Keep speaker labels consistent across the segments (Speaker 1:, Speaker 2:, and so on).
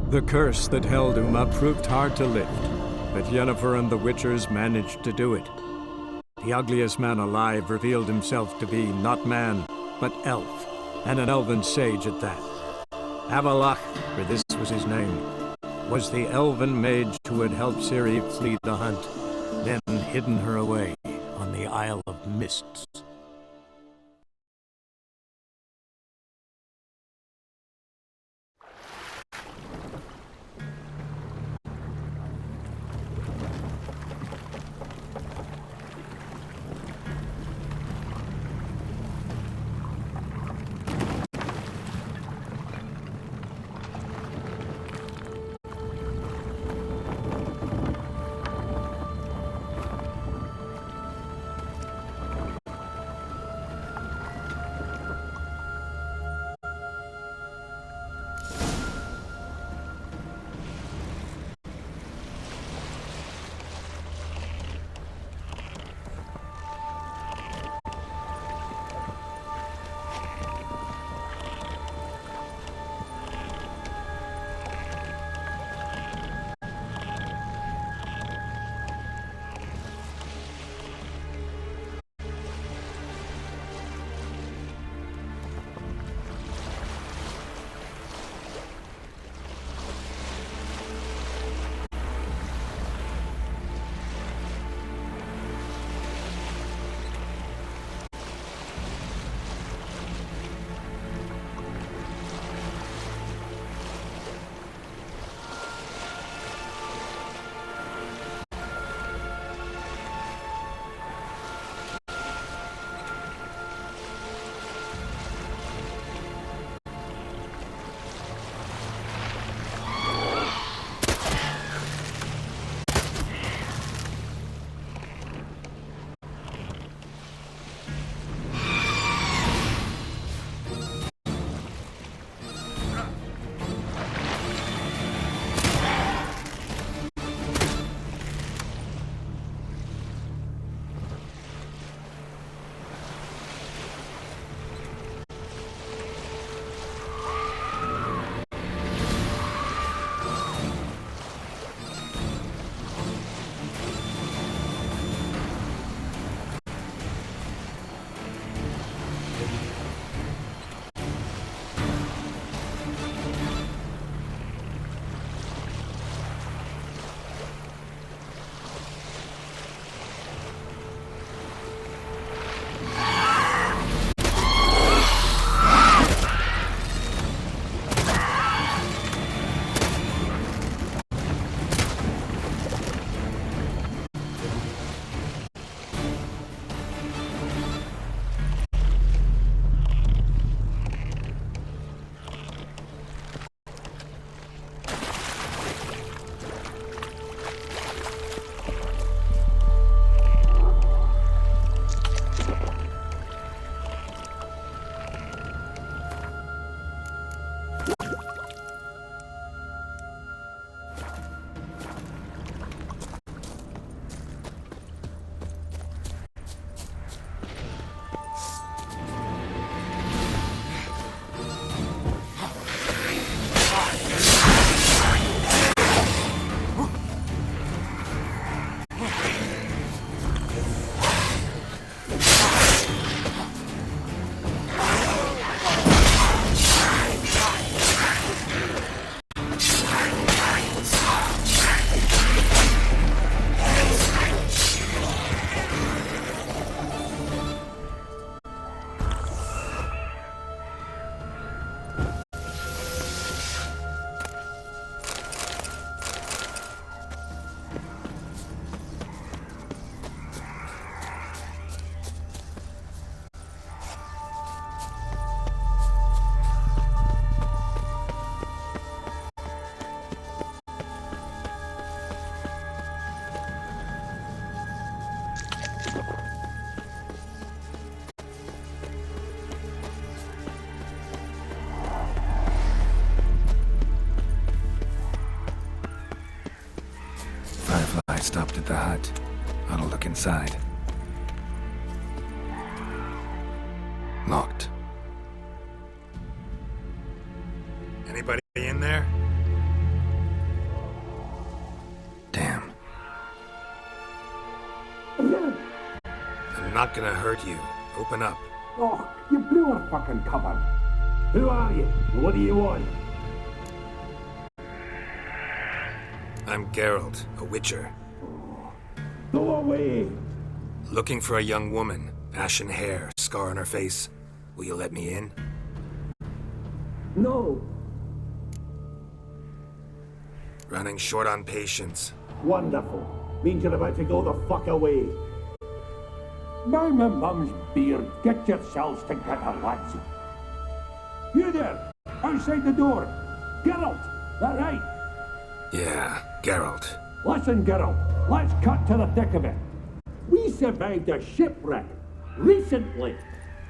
Speaker 1: The curse that held Uma proved hard to lift, but Yennefer and the Witchers managed to do it. The ugliest man alive revealed himself to be not man, but elf, and an elven sage at that. Avallac'h, for this was his name, was the elven mage who had helped Ciri flee the hunt, then hidden her away on the Isle of Mists.
Speaker 2: I stopped at the hut. Ought to look inside. Locked.
Speaker 3: Anybody in there?
Speaker 2: not gonna hurt you. Open up.
Speaker 3: Oh, you blew our fucking cover. Who are you? And what do you want?
Speaker 2: I'm Geralt, a witcher.
Speaker 3: Go away!
Speaker 2: Looking for a young woman. Ashen hair, scar on her face. Will you let me in?
Speaker 3: No.
Speaker 2: Running short on patience.
Speaker 3: Wonderful. Means you're about to go the fuck away. By my mum's beard, get yourselves together, lads. You there, outside the door. Geralt, that right?
Speaker 2: Yeah, Geralt.
Speaker 3: Listen, Geralt, let's cut to the thick of it. We survived a shipwreck recently.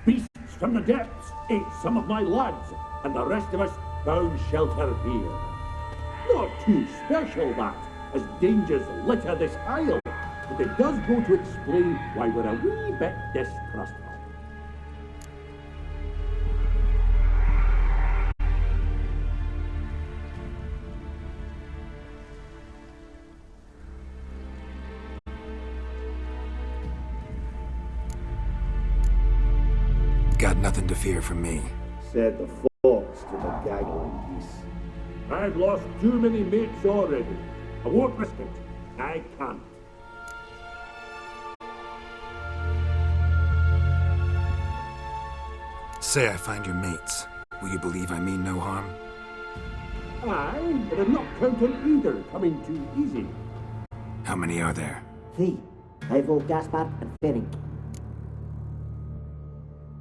Speaker 3: Beasts from the depths ate some of my lads, and the rest of us found shelter here. Not too special, that, as dangers litter this isle, but it does go to explain why we're a wee bit distrustful.
Speaker 2: Got nothing to fear from me.
Speaker 3: Said the fox to the gaggling geese. I've lost too many mates already. I won't risk it. I can't.
Speaker 2: Say I find your mates. Will you believe I mean no harm?
Speaker 3: Aye, but I'm not counting either coming too easy.
Speaker 2: How many are there?
Speaker 4: 3. Ivo, Gaspard, and Ferenc.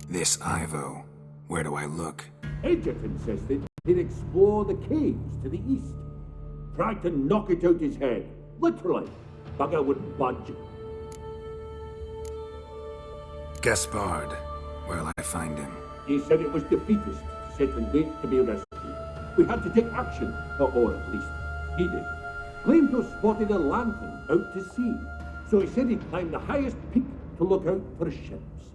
Speaker 2: This Ivo. Where do I look?
Speaker 3: Edget insisted he'd explore the caves to the east. Tried to knock it out his head. Literally. Bugger wouldn't budge.
Speaker 2: Gaspard. Where'll I find him?
Speaker 3: He said it was defeatist, set and wait to be rescued. We had to take action, or at least he did. Claimed to have spotted a lantern out to sea, so he said he'd climb the highest peak to look out for ships.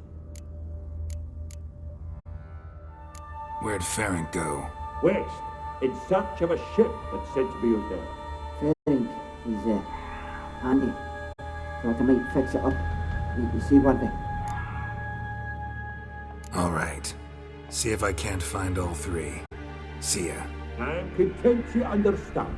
Speaker 2: Where'd Ferenc go?
Speaker 3: West, in search of a ship that's said to be out there.
Speaker 4: Ferenc, he's handy. Thought I might fix it up. You see one thing.
Speaker 2: All right. See if I can't find all 3. See ya.
Speaker 3: I'm content you understand.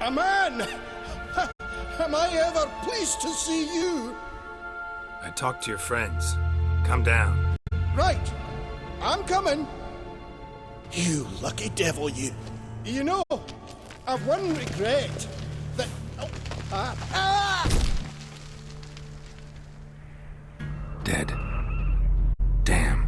Speaker 5: A man! Am I ever pleased to see you?
Speaker 2: I talked to your friends. Come down.
Speaker 5: Right. I'm coming. You lucky devil, you. You know, I've one regret. That... Oh,
Speaker 2: Dead. Damn.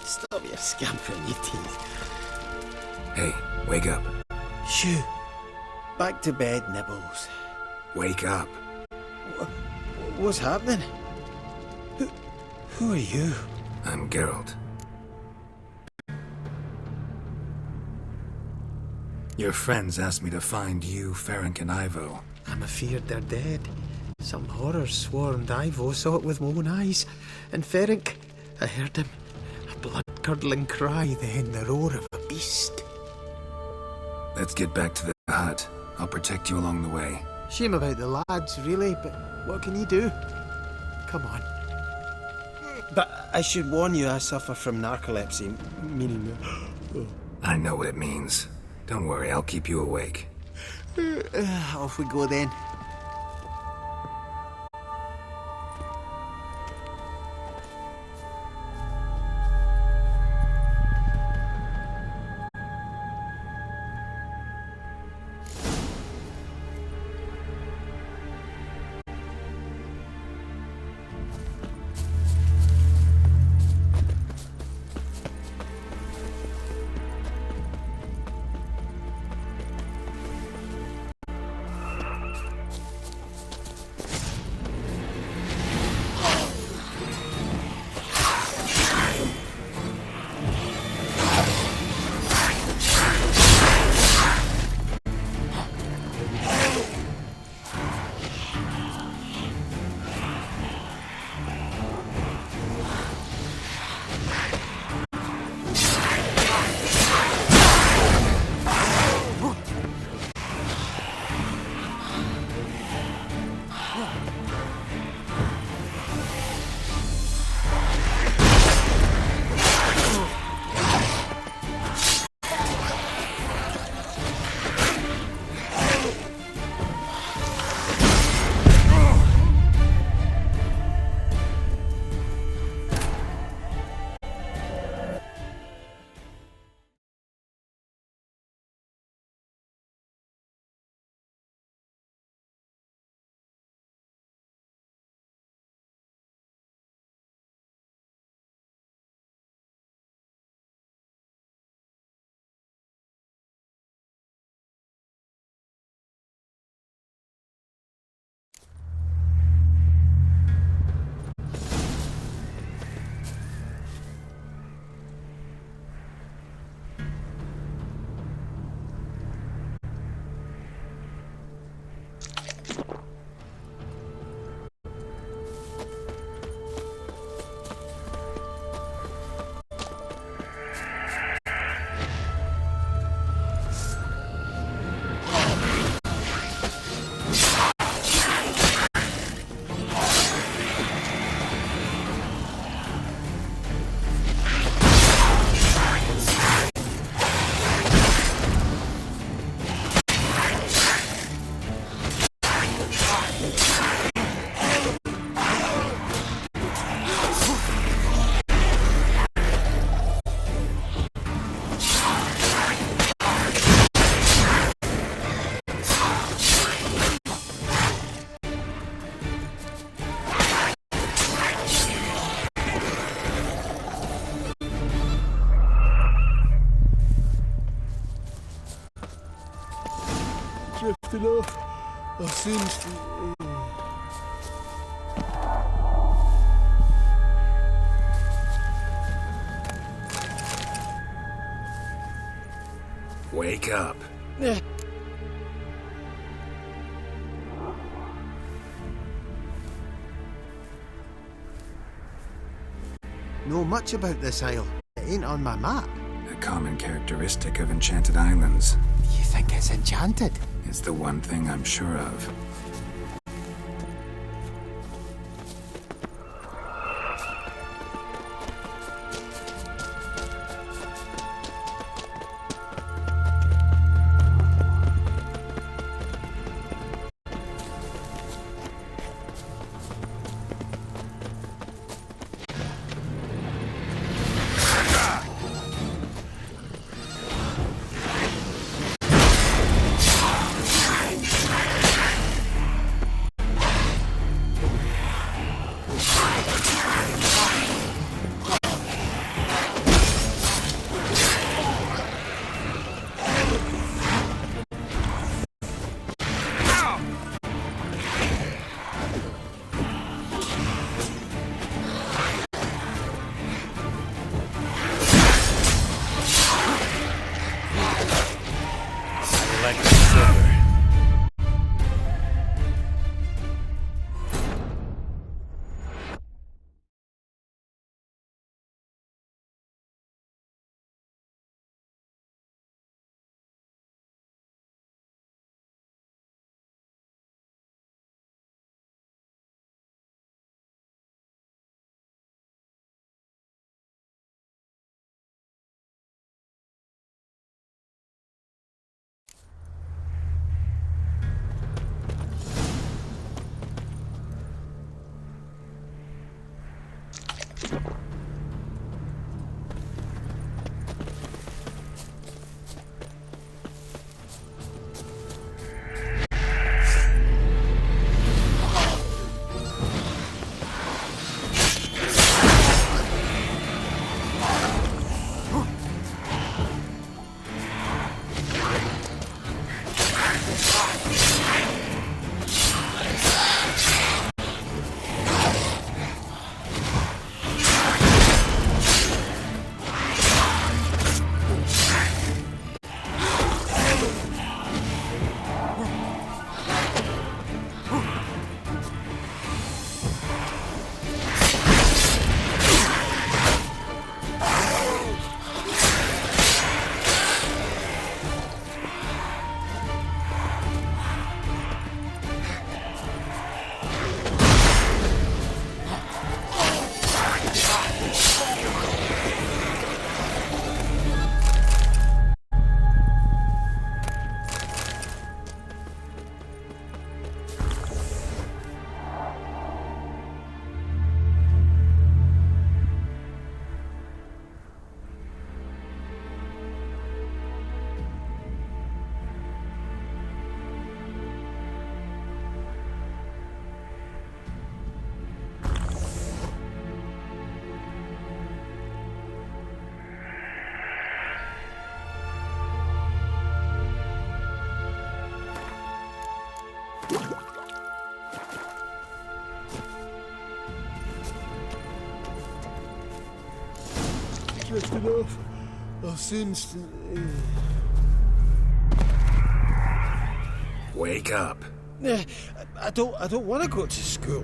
Speaker 5: Stop your scampering, you teeth.
Speaker 2: Hey, wake up.
Speaker 5: Shoo. Back to bed, Nibbles.
Speaker 2: Wake up.
Speaker 5: What's happening? Who are you?
Speaker 2: I'm Geralt. Your friends asked me to find you, Ferenc and Ivo.
Speaker 5: I'm afeard they're dead. Some horrors swarmed Ivo, saw it with my own eyes. And Ferenc, I heard him. A blood-curdling cry, then the roar of a beast.
Speaker 2: Let's get back to the hut. I'll protect you along the way.
Speaker 5: Shame about the lads, really, but what can you do? Come on. But I should warn you, I suffer from narcolepsy, meaning...
Speaker 2: I know what it means. Don't worry, I'll keep you awake.
Speaker 5: Off we go then. enough. I'll soon...
Speaker 2: Wake up.
Speaker 5: Know much about this isle. It ain't on my map.
Speaker 2: A common characteristic of enchanted islands.
Speaker 5: You think it's enchanted?
Speaker 2: It's the one thing I'm sure of.
Speaker 5: Just enough. I'll soon...
Speaker 2: Wake up.
Speaker 5: I don't want to go to school.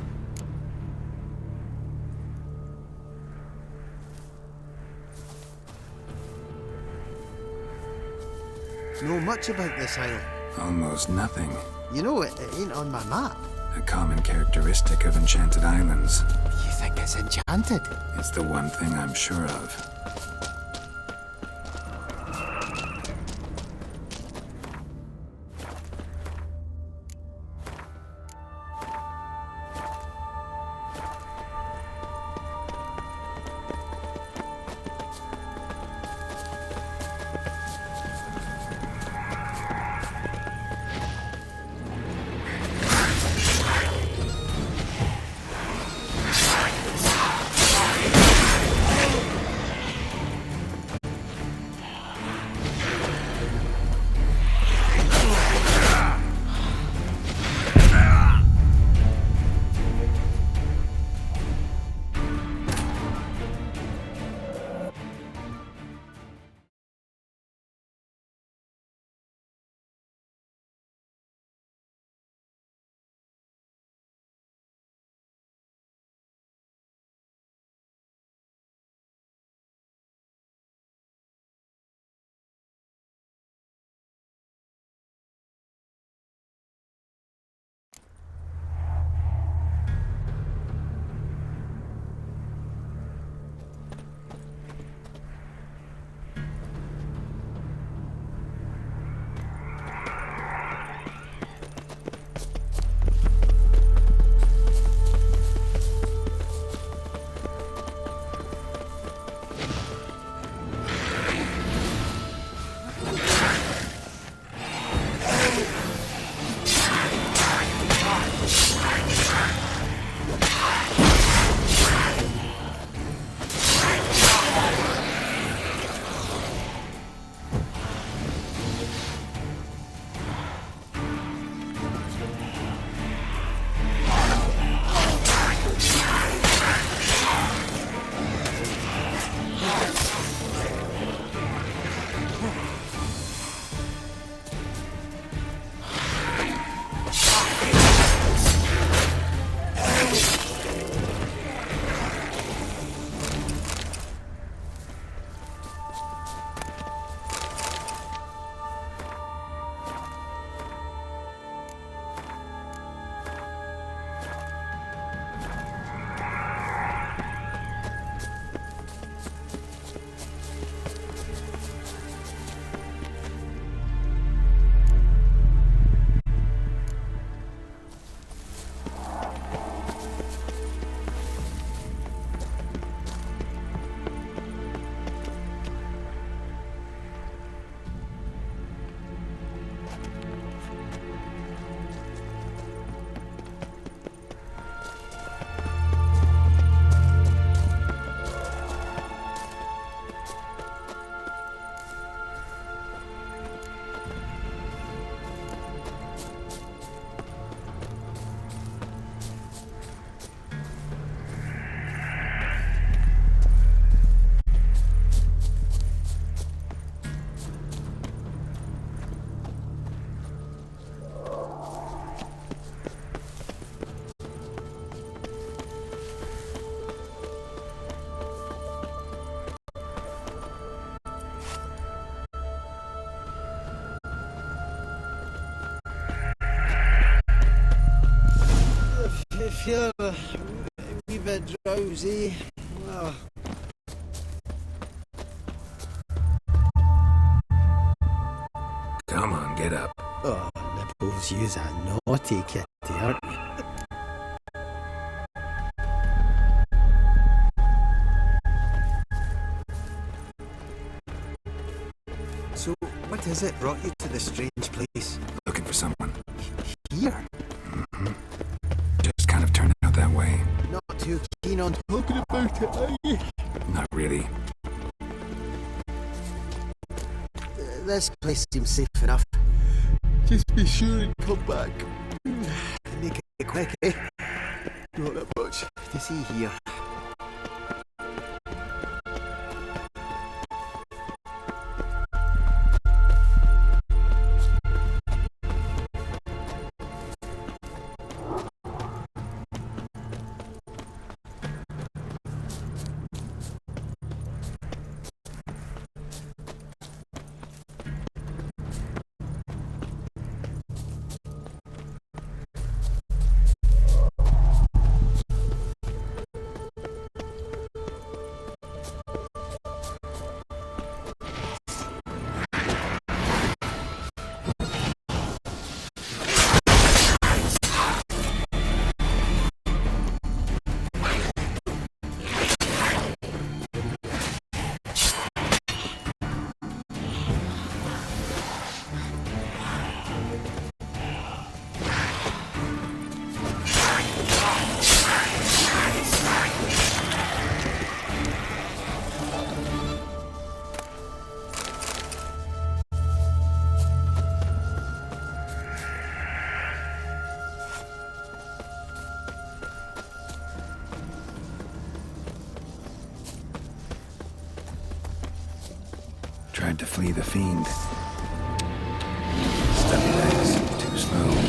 Speaker 5: Know much about this isle.
Speaker 2: Almost nothing.
Speaker 5: You know, it ain't on my map.
Speaker 2: A common characteristic of enchanted islands.
Speaker 5: You think it's enchanted?
Speaker 2: It's the one thing I'm sure of.
Speaker 5: feel a wee bit drowsy. Oh.
Speaker 2: Come on, get up.
Speaker 5: Oh, Nipples, you's a naughty kitty, aren't you? So, what is it brought you to this strange place?
Speaker 2: Looking for someone.
Speaker 5: Here?
Speaker 2: Just kind of turned out that way.
Speaker 5: Not too keen on talking about it, are you?
Speaker 2: Not really.
Speaker 5: This place seems safe enough. Just be sure and come back. Make it quick, eh? Not that much to see here.
Speaker 2: Tried to flee the fiend. Stepped legs too slow.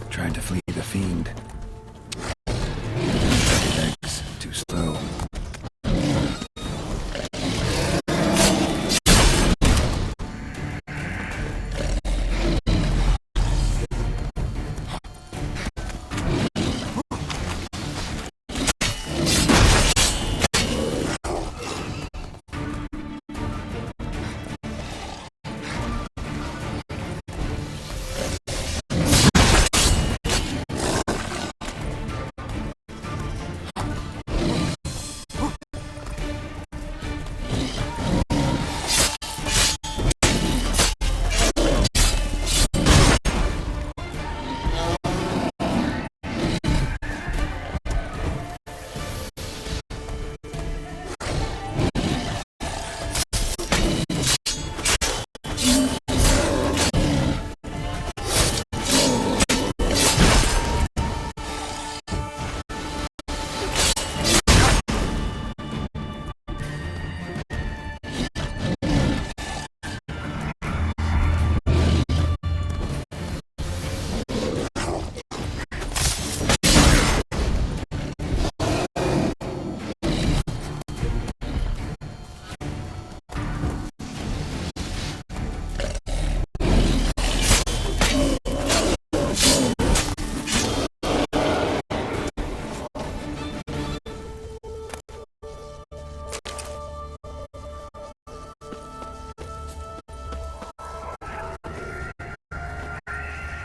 Speaker 2: Trying to flee the fiend. Legs too slow.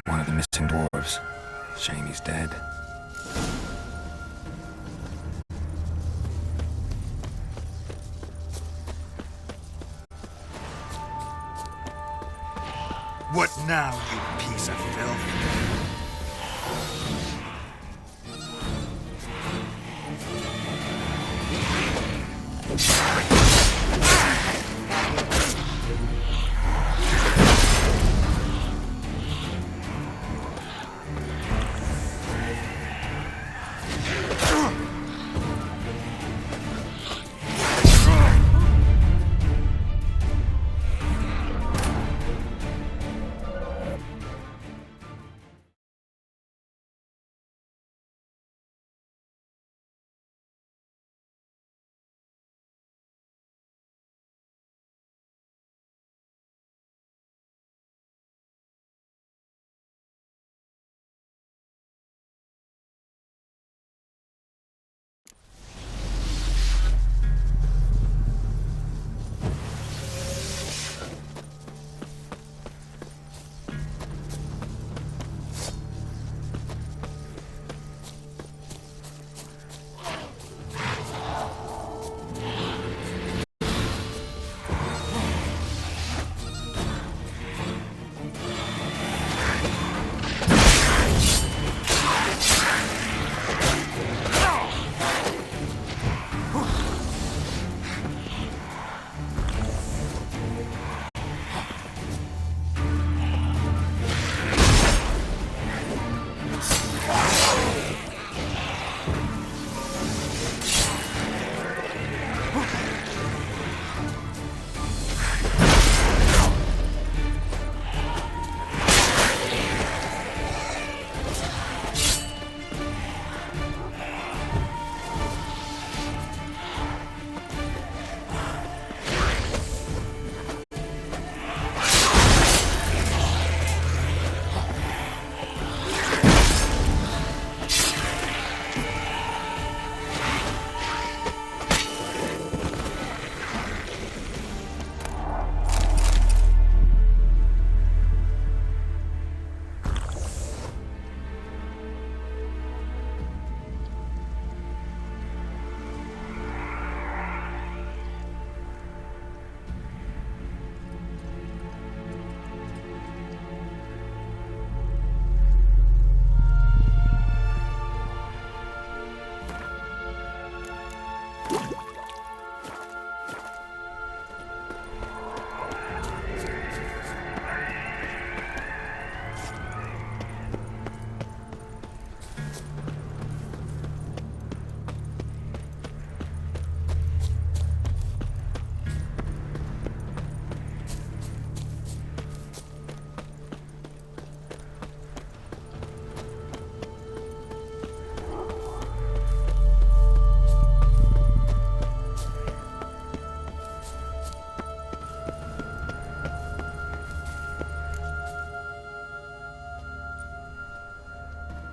Speaker 2: One of the missing dwarves. Shame he's dead.
Speaker 6: What now, you piece of filth?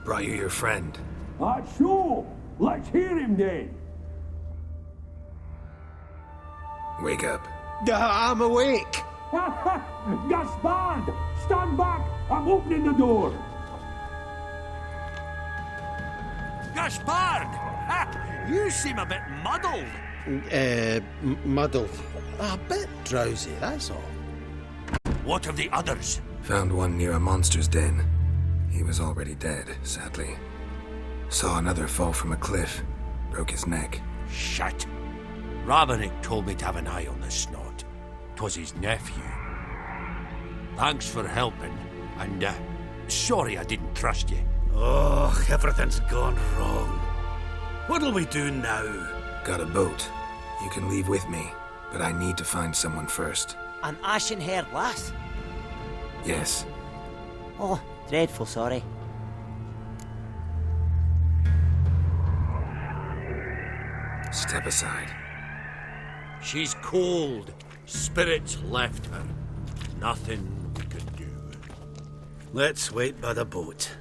Speaker 2: Brought you your friend.
Speaker 3: Sure. Let's hear him then.
Speaker 2: Wake up.
Speaker 5: I'm awake.
Speaker 3: Gaspard! Stand back! I'm opening the door!
Speaker 7: Gaspard! Ha! You seem a bit muddled.
Speaker 5: Muddled. A bit drowsy, that's all.
Speaker 7: What of the others?
Speaker 2: Found one near a monster's den. He was already dead, sadly. Saw another fall from a cliff. Broke his neck.
Speaker 7: Shit. Ravenick told me to have an eye on the snot. 'Twas his nephew. Thanks for helping, and sorry I didn't trust you.
Speaker 8: Oh, everything's gone wrong. What'll we do now?
Speaker 2: Got a boat. You can leave with me, but I need to find someone first.
Speaker 9: An ashen-haired lass?
Speaker 2: Yes.
Speaker 9: Oh, dreadful sorry.
Speaker 2: Step aside.
Speaker 7: She's cold. Spirits left her. Nothing we can do.
Speaker 8: Let's wait by the boat.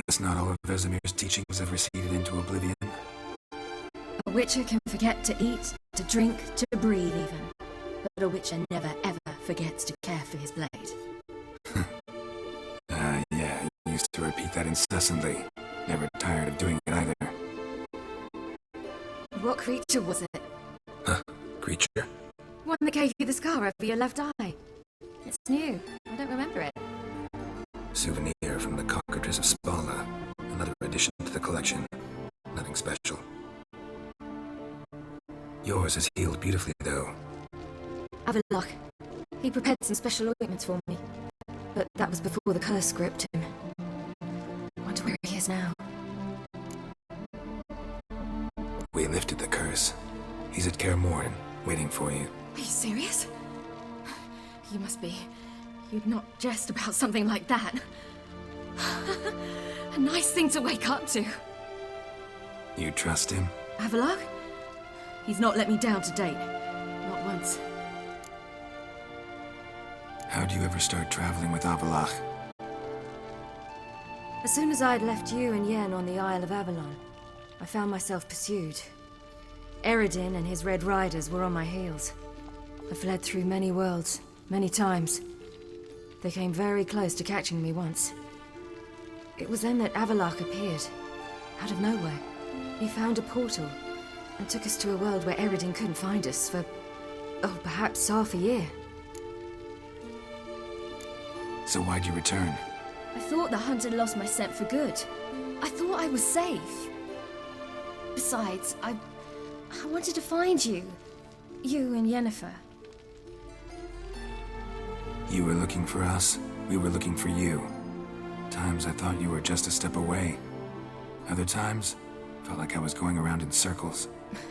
Speaker 2: Guess not all of Vesemir's teachings have receded into oblivion.
Speaker 10: A witcher can forget to eat, to drink, to breathe even. But a witcher never ever forgets to care for his blade.
Speaker 2: Yeah, he used to repeat that incessantly. Never tired of doing it either.
Speaker 10: What creature was it?
Speaker 2: Huh? Creature?
Speaker 10: One that gave you the scar over your left eye. It's new. I don't remember it.
Speaker 2: Souvenir from the Cockatrice of Spala. Another addition to the collection. Nothing special. Yours is healed beautifully, though.
Speaker 10: Avalok. He prepared some special ointments for me. But that was before the curse gripped him. Wonder where he is now.
Speaker 2: We lifted the curse. He's at Kaer Morhen, waiting for you.
Speaker 10: Are you serious? You'd not jest about something like that. A nice thing to wake up to.
Speaker 2: You trust him?
Speaker 10: Avallac'h? He's not let me down to date. Not once.
Speaker 2: How'd you ever start traveling with Avallac'h?
Speaker 10: As soon as I'd left you and Yen on the Isle of Avalon, I found myself pursued. Eredin and his Red Riders were on my heels. I fled through many worlds, many times. They came very close to catching me once. It was then that Avallac'h appeared, out of nowhere. He found a portal, and took us to a world where Eredin couldn't find us for, oh, perhaps half a year.
Speaker 2: So why'd you return?
Speaker 10: I thought the hunt had lost my scent for good. I thought I was safe. Besides, I wanted to find you. You and Yennefer.
Speaker 2: You were looking for us, we were looking for you. Times I thought you were just a step away. Other times, felt like I was going around in circles.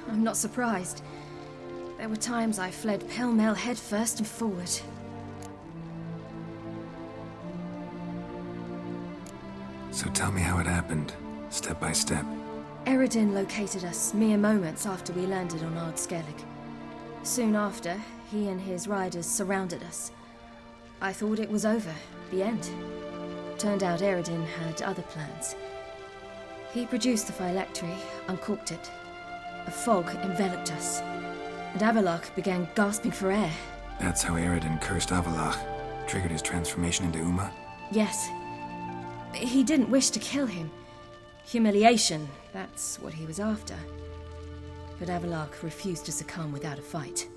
Speaker 10: I'm not surprised. There were times I fled pell-mell head first and forward.
Speaker 2: So tell me how it happened, step by step.
Speaker 10: Eredin located us mere moments after we landed on Ard Skellig. Soon after, he and his riders surrounded us. I thought it was over, the end. Turned out Eredin had other plans. He produced the phylactery, uncorked it. A fog enveloped us, and Avallac'h began gasping for air.
Speaker 2: That's how Eredin cursed Avallac'h, triggered his transformation into Uma?
Speaker 10: Yes. He didn't wish to kill him. Humiliation, that's what he was after. But Avallac'h refused to succumb without a fight.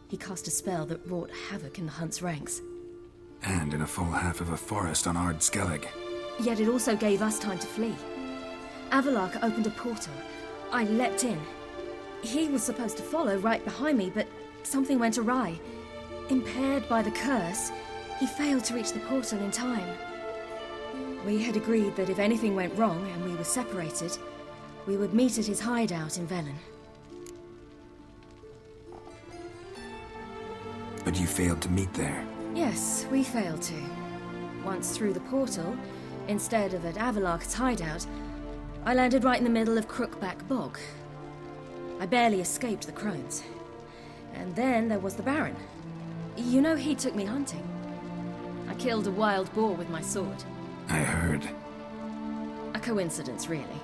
Speaker 10: He cast a spell that wrought havoc in the hunt's ranks.
Speaker 2: And in a full half of a forest on Ard Skellig.
Speaker 10: Yet it also gave us time to flee. Avallac'h opened a portal. I leapt in. He was supposed to follow right behind me, but something went awry. Impaired by the curse, he failed to reach the portal in time. We had agreed that if anything went wrong and we were separated, we would meet at his hideout in Velen.
Speaker 2: But you failed to meet there.
Speaker 10: Yes, we failed to. Once through the portal, instead of at Avallac'h's hideout, I landed right in the middle of Crookback Bog. I barely escaped the crones. And then there was the Baron. You know, he took me hunting. I killed a wild boar with my sword.
Speaker 2: I heard.
Speaker 10: A coincidence, really.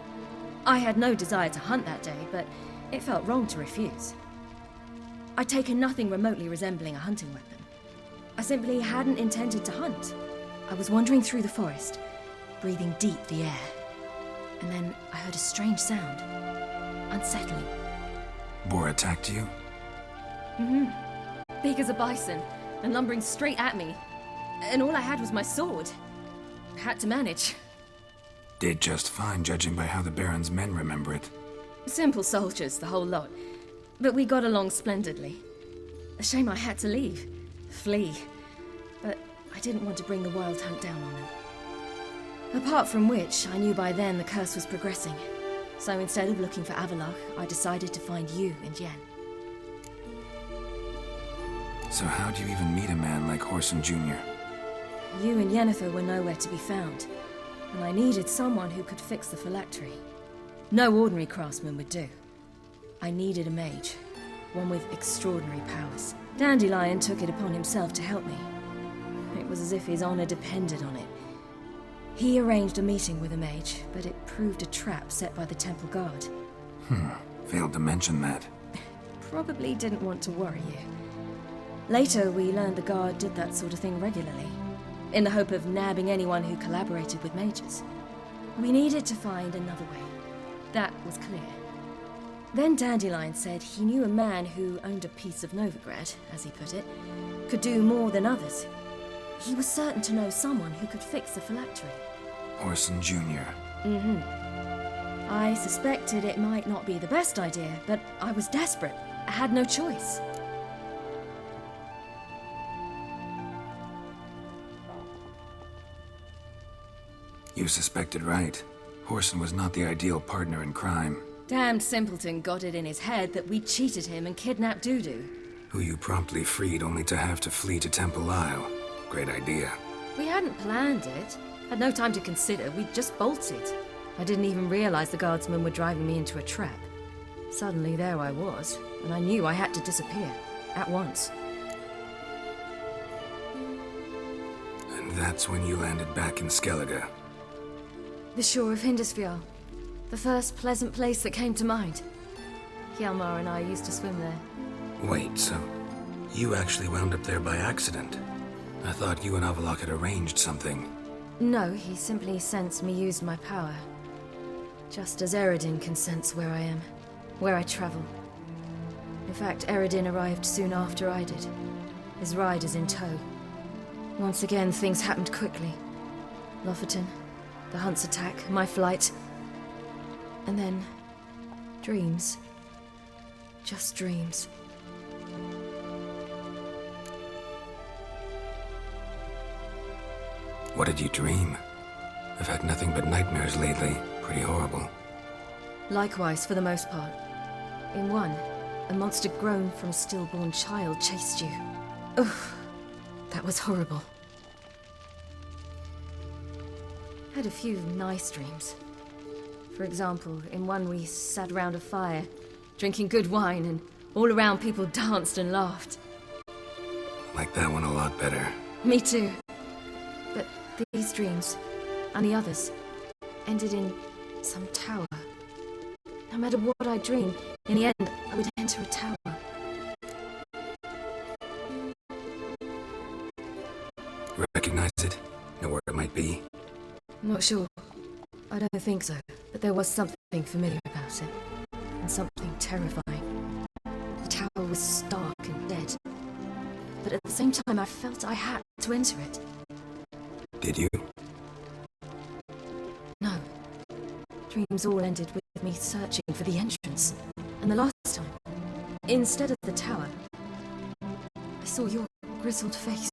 Speaker 10: I had no desire to hunt that day, but it felt wrong to refuse. I'd taken nothing remotely resembling a hunting weapon. I simply hadn't intended to hunt. I was wandering through the forest, breathing deep the air. And then I heard a strange sound. Unsettling.
Speaker 2: Boar attacked you?
Speaker 10: Mm-hmm. Big as a bison, and lumbering straight at me. And all I had was my sword. Had to manage.
Speaker 2: Did just fine, judging by how the Baron's men remember it.
Speaker 10: Simple soldiers, the whole lot. But we got along splendidly. A shame I had to leave. Flee. But I didn't want to bring the wild hunt down on them. Apart from which, I knew by then the curse was progressing. So instead of looking for Avallac'h, I decided to find you and Yen.
Speaker 2: So how'd you even meet a man like Whoreson Jr.?
Speaker 10: You and Yennefer were nowhere to be found, and I needed someone who could fix the phylactery. No ordinary craftsman would do. I needed a mage, one with extraordinary powers. Dandelion took it upon himself to help me. It was as if his honor depended on it. He arranged a meeting with a mage, but it proved a trap set by the Temple Guard.
Speaker 2: Failed to mention that.
Speaker 10: Probably didn't want to worry you. Later, we learned the Guard did that sort of thing regularly, in the hope of nabbing anyone who collaborated with mages. We needed to find another way. That was clear. Then Dandelion said he knew a man who owned a piece of Novigrad, as he put it, could do more than others. He was certain to know someone who could fix the phylactery.
Speaker 2: Whoreson Jr.
Speaker 10: Mm-hmm. I suspected it might not be the best idea, but I was desperate. I had no choice.
Speaker 2: You suspected right. Whoreson was not the ideal partner in crime.
Speaker 10: Damned simpleton got it in his head that we cheated him and kidnapped Dudu.
Speaker 2: Who you promptly freed only to have to flee to Temple Isle. Great idea.
Speaker 10: We hadn't planned it. Had no time to consider. We just bolted. I didn't even realize the guardsmen were driving me into a trap. Suddenly there I was, and I knew I had to disappear. At once.
Speaker 2: And that's when you landed back in Skellige.
Speaker 10: The shore of Hindisfjall. The first pleasant place that came to mind. Hjalmar and I used to swim there.
Speaker 2: Wait, so you actually wound up there by accident? I thought you and Avallac'h had arranged something.
Speaker 10: No, he simply sensed me use my power. Just as Eredin can sense where I am, where I travel. In fact, Eredin arrived soon after I did. His riders in tow. Once again, things happened quickly. Lofoten, the Hunt's attack, my flight. And then... dreams. Just dreams.
Speaker 2: What did you dream? I've had nothing but nightmares lately. Pretty horrible.
Speaker 10: Likewise, for the most part. In one, a monster grown from a stillborn child chased you. Ugh, that was horrible. Had a few nice dreams. For example, in one we sat around a fire, drinking good wine, and all around people danced and laughed.
Speaker 2: Like that one a lot better.
Speaker 10: Me too. But these dreams, and the others, ended in some tower. No matter what I dreamed, in the end, I would enter a tower.
Speaker 2: Recognize it? Know where it might be?
Speaker 10: Not sure. I don't think so. But there was something familiar about it. And something terrifying. The tower was stark and dead. But at the same time, I felt I had to enter it.
Speaker 2: Did you?
Speaker 10: No. Dreams all ended with me searching for the entrance. And the last time, instead of the tower, I saw your grizzled face.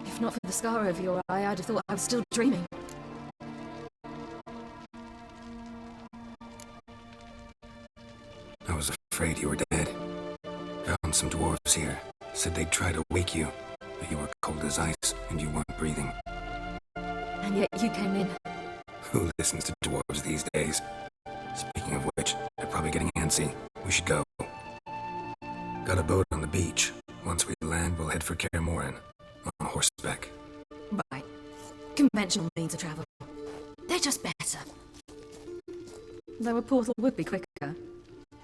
Speaker 10: If not for the scar over your eye, I'd have thought I was still dreaming.
Speaker 2: I was afraid you were dead. Found some dwarves here. Said they'd try to wake you, but you were cold as ice and you weren't breathing.
Speaker 10: And yet you came in.
Speaker 2: Who listens to dwarves these days? Speaking of which, they're probably getting antsy. We should go. Got a boat on the beach. Once we land, we'll head for Kaer Morhen. On horseback.
Speaker 10: Right. Conventional means of travel. They're just better. Though a portal would be quicker.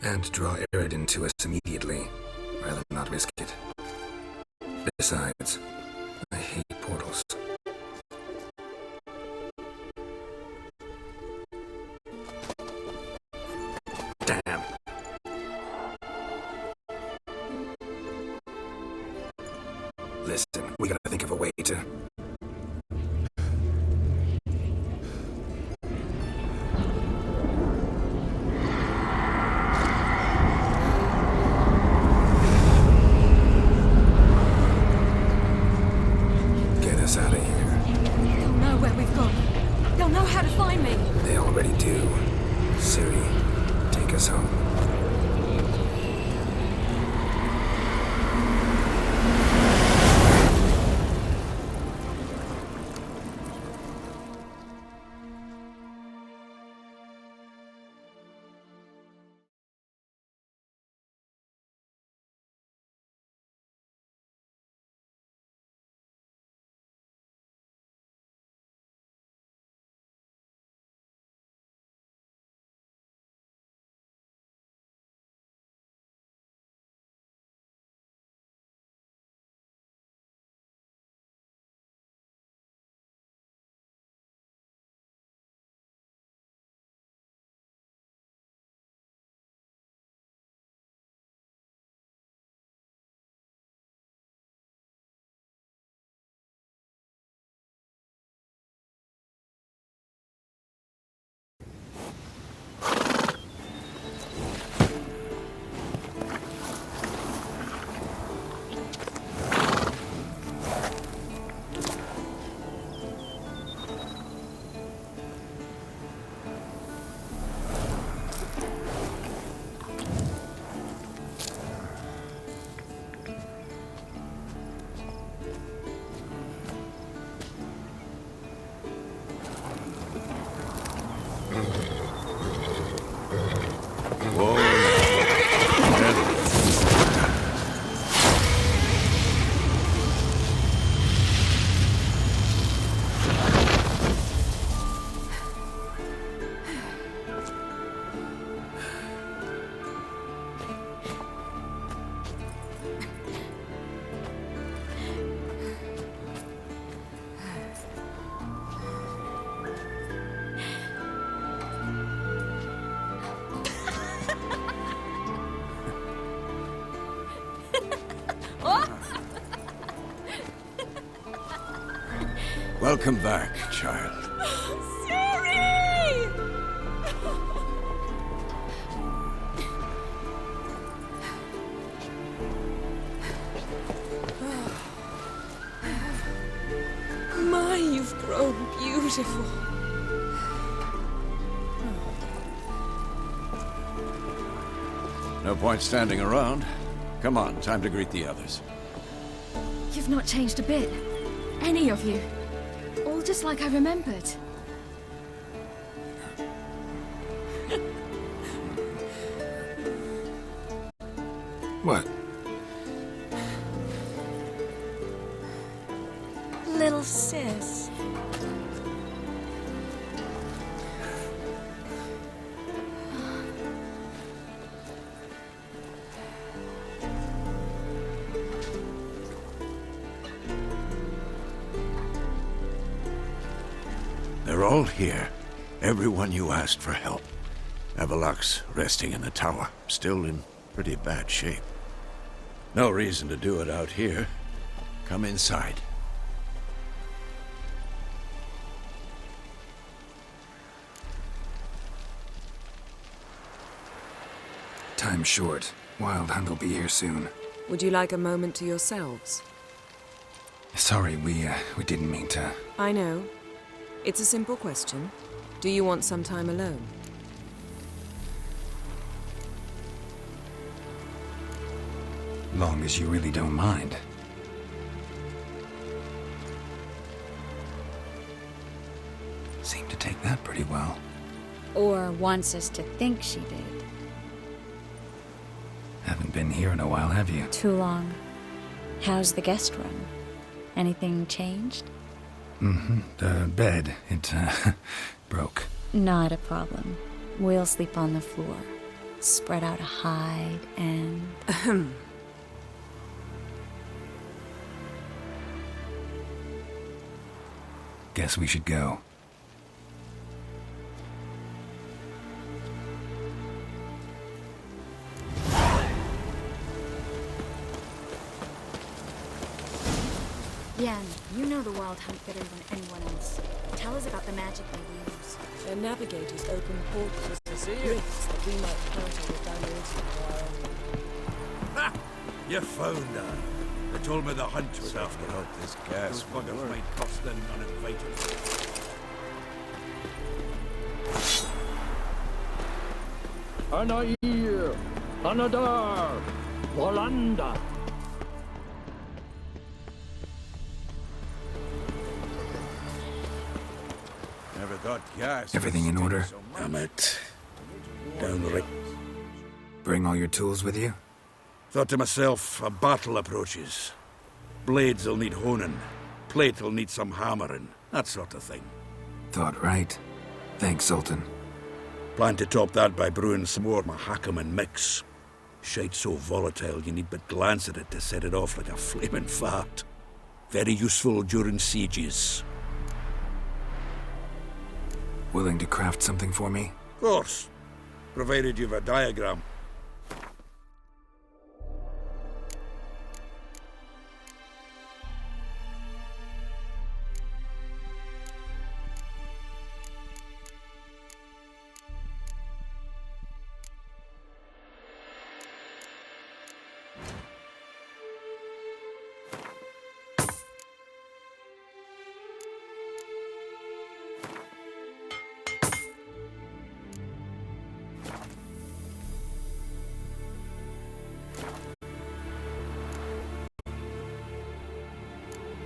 Speaker 2: And draw Eredin to us immediately, rather than not risk it. Besides, I hate portals. Damn. Listen, we gotta think of a way to... Get us out of here.
Speaker 10: They'll know where we've gone. They'll know how to find me.
Speaker 2: They already do. Ciri, take us home.
Speaker 8: Welcome back, child.
Speaker 10: Ciri! My, you've grown beautiful.
Speaker 8: No point standing around. Come on, time to greet the others.
Speaker 10: You've not changed a bit. Any of you. All just like I remembered.
Speaker 2: What?
Speaker 10: Little sis.
Speaker 8: They're all here. Everyone you asked for help. Avalok's resting in the tower, still in pretty bad shape. No reason to do it out here. Come inside.
Speaker 2: Time's short. Wild Hunt will be here soon.
Speaker 11: Would you like a moment to yourselves?
Speaker 2: Sorry, we didn't mean to.
Speaker 11: I know. It's a simple question. Do you want some time alone?
Speaker 2: Long as you really don't mind. Seemed to take that pretty well.
Speaker 12: Or wants us to think she did.
Speaker 2: Haven't been here in a while, have you?
Speaker 12: Too long. How's the guest room? Anything changed?
Speaker 2: Mm-hmm. The bed, it, broke.
Speaker 12: Not a problem. We'll sleep on the floor. Spread out a hide and...
Speaker 2: Guess we should go.
Speaker 12: Yen, you know the Wild Hunt better than anyone else. Tell us about the magic they use.
Speaker 11: Their navigators open portals, rifts that we might counter with downward into the wild.
Speaker 8: Ha! You found her. They told me the hunt was after her. This gas buggers might cost them uninvited.
Speaker 3: Anair, Anadar, Volanda.
Speaker 8: Never thought gas.
Speaker 2: Everything in order?
Speaker 8: Damn it. Downright.
Speaker 2: Bring all your tools with you?
Speaker 8: Thought to myself, a battle approaches. Blades will need honing. Plate will need some hammering. That sort of thing.
Speaker 2: Thought right. Thanks, Sultan.
Speaker 8: Plan to top that by brewing some more Mahakaman mix. Shite so volatile you need but glance at it to set it off like a flaming fart. Very useful during sieges.
Speaker 2: Willing to craft something for me?
Speaker 8: Of course. Provided you've a diagram.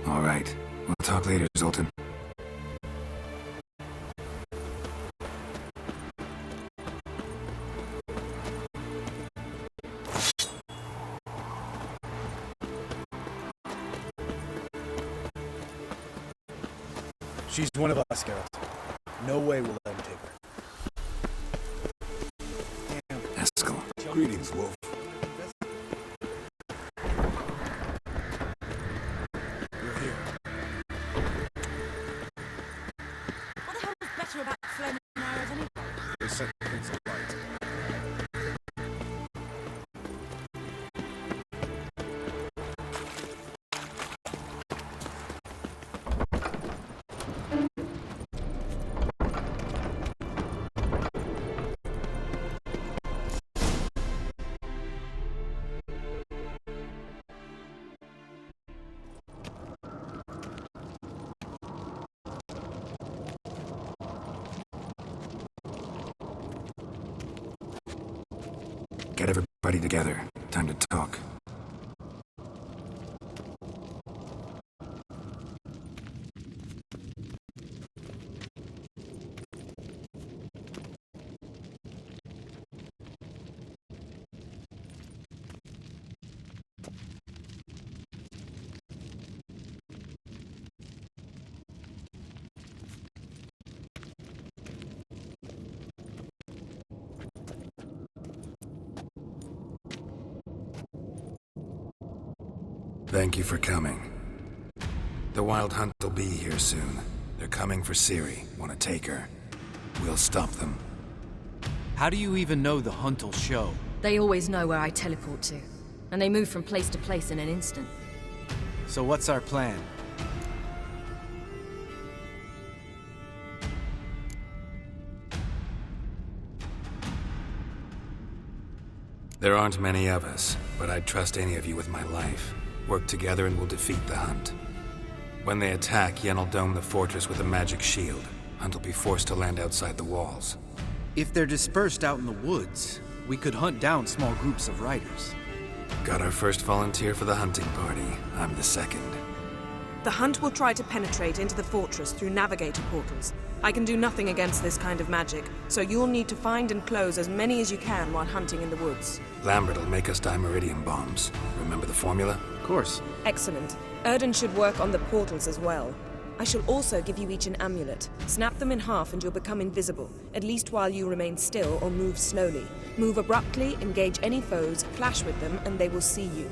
Speaker 2: All right. We'll talk later, Zoltan.
Speaker 13: She's one of us, Geralt. No way we'll let him take her.
Speaker 2: Eskel.
Speaker 8: Greetings, Wolf.
Speaker 13: You're here.
Speaker 11: What the hell is better about flaming arrows anyway?
Speaker 13: They set things alight.
Speaker 2: Get everybody together. Time to talk. Thank you for coming. The Wild Hunt will be here soon. They're coming for Ciri. Want to take her. We'll stop them.
Speaker 14: How do you even know the Hunt will show?
Speaker 10: They always know where I teleport to, and they move from place to place in an instant.
Speaker 14: So what's our plan?
Speaker 2: There aren't many of us, but I'd trust any of you with my life. Work together and we'll defeat the Hunt. When they attack, Yen will dome the fortress with a magic shield. Hunt will be forced to land outside the walls.
Speaker 14: If they're dispersed out in the woods, we could hunt down small groups of riders.
Speaker 2: Got our first volunteer for the hunting party. I'm the second.
Speaker 11: The Hunt will try to penetrate into the fortress through navigator portals. I can do nothing against this kind of magic, so you'll need to find and close as many as you can while hunting in the woods.
Speaker 2: Lambert will make us dimeridium bombs. Remember the formula?
Speaker 14: Of course.
Speaker 11: Excellent. Erden should work on the portals as well. I shall also give you each an amulet. Snap them in half and you'll become invisible, at least while you remain still or move slowly. Move abruptly, engage any foes, clash with them, and they will see you.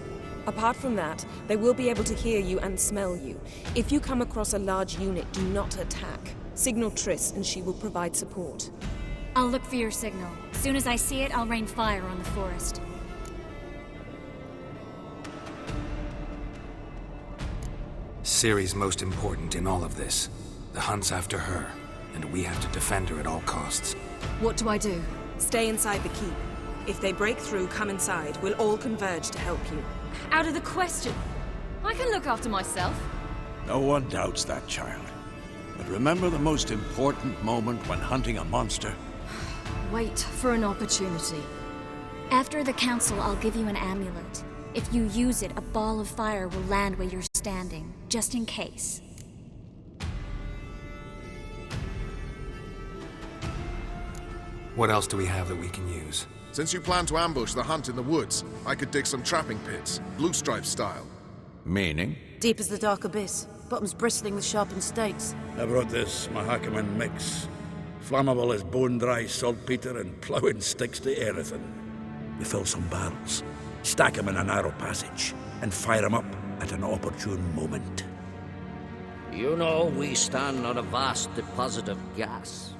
Speaker 11: Apart from that, they will be able to hear you and smell you. If you come across a large unit, do not attack. Signal Triss and she will provide support.
Speaker 15: I'll look for your signal. As soon as I see it, I'll rain fire on the forest.
Speaker 2: Ciri's most important in all of this. The Hunt's after her, and we have to defend her at all costs.
Speaker 10: What do I do?
Speaker 11: Stay inside the keep. If they break through, come inside. We'll all converge to help you.
Speaker 10: Out of the question. I can look after myself.
Speaker 8: No one doubts that, child. But remember the most important moment when hunting a monster?
Speaker 10: Wait for an opportunity.
Speaker 15: After the council, I'll give you an amulet. If you use it, a ball of fire will land where you're standing, just in case.
Speaker 2: What else do we have that we can use?
Speaker 16: Since you plan to ambush the Hunt in the woods, I could dig some trapping pits, blue stripe style.
Speaker 8: Meaning?
Speaker 17: Deep as the dark abyss, bottoms bristling with sharpened stakes.
Speaker 18: I brought this Mahakaman mix. Flammable as bone-dry saltpeter and ploughing sticks to anything. We fill some barrels, stack them in a narrow passage, and fire them up at an opportune moment.
Speaker 19: You know, we stand on a vast deposit of gas.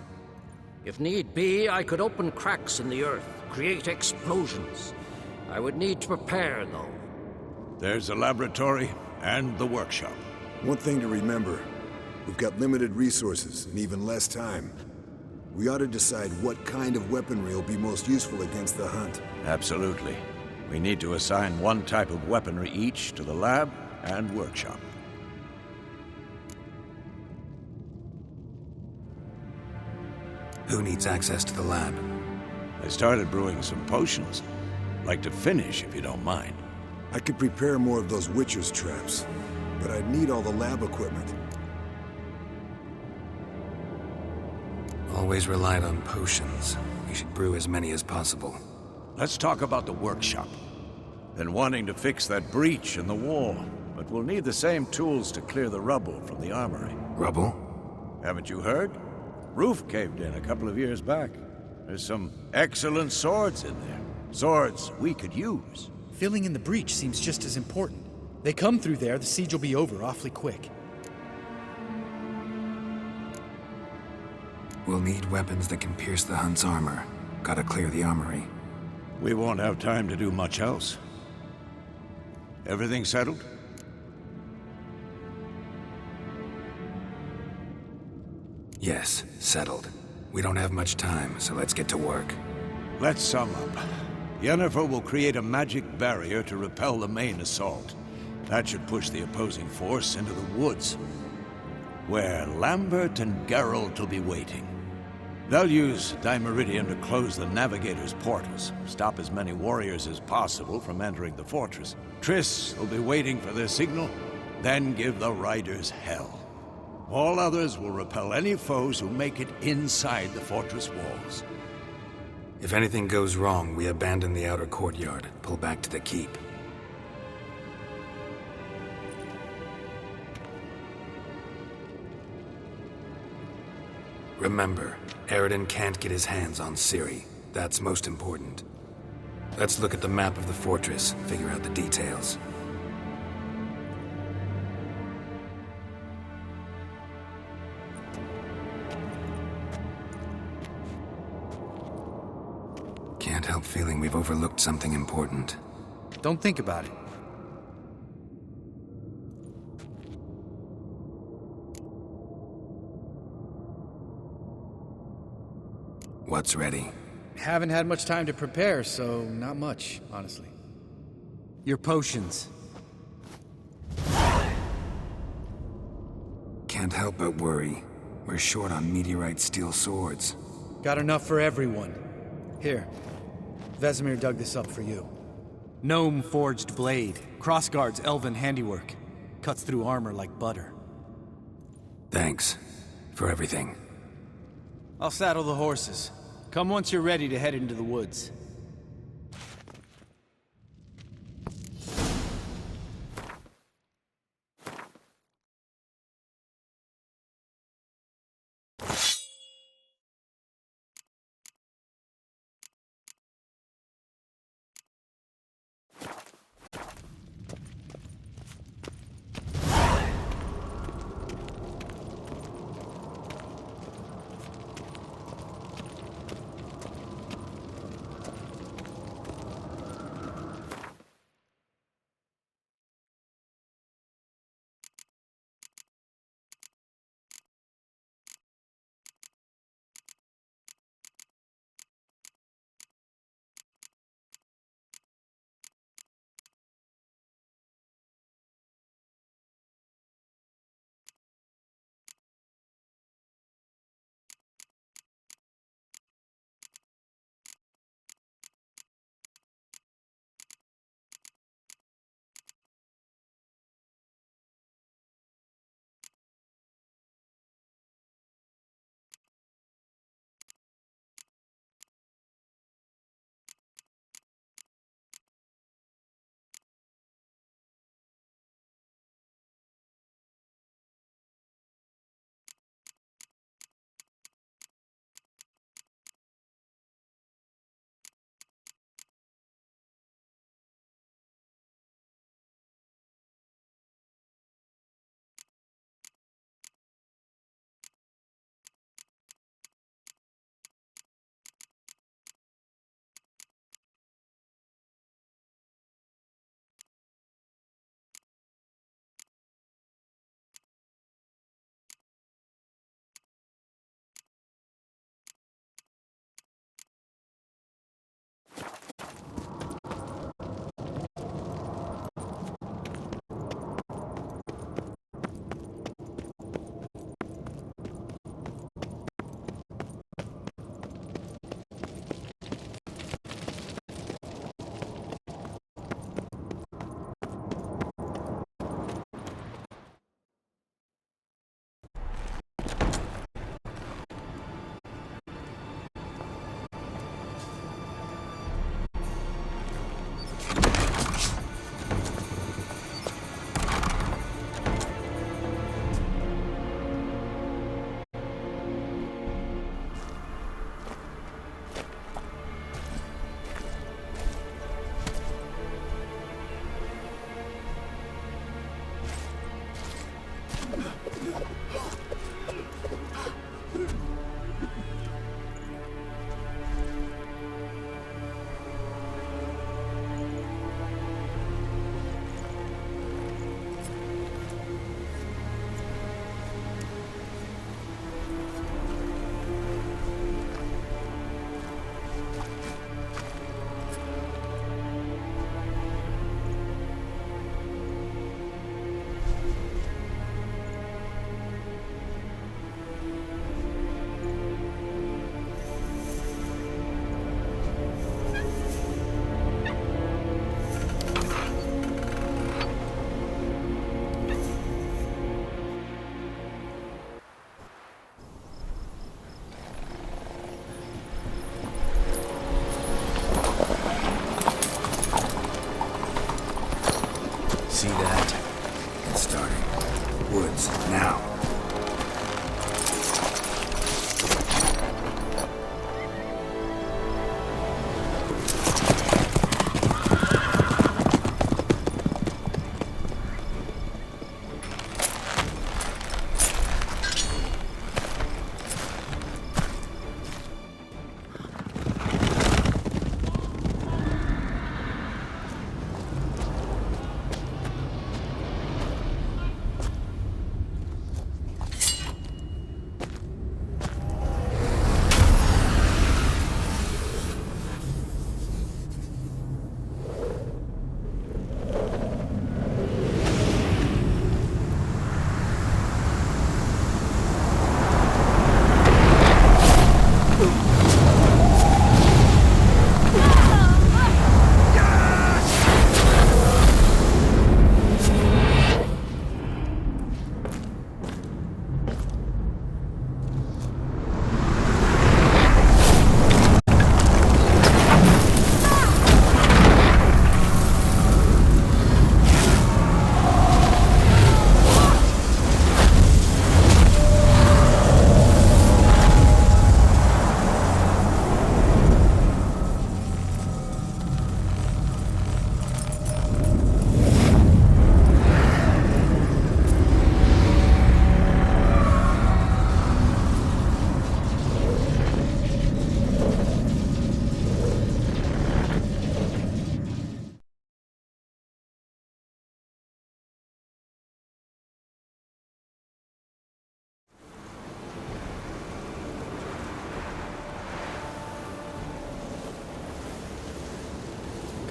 Speaker 19: If need be, I could open cracks in the earth, create explosions. I would need to prepare, though.
Speaker 8: There's the laboratory and the workshop.
Speaker 20: One thing to remember, we've got limited resources and even less time. We ought to decide what kind of weaponry will be most useful against the Hunt.
Speaker 8: Absolutely. We need to assign one type of weaponry each to the lab and workshop.
Speaker 2: Who needs access to the lab?
Speaker 8: I started brewing some potions. Like to finish, if you don't mind.
Speaker 20: I could prepare more of those Witcher's traps, but I'd need all the lab equipment.
Speaker 2: Always relied on potions. We should brew as many as possible.
Speaker 8: Let's talk about the workshop. Been wanting to fix that breach in the wall, but we'll need the same tools to clear the rubble from the armory.
Speaker 2: Rubble?
Speaker 8: Haven't you heard? Roof caved in a couple of years back. There's some excellent swords in there. Swords we could use.
Speaker 13: Filling in the breach seems just as important. They come through there, the siege will be over awfully quick.
Speaker 2: We'll need weapons that can pierce the Hunt's armor. Gotta clear the armory.
Speaker 8: We won't have time to do much else. Everything settled?
Speaker 2: Yes, settled. We don't have much time, so let's get to work.
Speaker 8: Let's sum up. Yennefer will create a magic barrier to repel the main assault. That should push the opposing force into the woods, where Lambert and Geralt will be waiting. They'll use Dimeridium to close the Navigator's portals, stop as many warriors as possible from entering the fortress. Triss will be waiting for their signal, then give the Riders hell. All others will repel any foes who make it inside the fortress walls.
Speaker 2: If anything goes wrong, we abandon the outer courtyard, pull back to the keep. Remember, Eredin can't get his hands on Ciri. That's most important. Let's look at the map of the fortress, figure out the details. Can't help feeling we've overlooked something important.
Speaker 14: Don't think about it.
Speaker 2: What's ready?
Speaker 14: Haven't had much time to prepare, so not much, honestly. Your potions.
Speaker 2: Can't help but worry. We're short on meteorite steel swords.
Speaker 14: Got enough for everyone. Here. Vesemir dug this up for you. Gnome-forged blade. Crossguard's elven handiwork. Cuts through armor like butter.
Speaker 2: Thanks. For everything.
Speaker 14: I'll saddle the horses. Come once you're ready to head into the woods.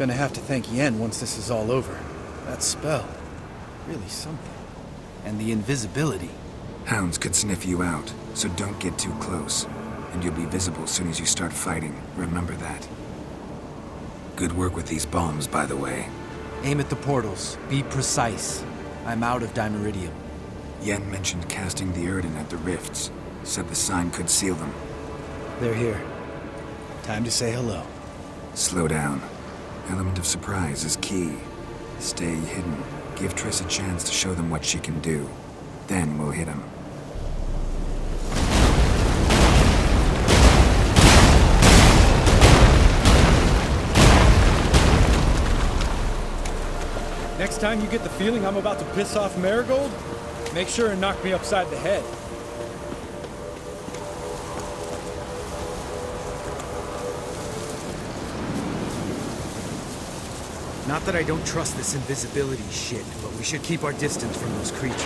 Speaker 14: Gonna have to thank Yen once this is all over. That spell, really something. And the invisibility.
Speaker 2: Hounds could sniff you out, so don't get too close. And you'll be visible as soon as you start fighting. Remember that. Good work with these bombs, by the way.
Speaker 14: Aim at the portals. Be precise. I'm out of Dimeridium.
Speaker 2: Yen mentioned casting the Erden at the rifts. Said the sign could seal them.
Speaker 14: They're here. Time to say hello.
Speaker 2: Slow down. Element of surprise is key. Stay hidden. Give Triss a chance to show them what she can do. Then we'll hit him.
Speaker 21: Next time you get the feeling I'm about to piss off Marigold, make sure and knock me upside the head.
Speaker 14: Not that I don't trust this invisibility shit, but we should keep our distance from those creatures.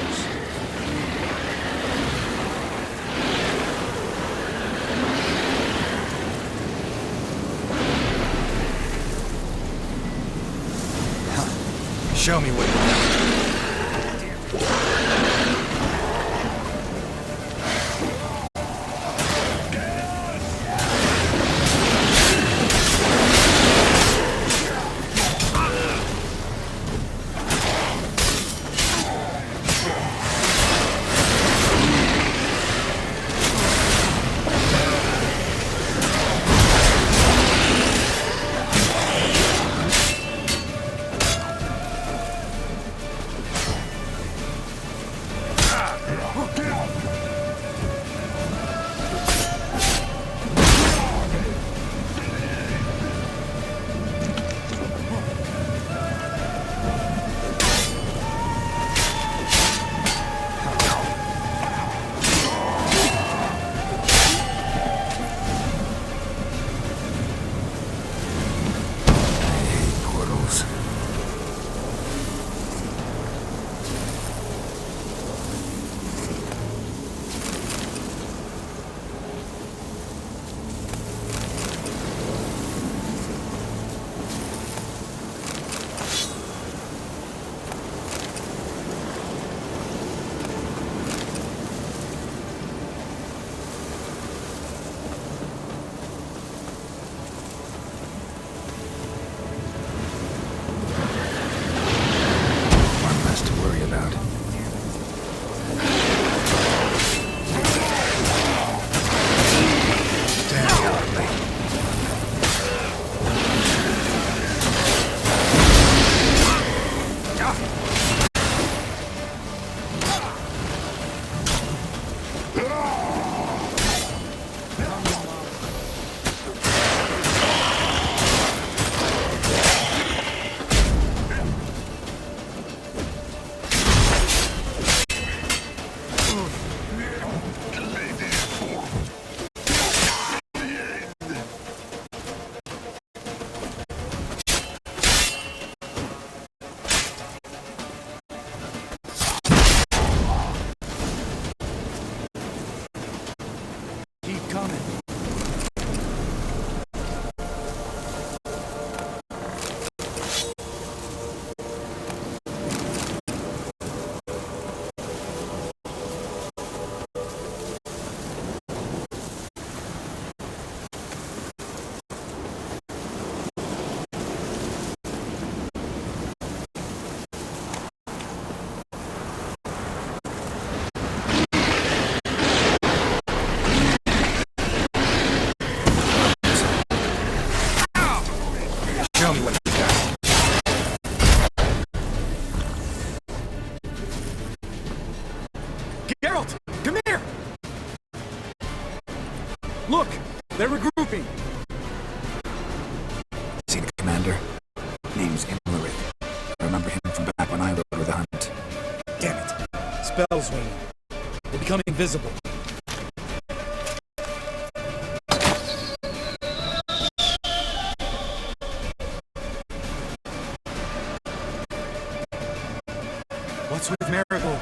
Speaker 14: Show me what you're doing.
Speaker 21: Look! They're regrouping!
Speaker 2: See the commander? Name's Imlerith. I remember him from back when I rode with the hunt.
Speaker 21: Damn it! Spell's waning. We're becoming visible.
Speaker 14: What's with Marigold?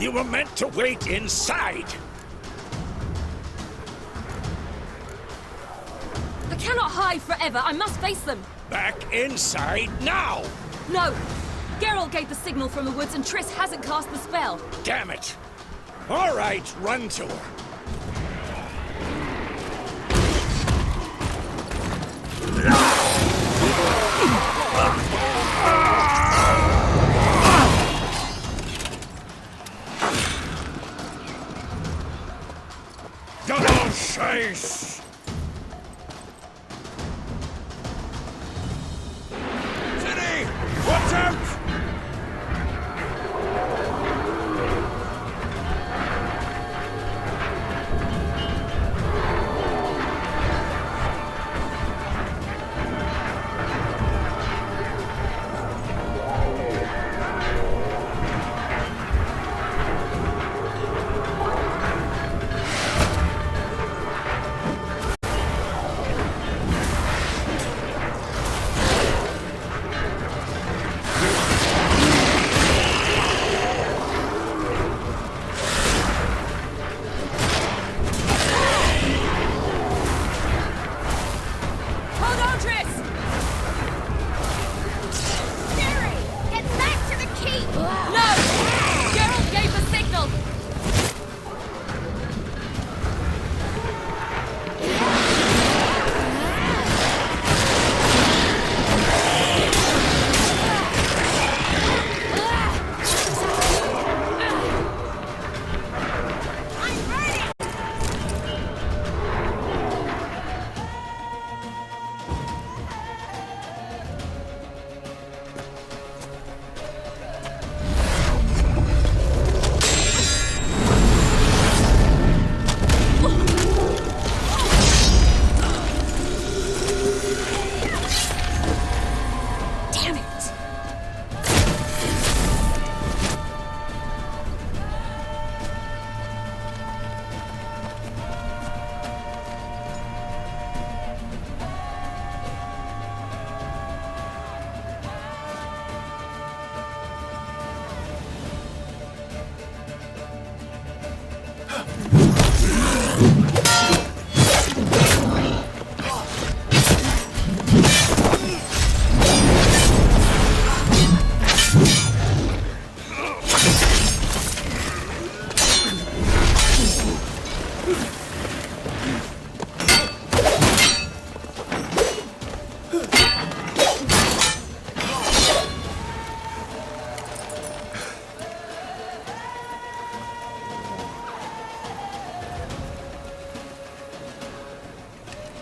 Speaker 18: You were meant to wait inside!
Speaker 10: I cannot hide forever. I must face them.
Speaker 18: Back inside now!
Speaker 10: No! Geralt gave the signal from the woods and Triss hasn't cast the spell.
Speaker 18: Damn it! All right, run to her. Double chase! City! Watch out!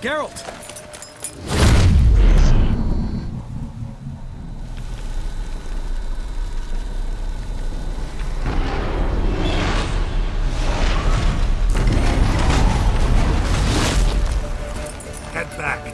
Speaker 14: Geralt!
Speaker 18: Head back.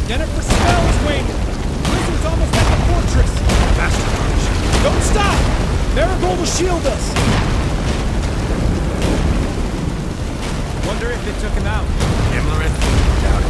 Speaker 21: Jennifer Spell's waiting. Blizzard's almost at the fortress. Faster, don't stop! Marigold will shield us. Wonder if it took him out.
Speaker 2: Imlerith? Doubt it.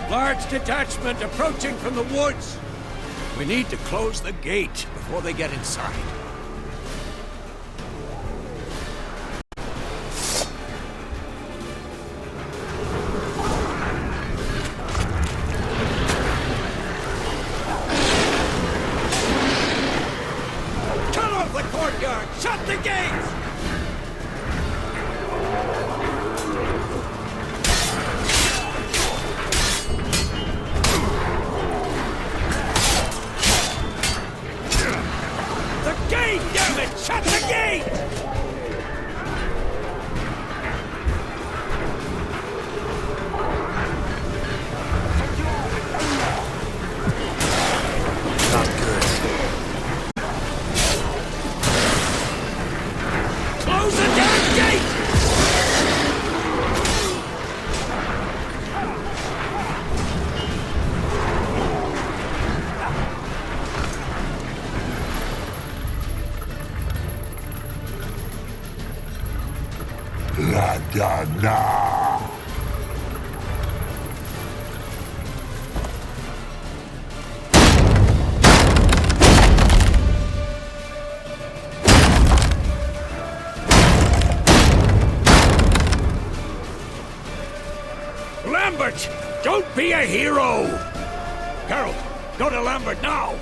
Speaker 18: Large detachment approaching from the woods. We need to close the gate before they get inside. Cut off the courtyard! Shut the gates! Damn it! Shut the gate!
Speaker 1: Ladana!
Speaker 7: Lambert! Don't be a hero! Harold, go to Lambert now!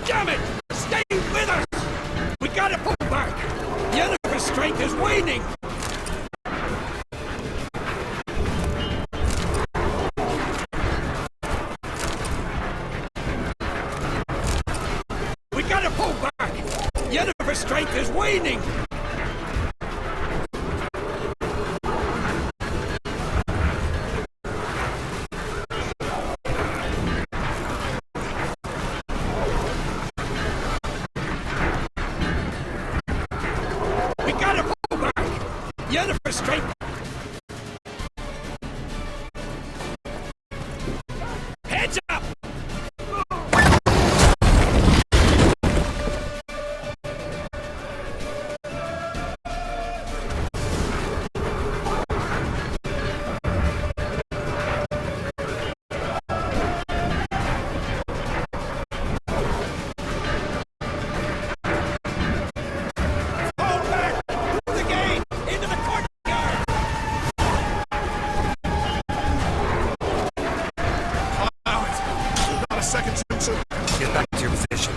Speaker 7: Damn it! Stay with us! We gotta pull back! Yennefer's strength is waning! We gotta pull back! Yennefer's strength is waning! Yennefer's strength! Heads up!
Speaker 2: Get back to your position.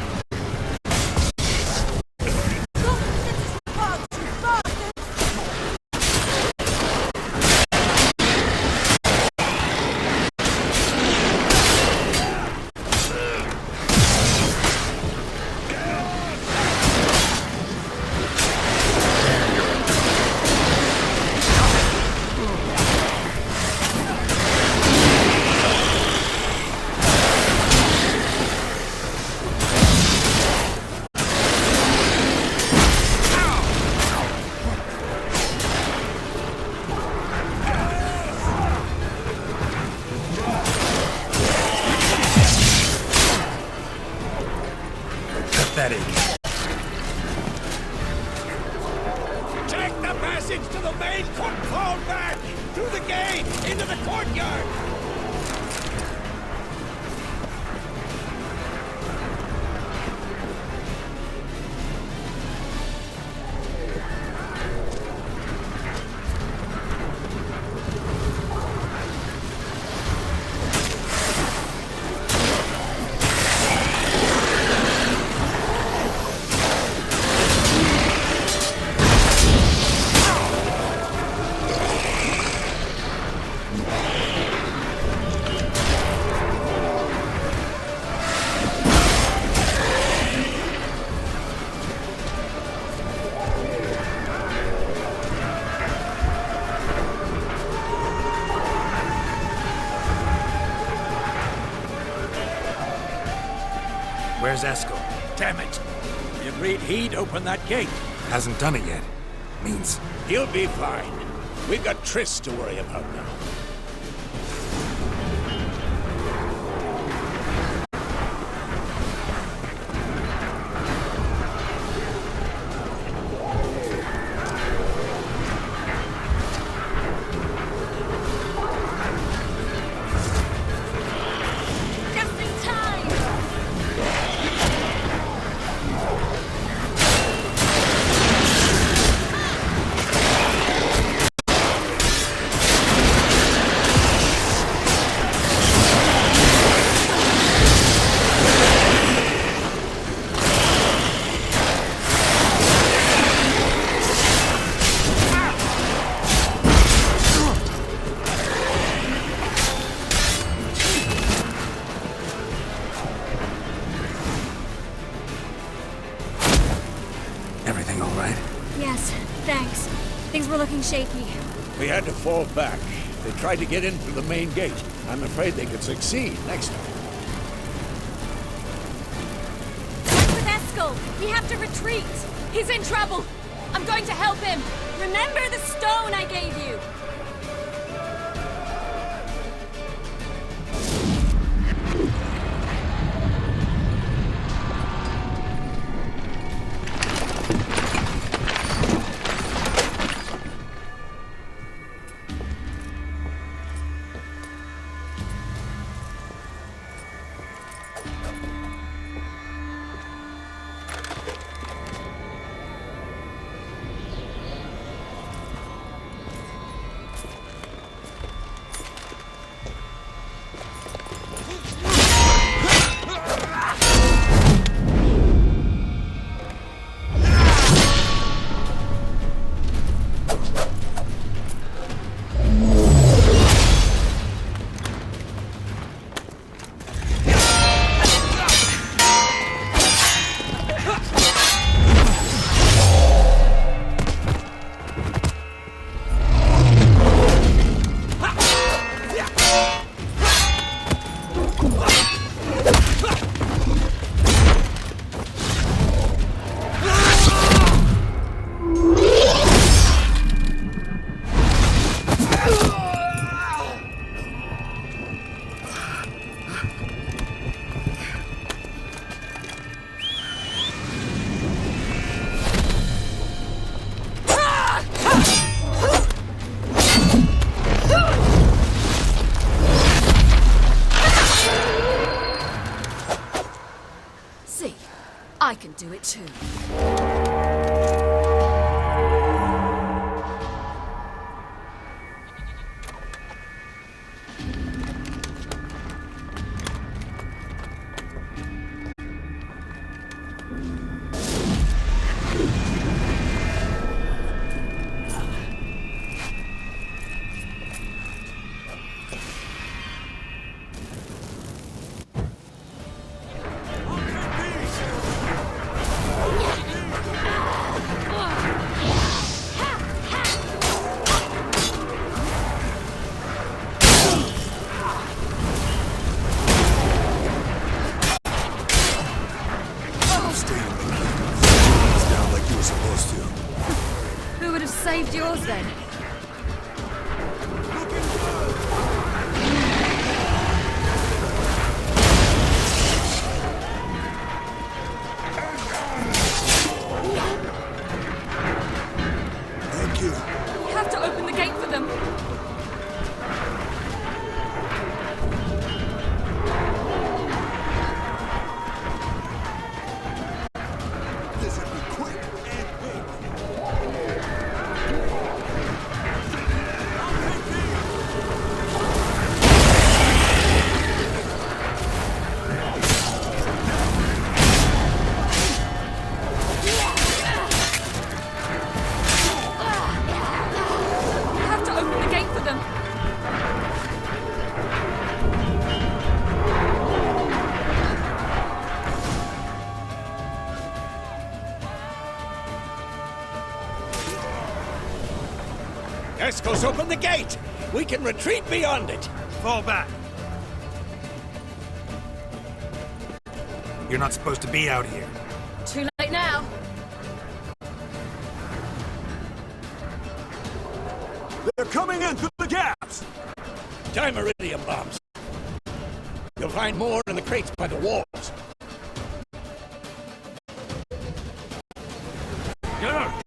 Speaker 2: Pathetic.
Speaker 7: Take the passage to the main court! Fall back! Through the gate! Into the courtyard!
Speaker 2: Where's Eskel?
Speaker 7: Damn it! We agreed he'd open that gate.
Speaker 2: Hasn't done it yet. Means
Speaker 7: he'll be fine. We've got Triss to worry about now.
Speaker 2: Everything all right?
Speaker 15: Yes, thanks. Things were looking shaky.
Speaker 8: We had to fall back. They tried to get in through the main gate. I'm afraid they could succeed next time.
Speaker 15: What's with Eskel? We have to retreat. He's in trouble. I'm going to help him. Remember the stone I gave you.
Speaker 10: I can do it too. Who would have saved yours then?
Speaker 20: Thank you.
Speaker 10: We have to open the gate for them.
Speaker 20: This will be quick and big.
Speaker 10: We have to open the gate for them.
Speaker 8: Eskel's open the gate! We can retreat beyond it!
Speaker 6: Fall back. You're not supposed to be out here.
Speaker 10: Too late now.
Speaker 8: They're coming in through the gaps! Time iridium bombs. You'll find more in the crates by the walls.
Speaker 7: Geralt,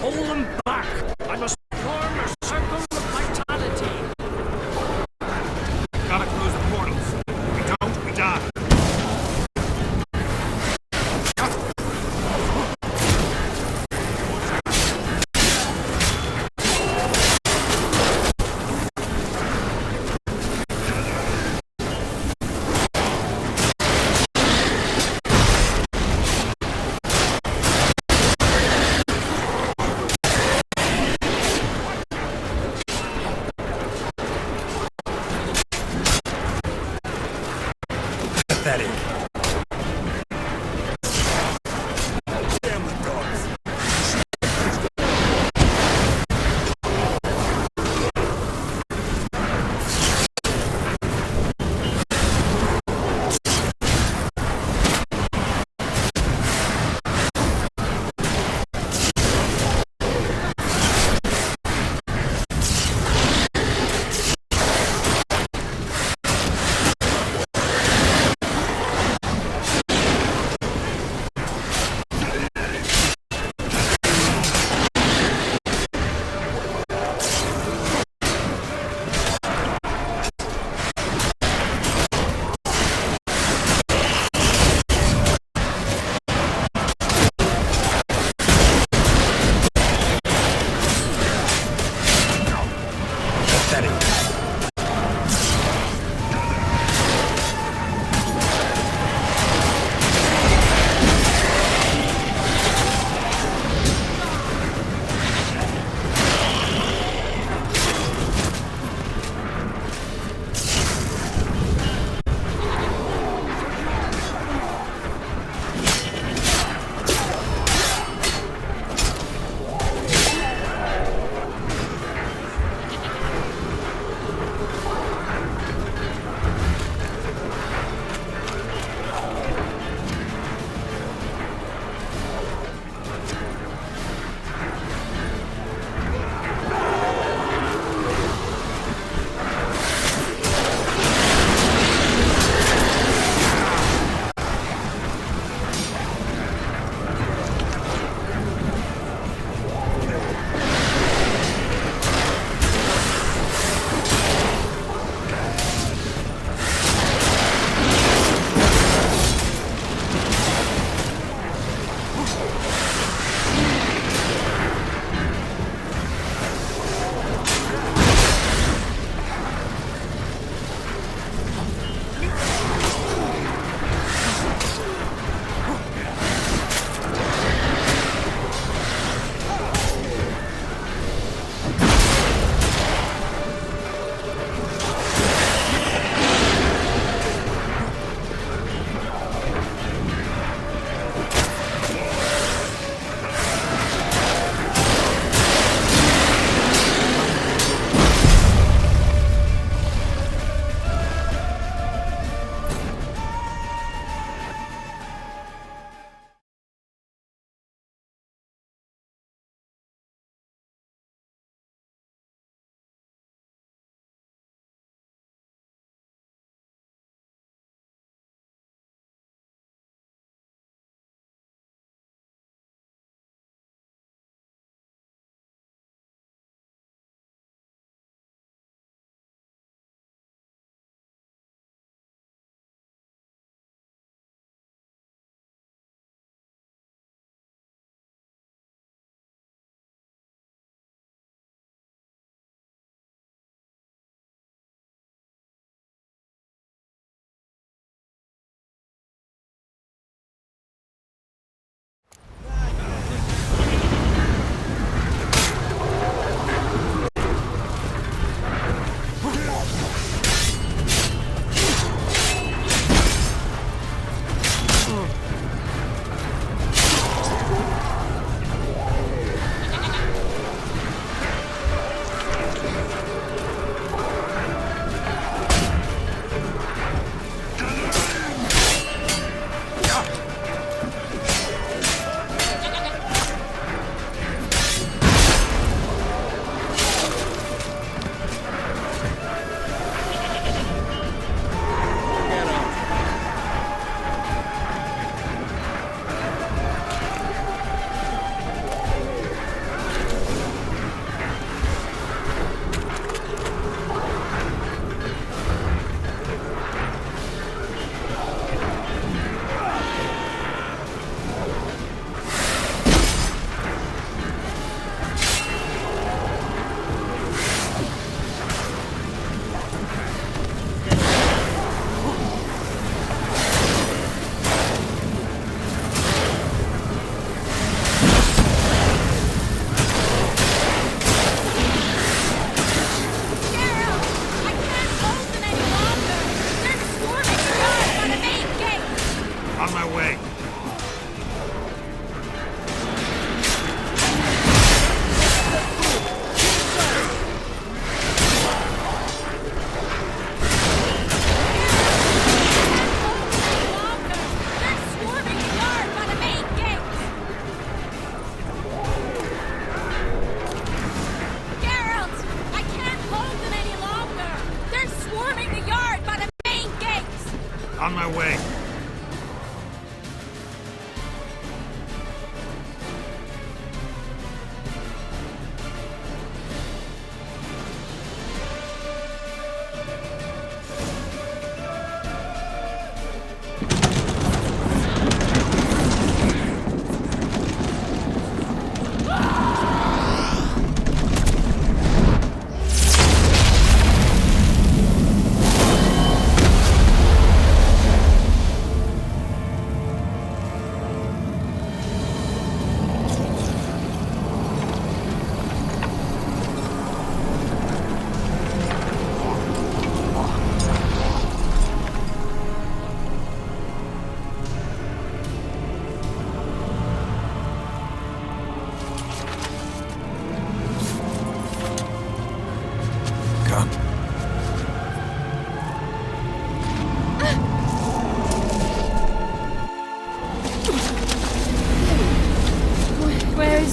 Speaker 7: hold them back. I must form a circle of vitality.
Speaker 6: Gotta close the portals. If we don't, we die.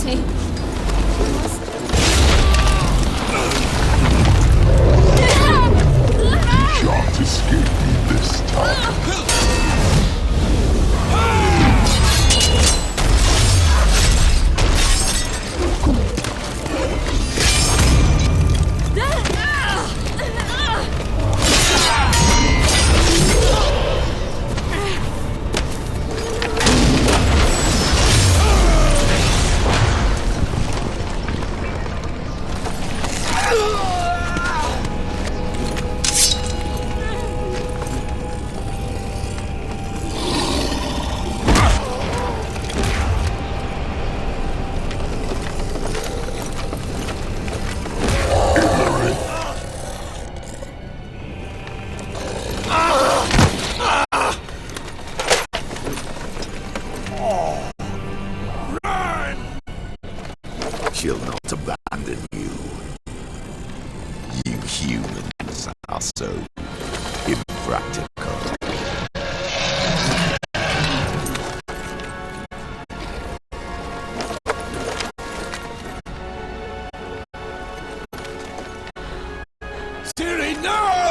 Speaker 15: me.
Speaker 1: Shan't escape me this time. She'll not abandon you. You humans are so impractical.
Speaker 18: Ciri, no!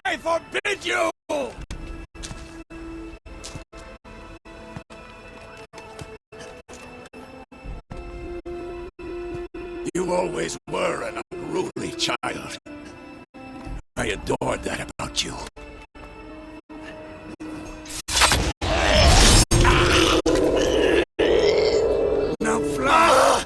Speaker 18: I forbid you! You always were an unruly child. I adored that about you. Now fly!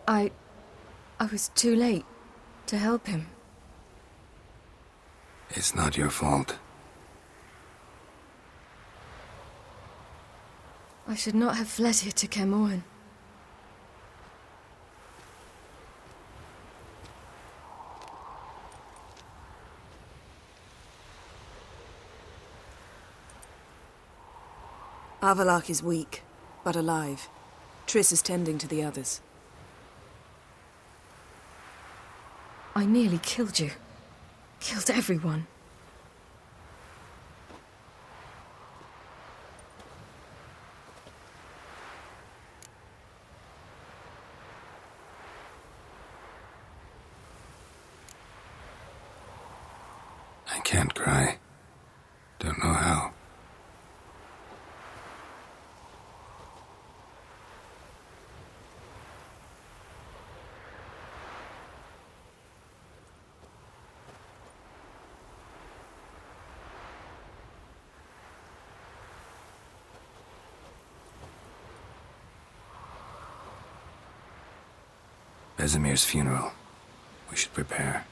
Speaker 10: I was too late to help him.
Speaker 2: It's not your fault.
Speaker 10: I should not have fled here to Caermorhen.
Speaker 11: Avallac'h is weak, but alive. Triss is tending to the others.
Speaker 10: I nearly killed you. Killed everyone.
Speaker 2: I can't cry. Don't know how. Vesemir's funeral. We should prepare.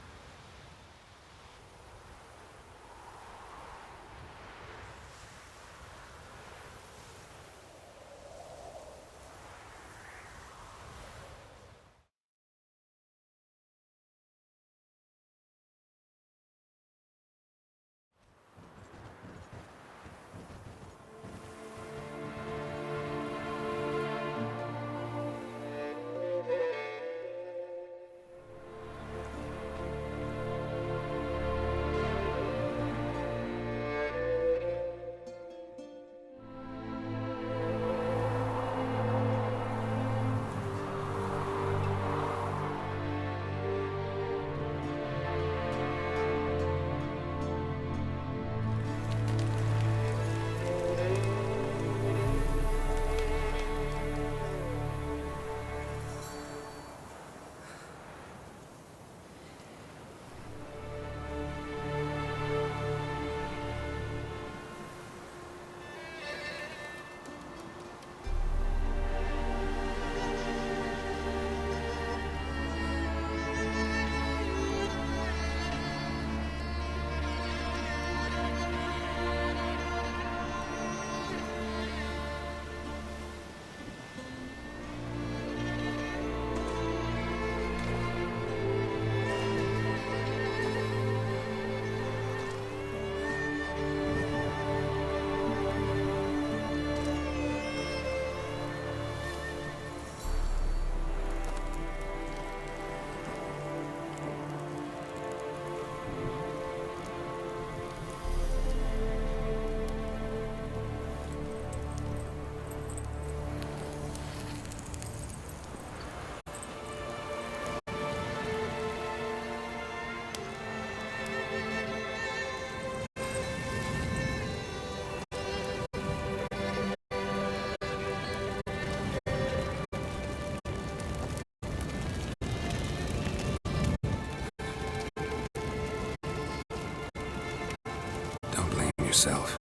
Speaker 2: Yourself.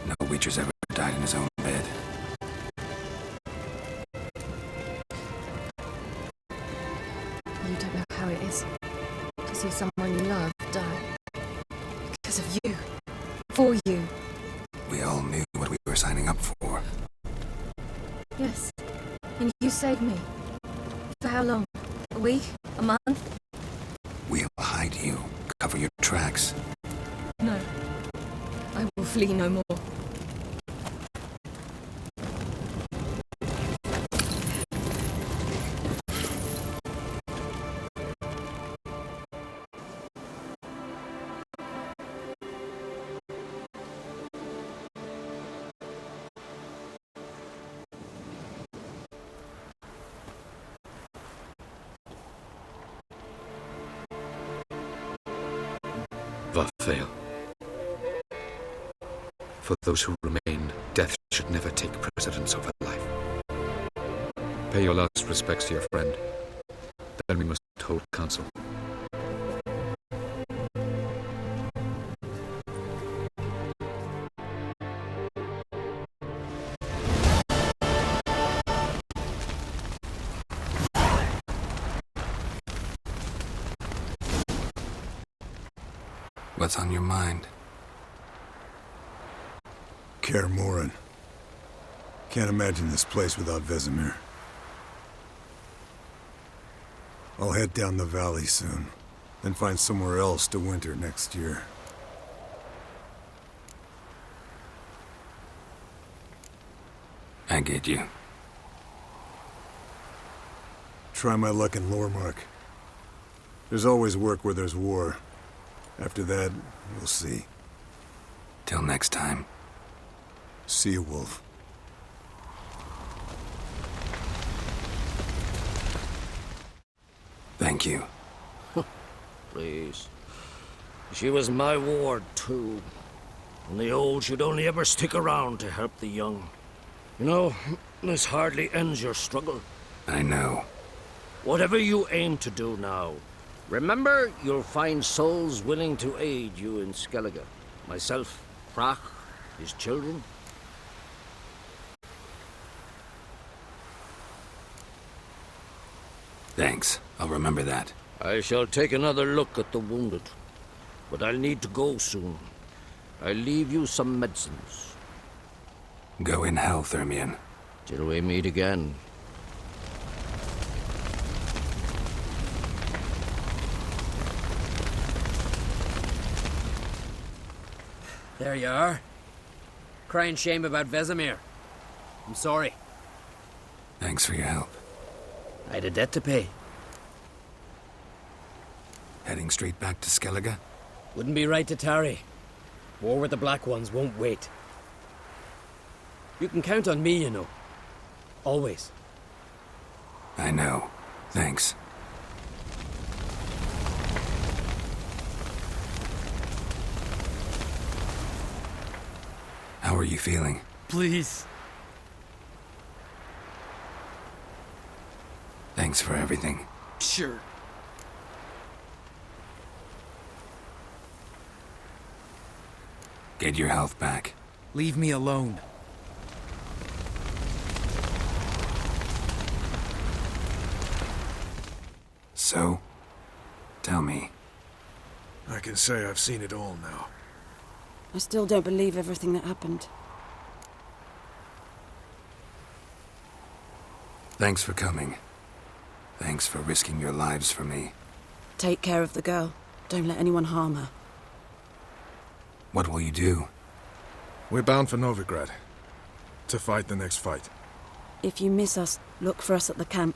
Speaker 2: No Witcher's ever died in his own bed.
Speaker 10: You don't know how it is to see someone you love die. Because of you. For you.
Speaker 2: We all knew what we were signing up for.
Speaker 10: Yes. And you saved me. For how long? A week? A month?
Speaker 2: We'll hide you. Cover your tracks.
Speaker 10: No. I will flee no more.
Speaker 4: Vathael. For those who remain, death should never take precedence over life. Pay your last respects to your friend. Then we must hold council.
Speaker 2: What's on your mind?
Speaker 20: Kaer Morhen. Can't imagine this place without Vesemir. I'll head down the valley soon, then find somewhere else to winter next year.
Speaker 2: I get you.
Speaker 20: Try my luck in Lormark. There's always work where there's war. After that, we'll see.
Speaker 2: Till next time.
Speaker 20: See you, Wolf.
Speaker 2: Thank you.
Speaker 19: Please. She was my ward, too. And the old should only ever stick around to help the young. You know, this hardly ends your struggle.
Speaker 2: I know.
Speaker 19: Whatever you aim to do now, remember you'll find souls willing to aid you in Skellige. Myself, Frach, his children.
Speaker 2: Thanks. I'll remember that.
Speaker 19: I shall take another look at the wounded. But I'll need to go soon. I'll leave you some medicines.
Speaker 2: Go in hell, Thermion.
Speaker 19: Till we meet again.
Speaker 5: There you are. Crying shame about Vesemir. I'm sorry.
Speaker 2: Thanks for your help.
Speaker 5: I had a debt to pay.
Speaker 2: Heading straight back to Skellige?
Speaker 5: Wouldn't be right to tarry. War with the Black Ones won't wait. You can count on me, you know. Always.
Speaker 2: I know. Thanks. How are you feeling?
Speaker 5: Please.
Speaker 2: Thanks for everything.
Speaker 5: Sure.
Speaker 2: Get your health back.
Speaker 14: Leave me alone.
Speaker 2: So, tell me.
Speaker 16: I can say I've seen it all now.
Speaker 17: I still don't believe everything that happened.
Speaker 2: Thanks for coming. Thanks for risking your lives for me.
Speaker 17: Take care of the girl. Don't let anyone harm her.
Speaker 2: What will you do?
Speaker 16: We're bound for Novigrad. To fight the next fight.
Speaker 17: If you miss us, look for us at the camp.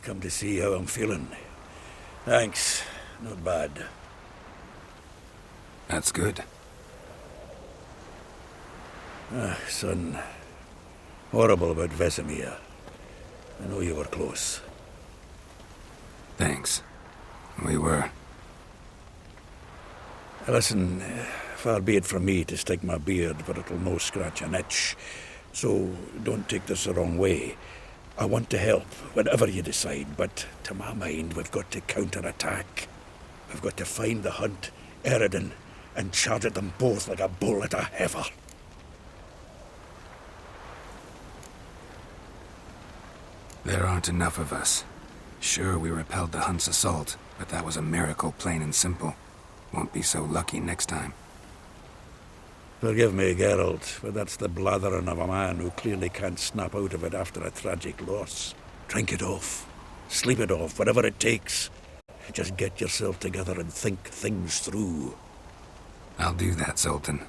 Speaker 18: Come to see how I'm feeling. Thanks. Not bad.
Speaker 2: That's good.
Speaker 18: Son. Horrible about Vesemir. I know you were close.
Speaker 2: Thanks. We were.
Speaker 18: Listen, far be it from me to stick my beard, but it'll no scratch an itch. So don't take this the wrong way. I want to help, whatever you decide, but to my mind, we've got to counterattack. We've got to find the Hunt, Eredin, and charge at them both like a bull at a heifer.
Speaker 2: There aren't enough of us. Sure, we repelled the Hunt's assault, but that was a miracle, plain and simple. Won't be so lucky next time.
Speaker 18: Forgive me, Geralt, but that's the blathering of a man who clearly can't snap out of it after a tragic loss. Drink it off. Sleep it off, whatever it takes. Just get yourself together and think things through.
Speaker 2: I'll do that, Zoltan.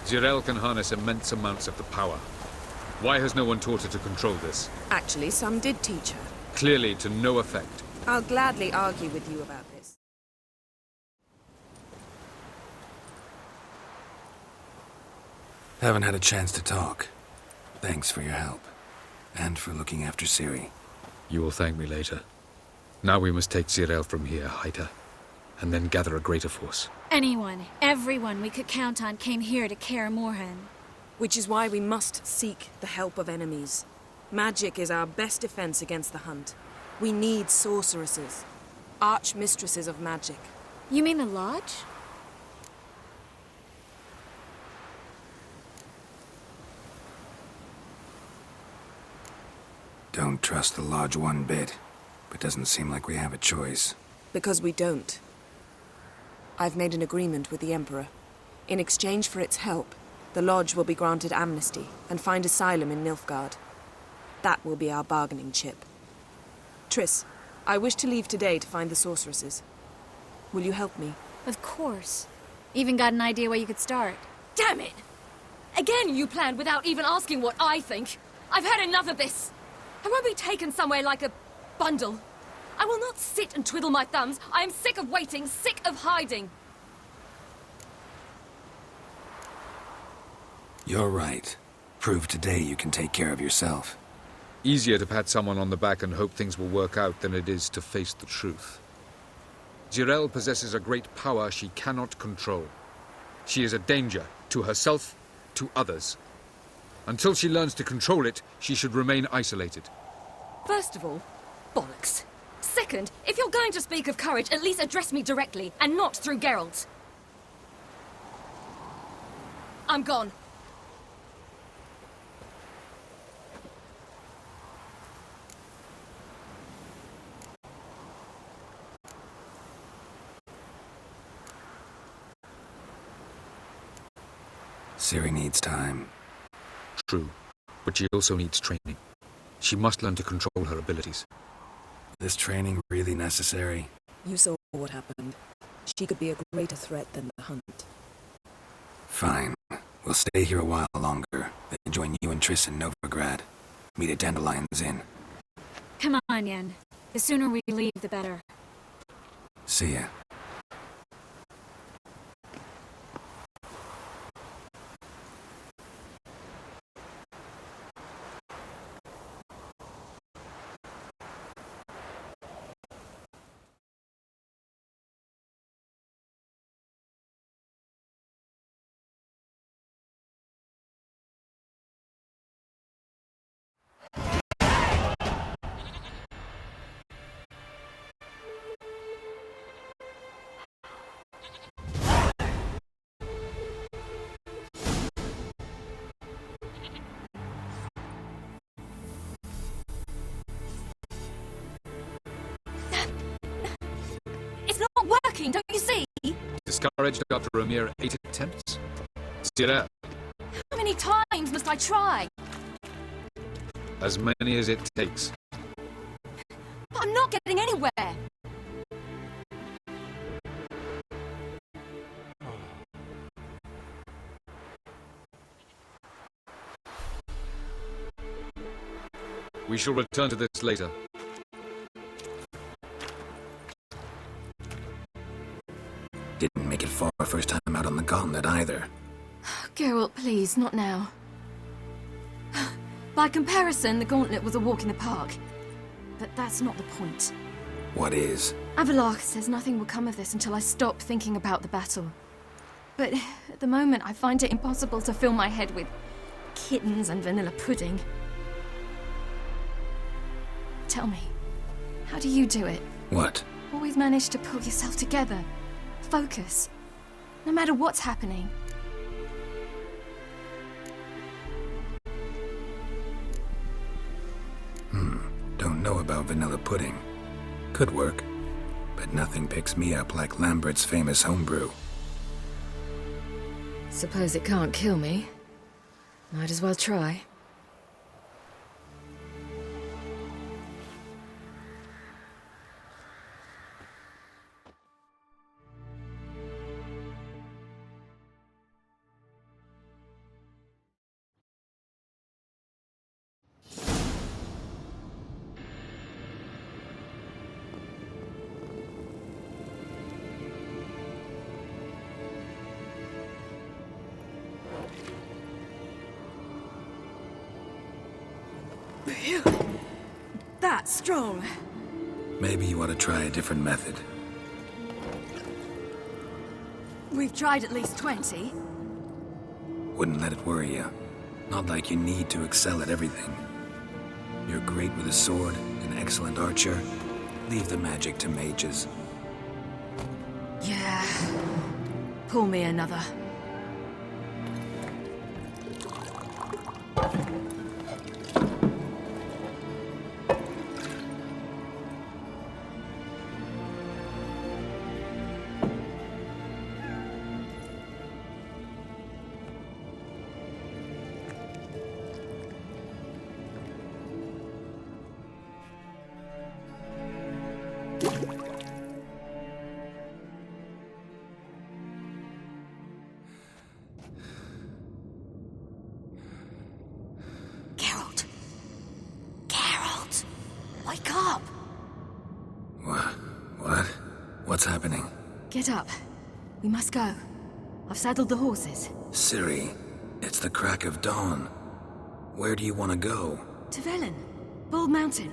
Speaker 4: Zirael can harness immense amounts of the power. Why has no one taught her to control this?
Speaker 11: Actually, some did teach her.
Speaker 4: Clearly to no effect.
Speaker 11: I'll gladly argue with you about this.
Speaker 2: Haven't had a chance to talk. Thanks for your help. And for looking after Ciri.
Speaker 4: You will thank me later. Now we must take Zirael from here, hide her, and then gather a greater force.
Speaker 15: Anyone, everyone we could count on came here to Kaer Morhen.
Speaker 11: Which is why we must seek the help of enemies. Magic is our best defense against the Hunt. We need sorceresses. Archmistresses of magic.
Speaker 15: You mean the Lodge?
Speaker 2: Don't trust the Lodge one bit, but doesn't seem like we have a choice.
Speaker 11: Because we don't. I've made an agreement with the Emperor. In exchange for its help, the Lodge will be granted amnesty and find asylum in Nilfgaard. That will be our bargaining chip. Triss, I wish to leave today to find the sorceresses. Will you help me?
Speaker 15: Of course. Even got an idea where you could start.
Speaker 10: Damn it! Again you planned without even asking what I think. I've had enough of this. I won't be taken somewhere like a bundle. I will not sit and twiddle my thumbs. I am sick of waiting, sick of hiding.
Speaker 2: You're right. Prove today you can take care of yourself.
Speaker 4: Easier to pat someone on the back and hope things will work out than it is to face the truth. Jirel possesses a great power she cannot control. She is a danger to herself, to others. Until she learns to control it, she should remain isolated.
Speaker 10: First of all, bollocks. Second, if you're going to speak of courage, at least address me directly, and not through Geralt. I'm gone.
Speaker 2: Ciri needs time.
Speaker 4: True, but she also needs training. She must learn to control her abilities.
Speaker 2: This training really necessary?
Speaker 11: You saw what happened. She could be a greater threat than the Hunt.
Speaker 2: Fine. We'll stay here a while longer, then join you and Triss in Novigrad. Meet at Dandelion's Inn.
Speaker 15: Come on, Yen. The sooner we leave, the better.
Speaker 2: See ya.
Speaker 10: Don't you see?
Speaker 4: Discouraged after a mere 8 attempts? Jirel.
Speaker 10: How many times must I try?
Speaker 4: As many as it takes.
Speaker 10: But I'm not getting anywhere.
Speaker 4: We shall return to this later.
Speaker 2: Didn't make it far first time out on the gauntlet either.
Speaker 10: Geralt, please, not now. By comparison, the gauntlet was a walk in the park. But that's not the point.
Speaker 2: What is?
Speaker 10: Avallac'h says nothing will come of this until I stop thinking about the battle. But at the moment, I find it impossible to fill my head with kittens and vanilla pudding. Tell me, how do you do it?
Speaker 2: What?
Speaker 10: Always manage to pull yourself together. Focus. No matter what's happening.
Speaker 2: Don't know about vanilla pudding. Could work. But nothing picks me up like Lambert's famous homebrew.
Speaker 10: Suppose it can't kill me. Might as well try. That's strong.
Speaker 2: Maybe you ought to try a different method.
Speaker 10: We've tried at least 20.
Speaker 2: Wouldn't let it worry you. Not like you need to excel at everything. You're great with a sword, an excellent archer. Leave the magic to mages.
Speaker 10: Yeah. Pull me another. Geralt. Geralt! Wake up!
Speaker 2: What? What's happening?
Speaker 10: Get up. We must go. I've saddled the horses.
Speaker 2: Ciri, it's the crack of dawn. Where do you want to go?
Speaker 10: To Velen. Bald Mountain.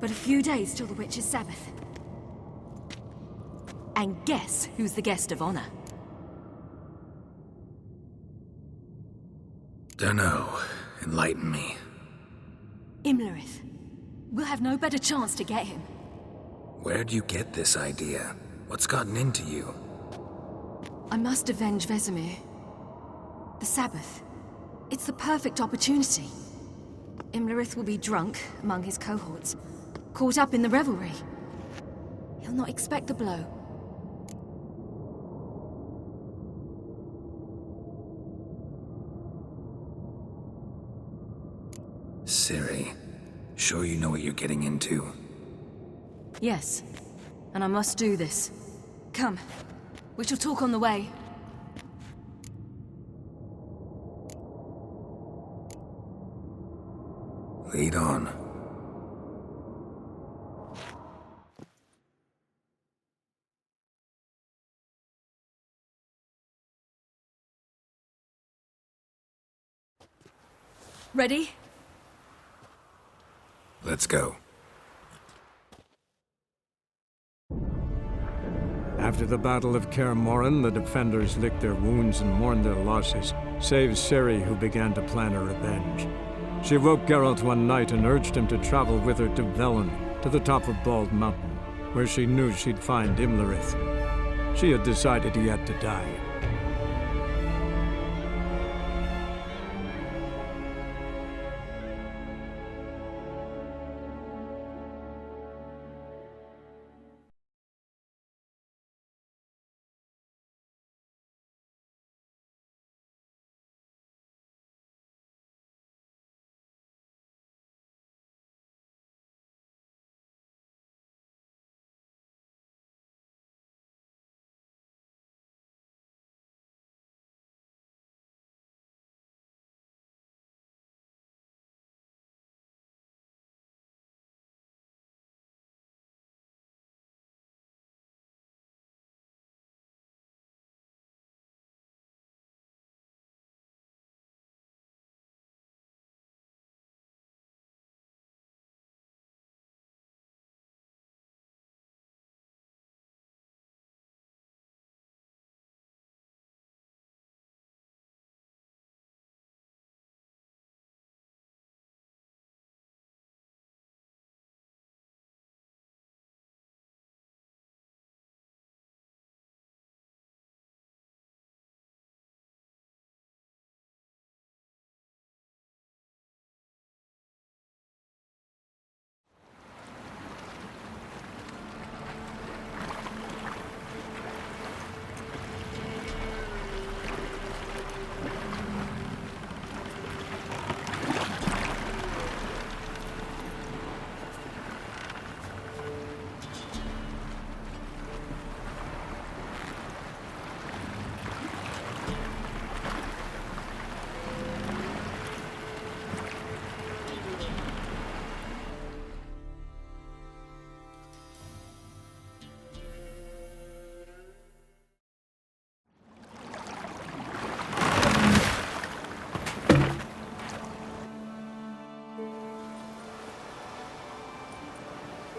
Speaker 10: But a few days till the Witch's Sabbath. And guess who's the guest of honor?
Speaker 2: Dunno. Enlighten me.
Speaker 10: Imlerith. We'll have no better chance to get him.
Speaker 2: Where'd you get this idea? What's gotten into you?
Speaker 10: I must avenge Vesemir. The Sabbath. It's the perfect opportunity. Imlerith will be drunk among his cohorts, caught up in the revelry. He'll not expect the blow.
Speaker 2: Ciri, sure you know what you're getting into?
Speaker 10: Yes, and I must do this. Come, we shall talk on the way.
Speaker 2: Lead on.
Speaker 10: Ready?
Speaker 2: Let's go.
Speaker 9: After the Battle of Kaer Morhen, the defenders licked their wounds and mourned their losses, save Ciri, who began to plan her revenge. She woke Geralt one night and urged him to travel with her to Velen, to the top of Bald Mountain, where she knew she'd find Imlerith. She had decided he had to die.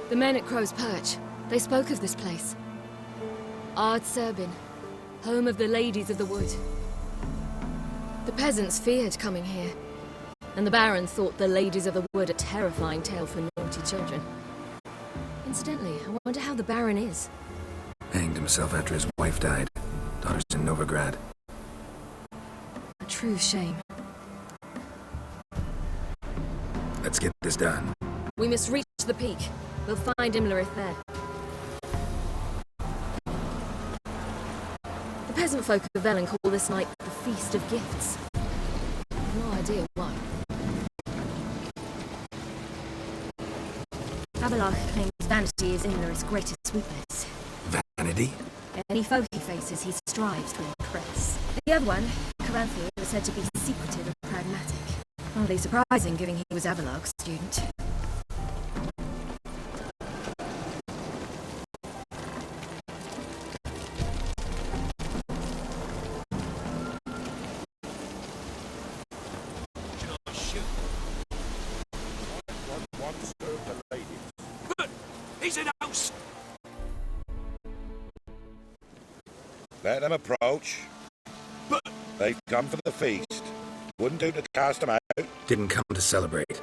Speaker 10: The men at Crow's Perch, they spoke of this place. Ard Serbin, home of the Ladies of the Wood. The peasants feared coming here. And the Baron thought the Ladies of the Wood a terrifying tale for naughty children. Incidentally, I wonder how the Baron is.
Speaker 2: Hanged himself after his wife died. Daughter's in Novigrad.
Speaker 10: A true shame.
Speaker 2: Let's get this done.
Speaker 10: We must reach the peak. We'll find Imlerith there. The peasant folk of Velen call this night the Feast of Gifts. I've no idea why. Abelard claims vanity is Imlerith's greatest weakness.
Speaker 2: Vanity?
Speaker 10: Any foe he faces, he strives to impress. The other one, Caranthier, was said to be secretive and pragmatic. Hardly surprising, given he was Abelard's student.
Speaker 7: He's in house!
Speaker 18: Let them approach.
Speaker 7: But
Speaker 18: they've come for the feast. Wouldn't do to cast them out.
Speaker 2: Didn't come to celebrate.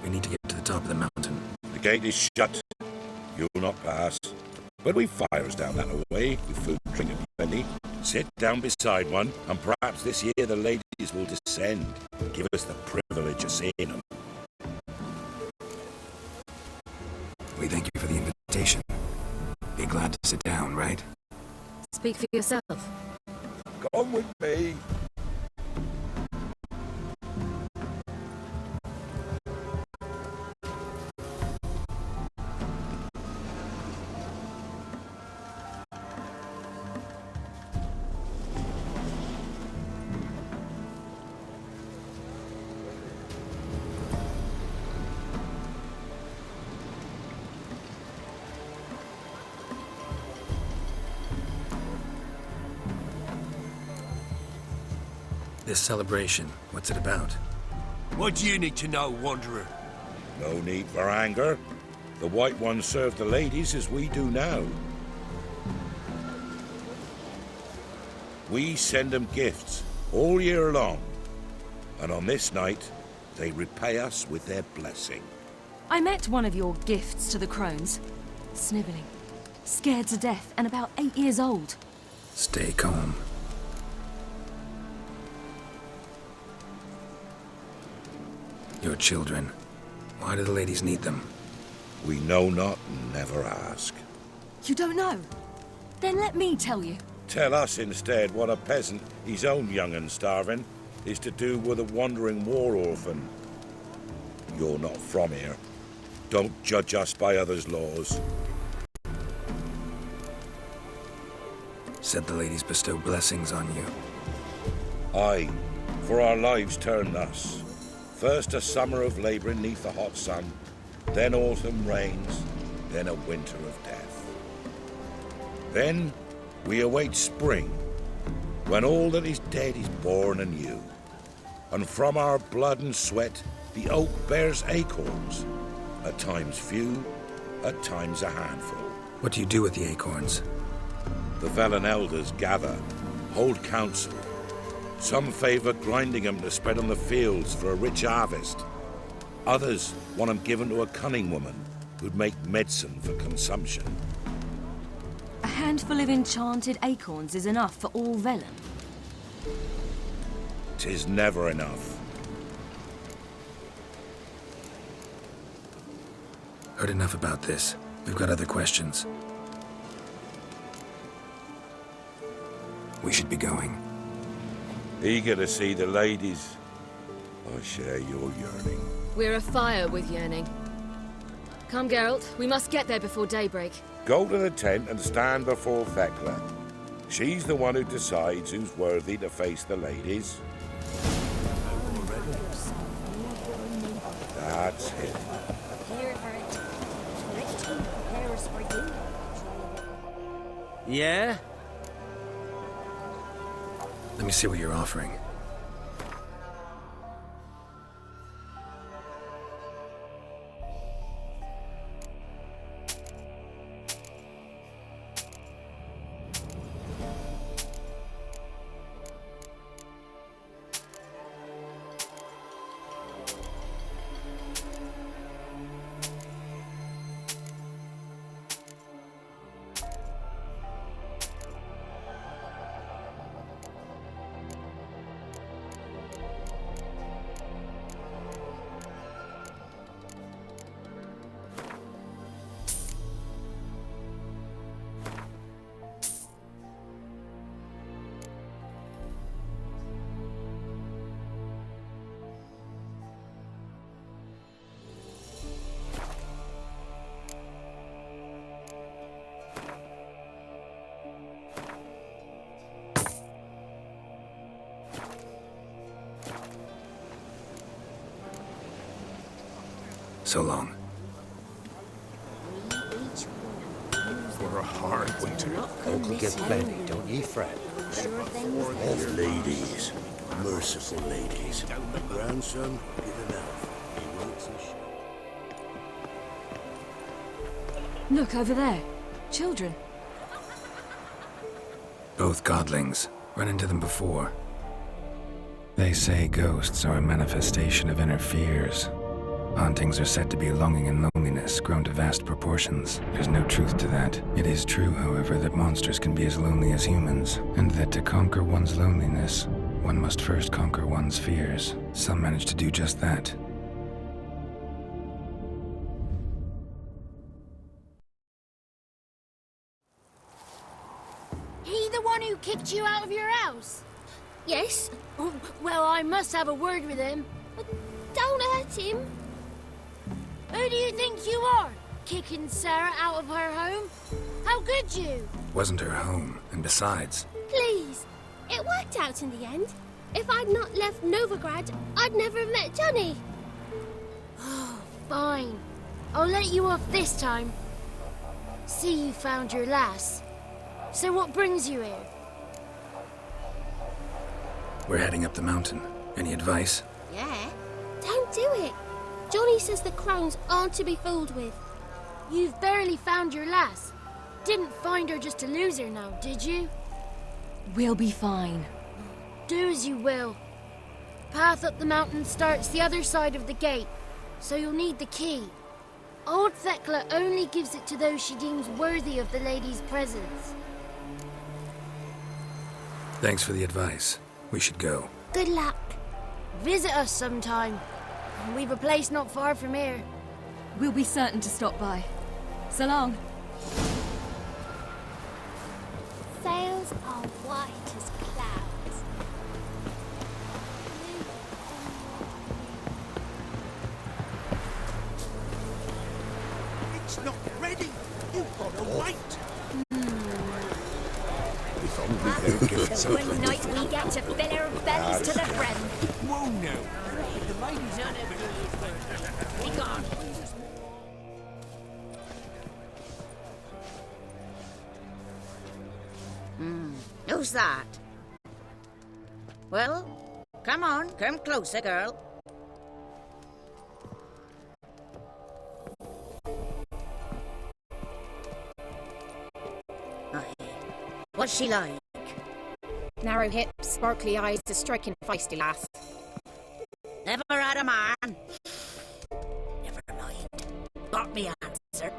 Speaker 2: We need to get to the top of the mountain.
Speaker 18: The gate is shut. You'll not pass. But we've fires down that way, with food, drink and plenty. Sit down beside one, and perhaps this year the ladies will descend. Give us the privilege of seeing them.
Speaker 2: We thank you for the invitation. Be glad to sit down, right?
Speaker 10: Speak for yourself.
Speaker 18: Come with me.
Speaker 2: This celebration, what's it about?
Speaker 7: What do you need to know, Wanderer?
Speaker 18: No need for anger. The White Ones serve the ladies as we do now. We send them gifts all year long. And on this night, they repay us with their blessing.
Speaker 10: I met one of your gifts to the crones. Sniveling. Scared to death and about 8 years old.
Speaker 2: Stay calm. Your children. Why do the ladies need them?
Speaker 18: We know not and never ask.
Speaker 10: You don't know? Then let me tell you.
Speaker 18: Tell us instead what a peasant, his own young and starving, is to do with a wandering war orphan. You're not from here. Don't judge us by others' laws.
Speaker 2: Said the ladies bestow blessings on you.
Speaker 18: Aye, for our lives turn thus. First a summer of labouring neath the hot sun, then autumn rains, then a winter of death. Then we await spring, when all that is dead is born anew. And from our blood and sweat the oak bears acorns, at times few, at times a handful.
Speaker 2: What do you do with the acorns?
Speaker 18: The Velen elders gather, hold council. Some favour grinding them to spread on the fields for a rich harvest. Others want them given to a cunning woman who'd make medicine for consumption.
Speaker 10: A handful of enchanted acorns is enough for all Velen.
Speaker 18: 'Tis never enough.
Speaker 2: Heard enough about this. We've got other questions. We should be going.
Speaker 18: Eager to see the ladies. I share your yearning.
Speaker 10: We're afire with yearning. Come, Geralt. We must get there before daybreak.
Speaker 18: Go to the tent and stand before Thekla. She's the one who decides who's worthy to face the ladies. That's it.
Speaker 5: Yeah?
Speaker 2: Let me see what you're offering. So long.
Speaker 16: For a hard winter.
Speaker 7: Uncle get plenty, don't ye fret.
Speaker 8: Of ladies, merciful ladies. My grandson, give him elf. He wants a ship.
Speaker 10: Look over there. Children.
Speaker 2: Both godlings. Run into them before. They say ghosts are a manifestation of inner fears. Hauntings are said to be longing and loneliness grown to vast proportions. There's no truth to that. It is true, however, that monsters can be as lonely as humans, and that to conquer one's loneliness, one must first conquer one's fears. Some manage to do just that.
Speaker 12: He the one who kicked you out of your house? Yes. Oh, well, I must have a word with him. Don't hurt him. Who do you think you are? Kicking Sarah out of her home? How could you?
Speaker 2: Wasn't her home, and besides...
Speaker 12: Please. It worked out in the end. If I'd not left Novigrad, I'd never have met Johnny. Oh, fine. I'll let you off this time. See, you found your lass. So what brings you here?
Speaker 2: We're heading up the mountain. Any advice?
Speaker 12: Yeah? Don't do it. Johnny says the crones aren't to be fooled with. You've barely found your lass. Didn't find her just to lose her now, did you?
Speaker 10: We'll be fine.
Speaker 12: Do as you will. Path up the mountain starts the other side of the gate, so you'll need the key. Old Thekla only gives it to those she deems worthy of the lady's presence.
Speaker 2: Thanks for the advice. We should go.
Speaker 12: Good luck. Visit us sometime. We've a place not far from here.
Speaker 10: We'll be certain to stop by. So long.
Speaker 12: Sails are white as clouds.
Speaker 6: It's not ready. You've got to wait.
Speaker 8: If only they'd give us something.
Speaker 12: One night we get to fill our bellies to the brim.
Speaker 6: Whoa, no.
Speaker 12: The ladies none of these. Be gone.
Speaker 17: Who's that? Well, come on, come closer, girl. What's she like?
Speaker 22: Narrow hips, sparkly eyes, a striking feisty lass.
Speaker 17: Never had a man. Never mind. Got me answer.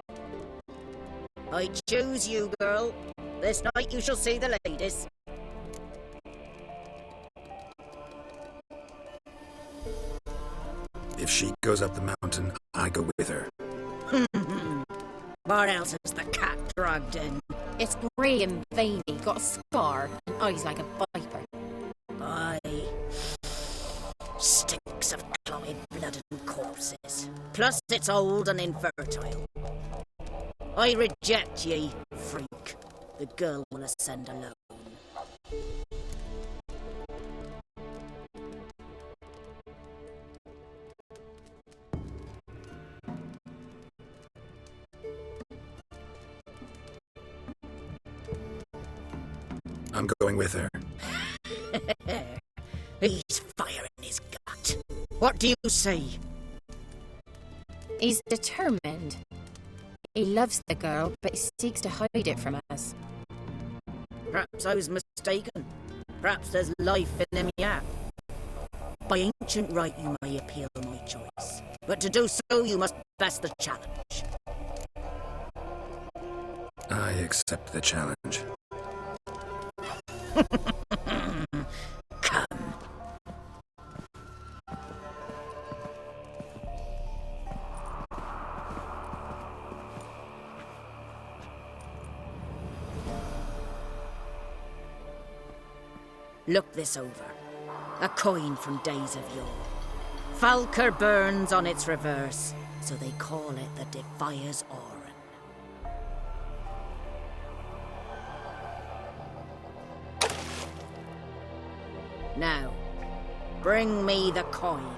Speaker 17: I choose you, girl. This night you shall see the ladies.
Speaker 2: If she goes up the mountain, I go with her.
Speaker 17: What else is the cat dragged in?
Speaker 22: It's grey and veiny, got a scar, and eyes like a viper.
Speaker 17: Aye. Stinks of clotted blood and corpses. Plus it's old and infertile. I reject ye, freak. The girl will ascend alone.
Speaker 2: I'm going with her.
Speaker 17: He's fire in his gut. What do you say?
Speaker 22: He's determined. He loves the girl, but he seeks to hide it from us.
Speaker 17: Perhaps I was mistaken. Perhaps there's life in him yet. By ancient right you may appeal my choice. But to do so you must best the challenge.
Speaker 2: I accept the challenge.
Speaker 17: Come. Look this over. A coin from days of yore. Falker burns on its reverse, so they call it the Defier's Oran. Now, bring me the coin.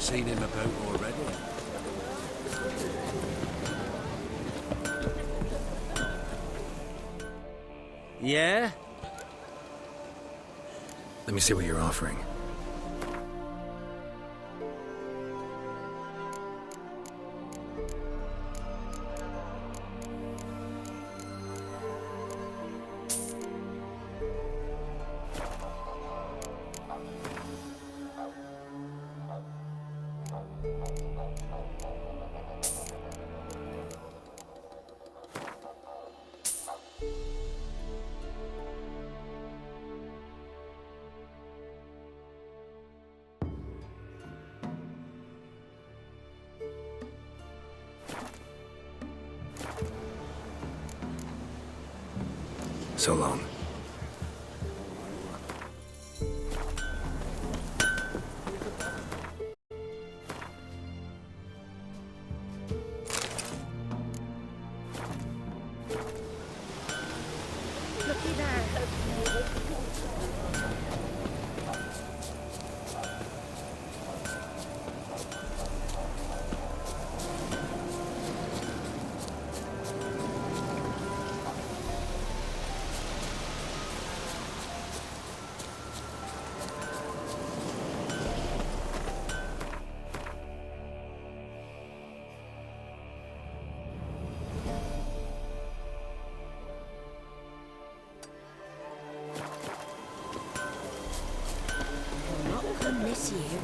Speaker 7: Seen him about already?
Speaker 5: Yeah?
Speaker 2: Let me see what you're offering. So long.
Speaker 12: Looky there. Not come this year.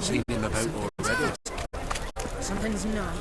Speaker 7: Seen him about already.
Speaker 17: Something's not.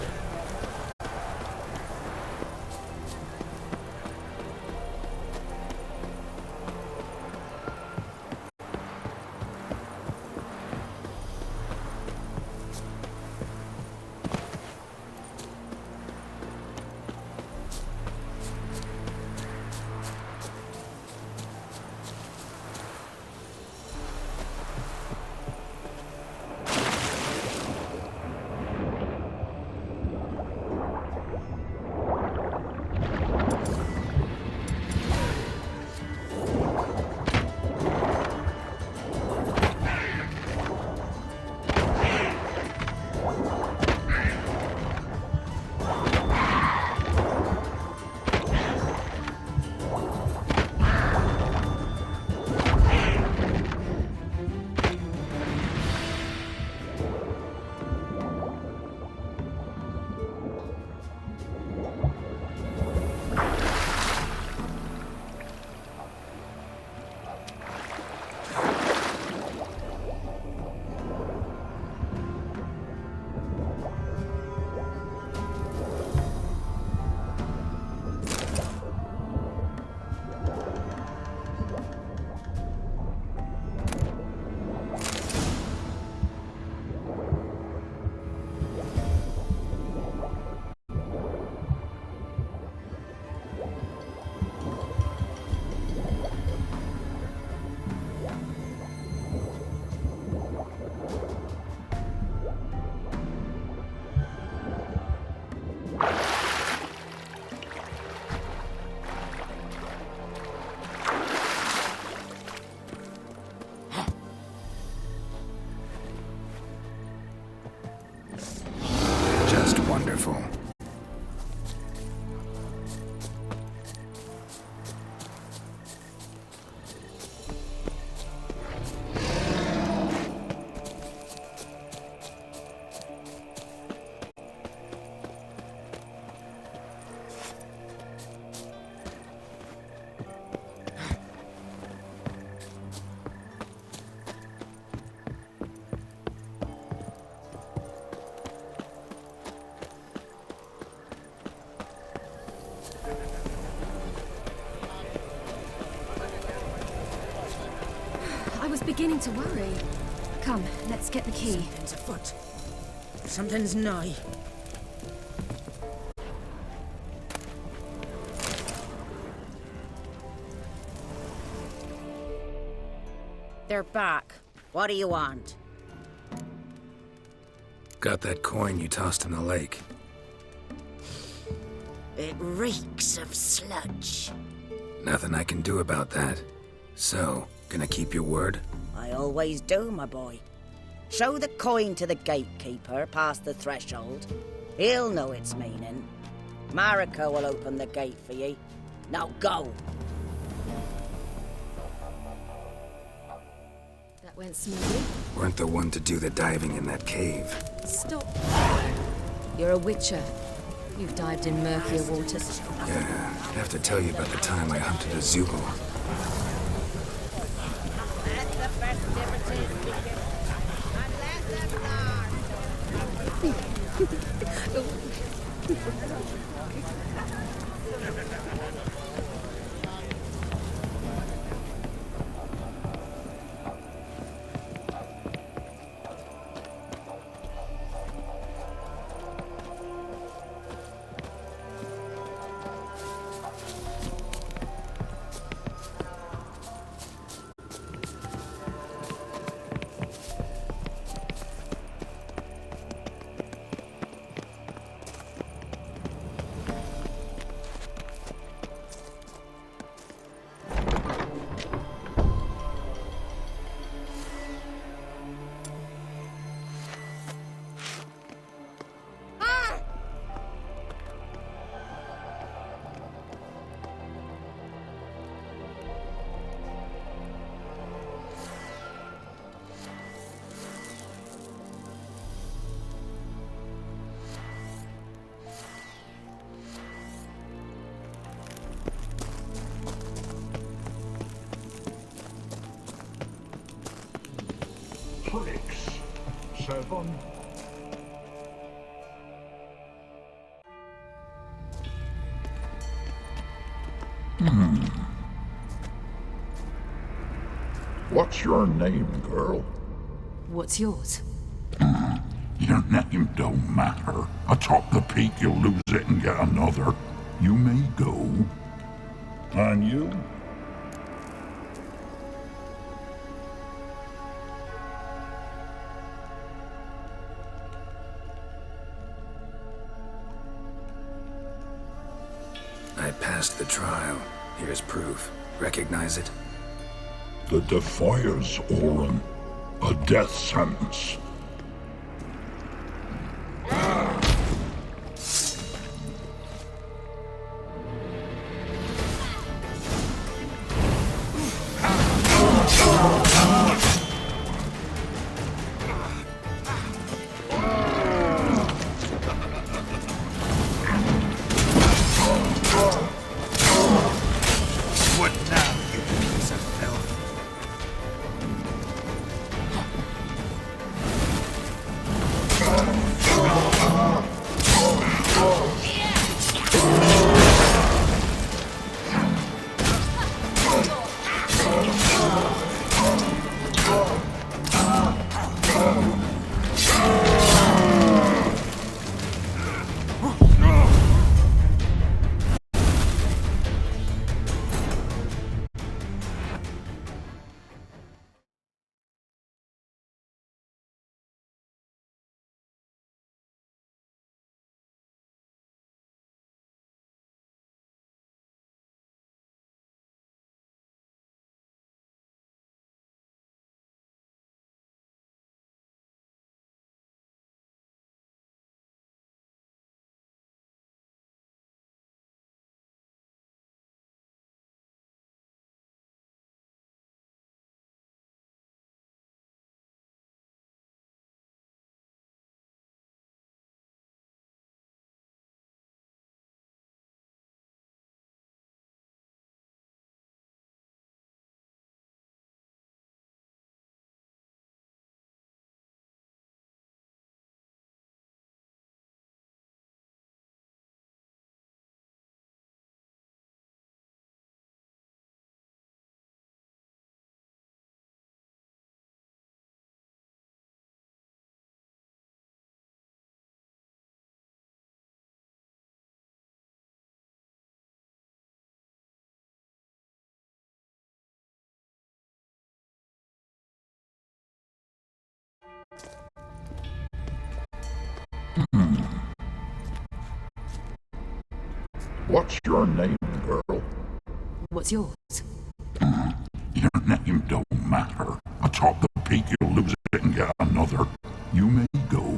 Speaker 2: Just wonderful.
Speaker 10: I was beginning to worry. Come, let's get the key.
Speaker 17: Something's afoot. Something's nigh. They're back. What do you want?
Speaker 2: Got that coin you tossed in the lake.
Speaker 17: It reeks of sludge.
Speaker 2: Nothing I can do about that. So, gonna keep your word?
Speaker 17: I always do, my boy. Show the coin to the gatekeeper past the threshold. He'll know its meaning. Mariko will open the gate for ye. Now go!
Speaker 10: That went smoothly.
Speaker 2: Weren't the one to do the diving in that cave.
Speaker 10: Stop. You're a witcher. You've dived in murkier waters.
Speaker 2: Yeah, I'd have to tell you about the time I hunted a Zoogle.
Speaker 1: 7. What's your name, girl?
Speaker 10: What's yours?
Speaker 1: Your name don't matter. Atop the peak, you'll lose it and get another. You may go. And you?
Speaker 2: I passed the trial. Here's proof. Recognize it?
Speaker 1: The Defiers, Orin. A death sentence.
Speaker 6: What now, you piece of filth?
Speaker 1: What's your name, girl?
Speaker 10: What's yours?
Speaker 1: Your name don't matter. Atop the peak, you'll lose it and get another. You may go.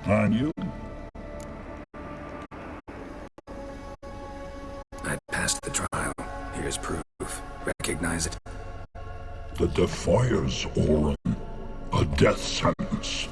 Speaker 1: And you?
Speaker 2: I passed the trial. Here's proof. Recognize it?
Speaker 1: The Defiers, Orin. A death sentence.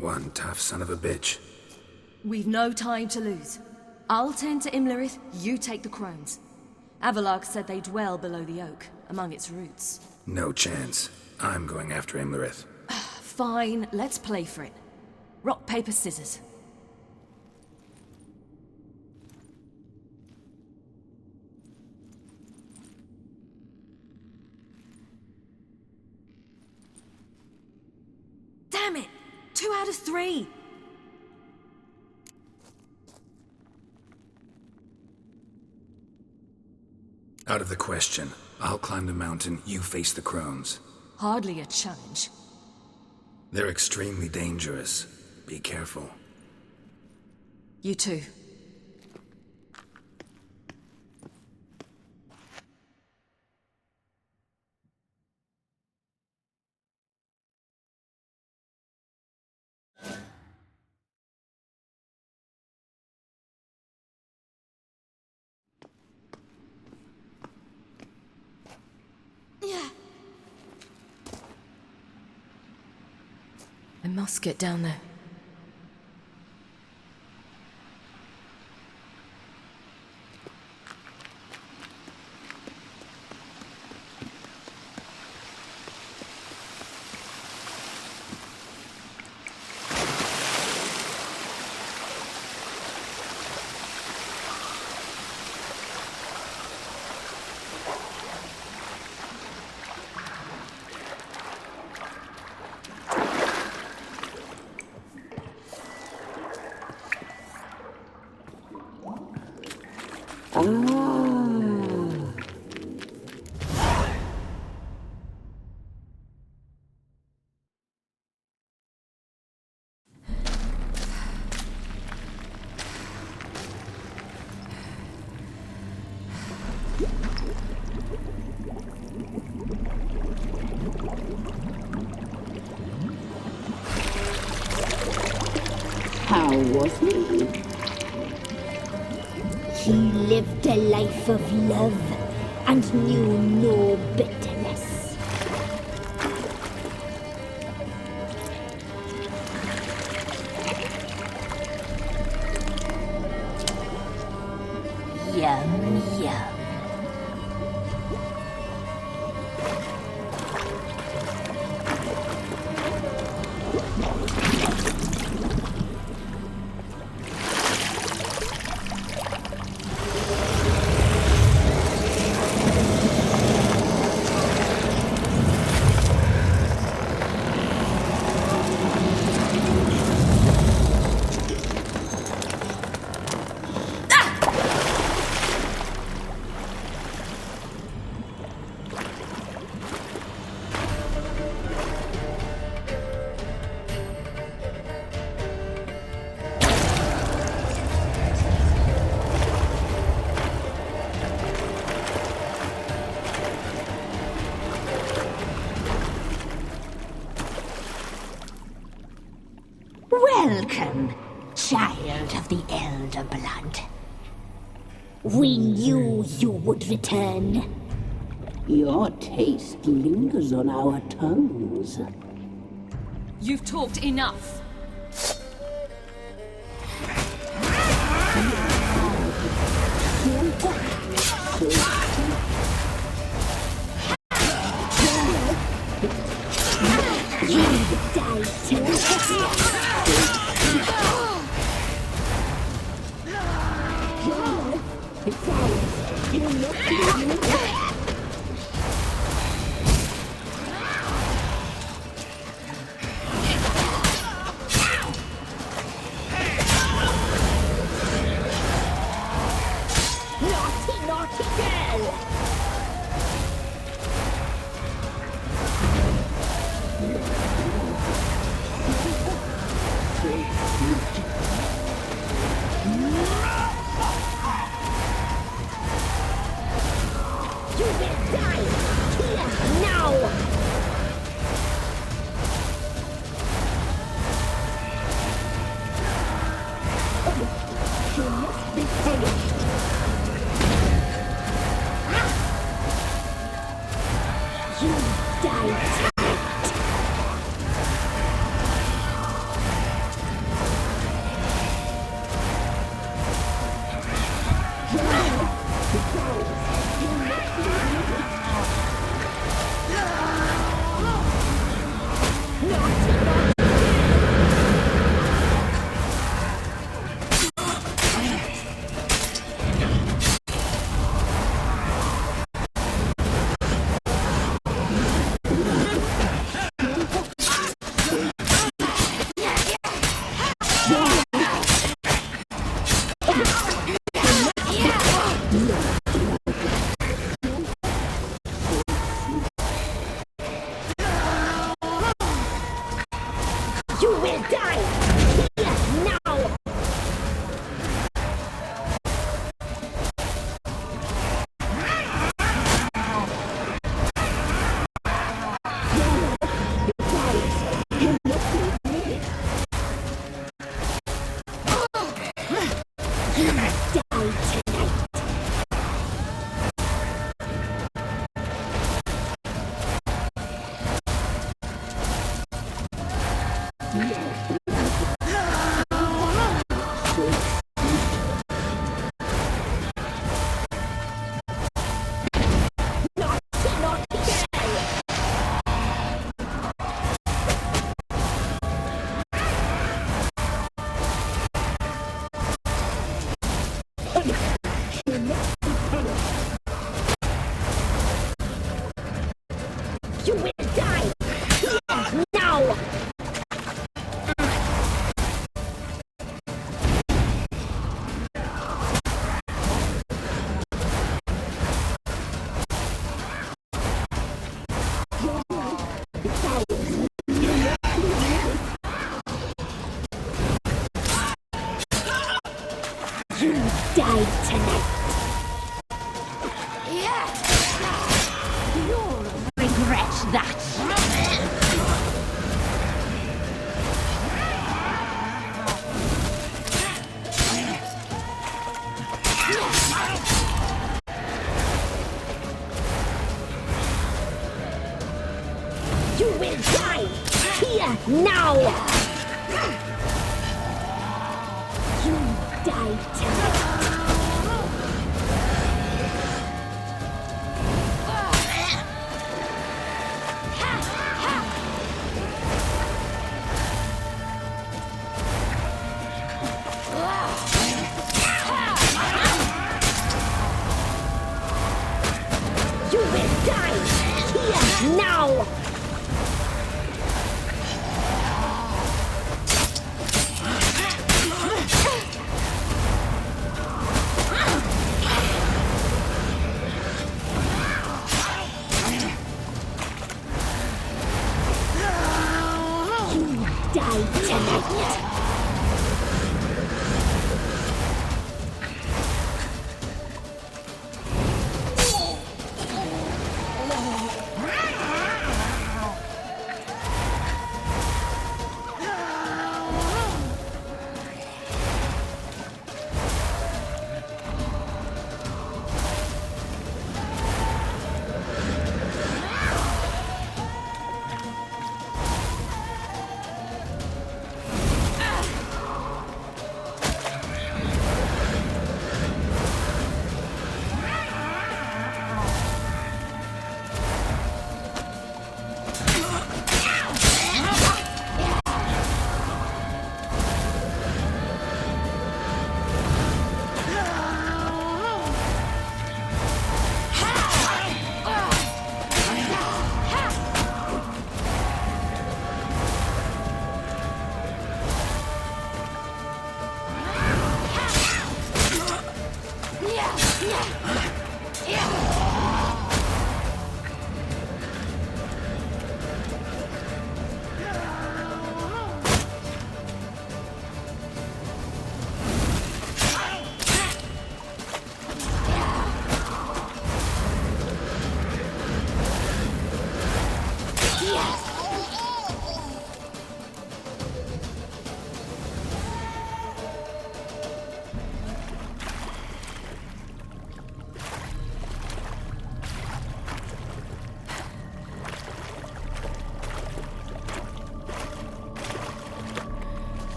Speaker 2: One tough son of a bitch.
Speaker 10: We've no time to lose. I'll tend to Imlerith, you take the crones. Avalok said they dwell below the oak, among its roots.
Speaker 2: No chance. I'm going after Imlerith.
Speaker 10: Fine, let's play for it. Rock, paper, scissors. Damn it! 2 out of 3!
Speaker 2: Out of the question. I'll climb the mountain, you face the crones.
Speaker 10: Hardly a challenge.
Speaker 2: They're extremely dangerous. Be careful.
Speaker 10: You too. I must get down there.
Speaker 3: How was he? He lived a life of love and knew no bitterness. Yum, yum. Welcome, child of the Elder Blood. We knew you would return.
Speaker 13: Your taste lingers on our tongues.
Speaker 10: You've talked enough.
Speaker 3: You die too. Naughty, naughty girl! You You will die! Here, now! You died tonight! You'll regret that! You will die! Here, now! You died tonight! You will die! Here, now! You died tonight!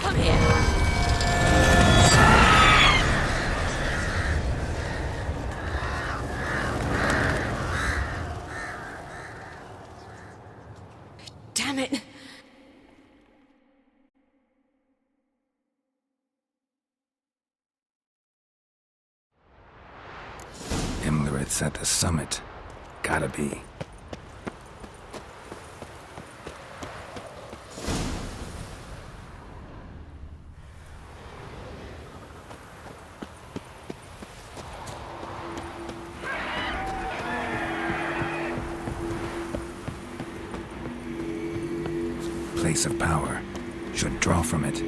Speaker 10: Come here! Damn it!
Speaker 2: Imlerit's at the summit. Gotta be. Place of power. Should draw from it.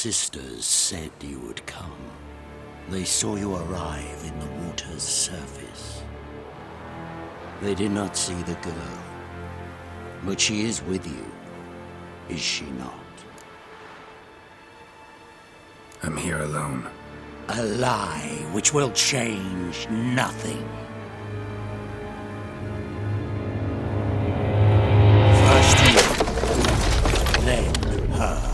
Speaker 20: sisters said you would come. They saw you arrive in the water's surface. They did not see the girl. But she is with you, is she not?
Speaker 2: I'm here alone.
Speaker 20: A lie which will change nothing. First you, then her.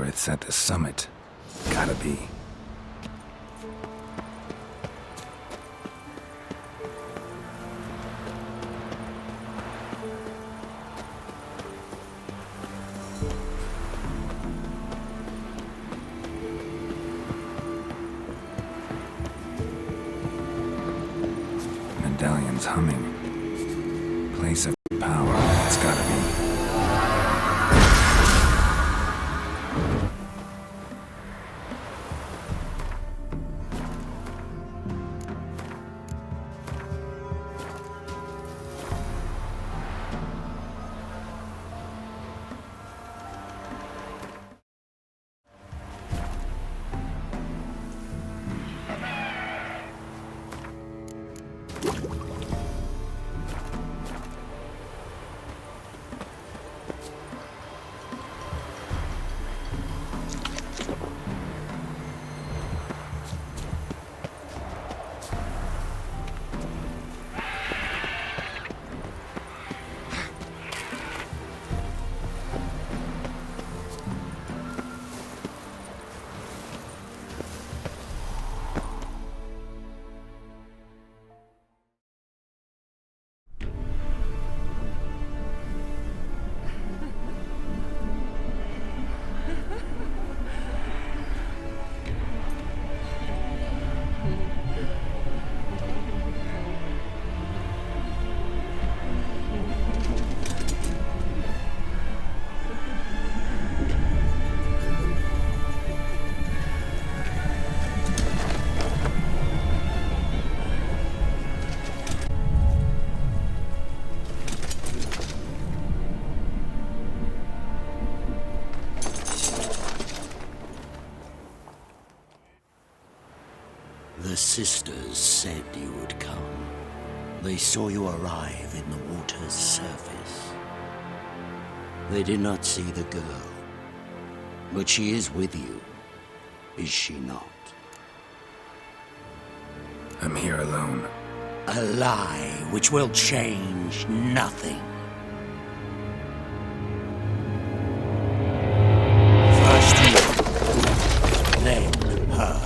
Speaker 2: Lorith's at the summit. Gotta be. Medallion's humming. Place of power. It's gotta be.
Speaker 20: The sisters said you would come. They saw you arrive in the water's surface. They did not see the girl, but she is with you, is she not?
Speaker 2: I'm here alone.
Speaker 20: A lie which will change nothing. First you, then her.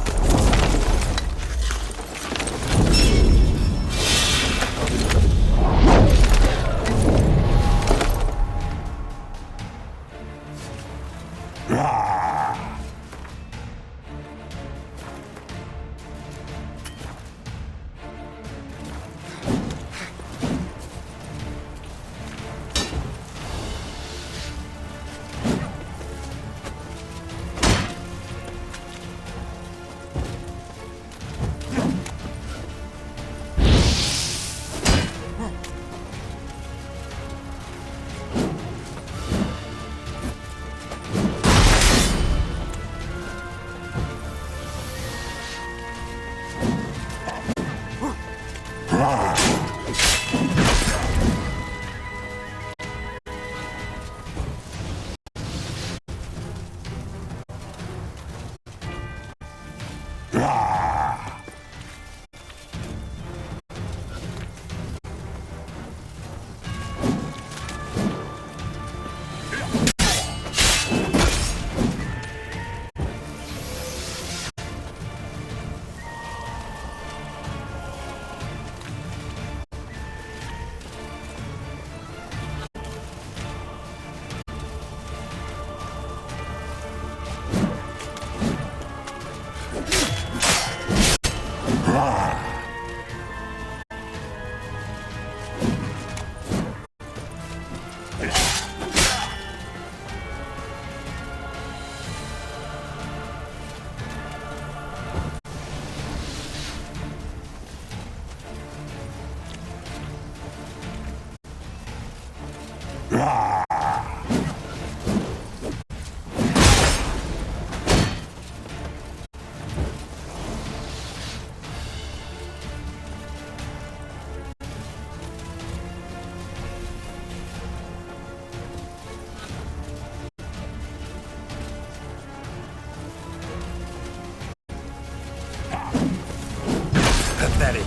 Speaker 2: Pathetic.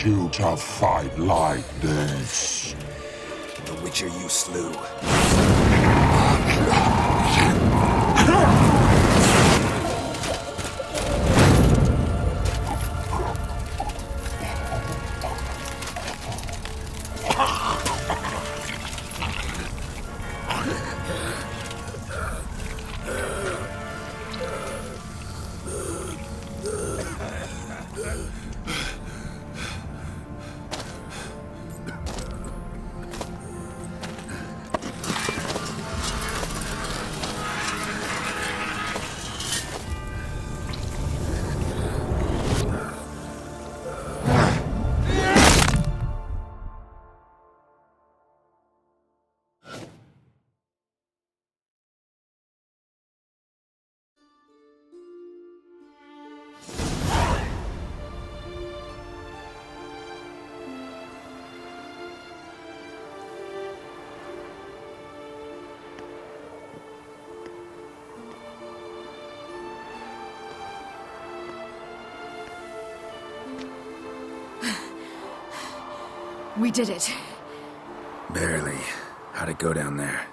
Speaker 1: You to fight like this?
Speaker 2: The Witcher you slew.
Speaker 10: We did it.
Speaker 2: Barely. How'd it go down there?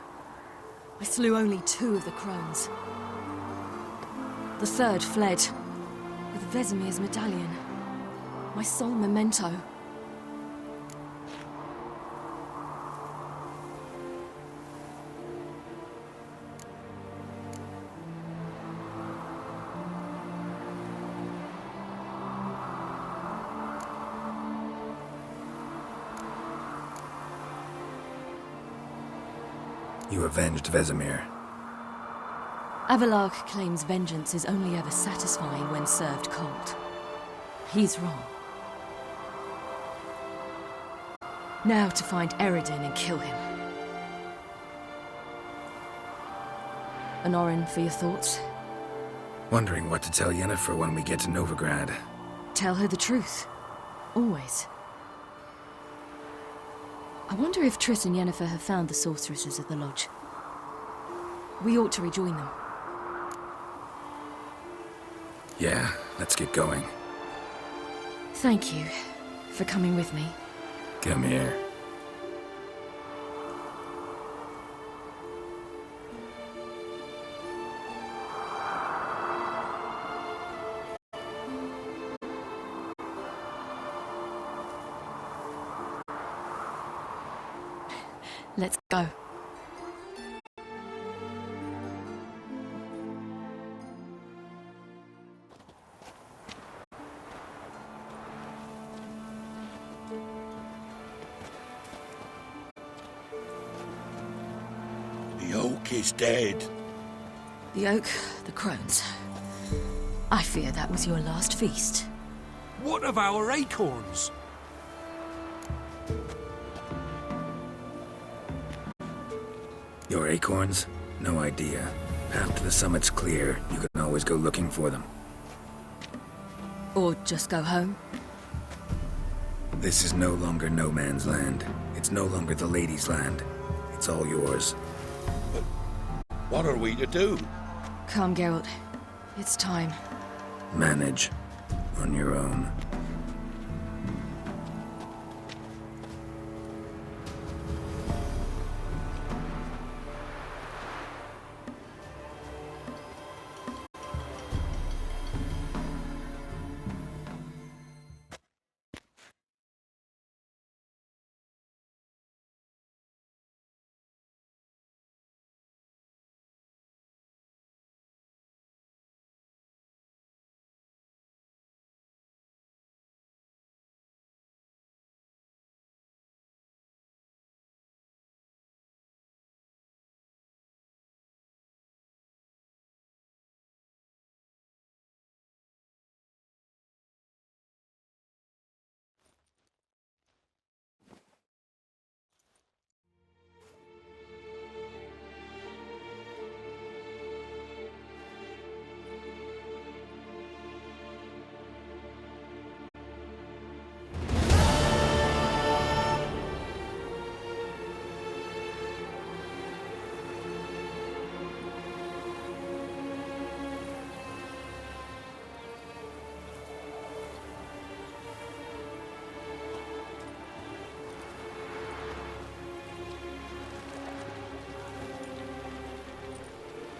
Speaker 10: I slew only 2 of the crones. The third fled, with Vesemir's medallion. My sole memento.
Speaker 2: You avenged Vesemir.
Speaker 10: Avalark claims vengeance is only ever satisfying when served cold. He's wrong. Now to find Eredin and kill him. Honorin, for your thoughts?
Speaker 2: Wondering what to tell Yennefer when we get to Novigrad.
Speaker 10: Tell her the truth. Always. I wonder if Triss and Yennefer have found the sorceresses at the lodge. We ought to rejoin them.
Speaker 2: Yeah, let's get going.
Speaker 10: Thank you for coming with me.
Speaker 2: Come here.
Speaker 10: Let's go.
Speaker 18: The oak is dead.
Speaker 10: The oak, the crones. I fear that was your last feast.
Speaker 7: What of our acorns?
Speaker 2: Your acorns? No idea. After the summit's clear, you can always go looking for them.
Speaker 10: Or just go home.
Speaker 2: This is no longer no man's land. It's no longer the lady's land. It's all yours.
Speaker 18: But what are we to do?
Speaker 10: Come, Geralt. It's time.
Speaker 2: Manage. On your own.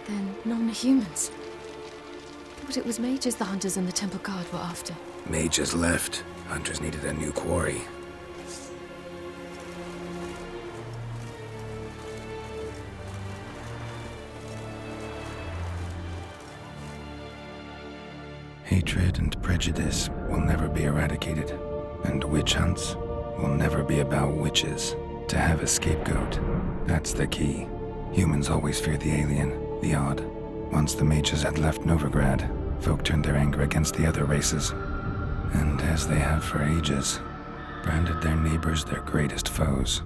Speaker 10: Then non-humans. Thought it was mages the hunters and the Temple Guard were after.
Speaker 2: Mages left. Hunters needed a new quarry. Hatred and prejudice will never be eradicated, and witch hunts will never be about witches. To have a scapegoat, that's the key. Humans always fear the alien, the odd. Once the mages had left Novigrad, folk turned their anger against the other races, and as they have for ages, branded their neighbors their greatest foes.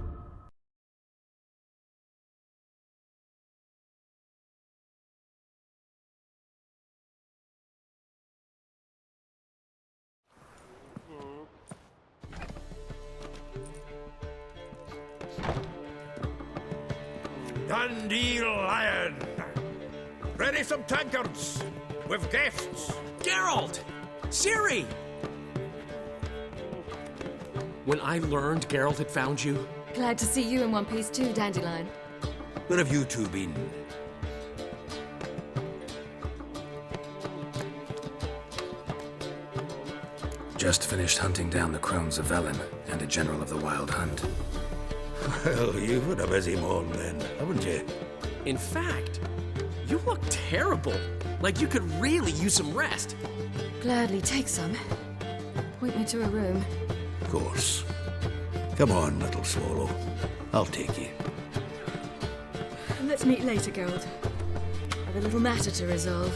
Speaker 18: Dundee Lion! Ready some tankards! With guests!
Speaker 14: Geralt! Ciri!
Speaker 19: when I learned Geralt had found you?
Speaker 10: Glad to see you in one piece too, Dandelion.
Speaker 7: Where have you two been?
Speaker 2: Just finished hunting down the crones of Velen and a general of the Wild Hunt.
Speaker 18: Well, you've had a busy morning then, haven't you?
Speaker 19: In fact, you look terrible. Like you could really use some rest.
Speaker 10: Gladly take some. Point me to a room.
Speaker 18: Of course. Come on, little swallow. I'll take you.
Speaker 10: Let's meet later, Geralt. I've a little matter to resolve.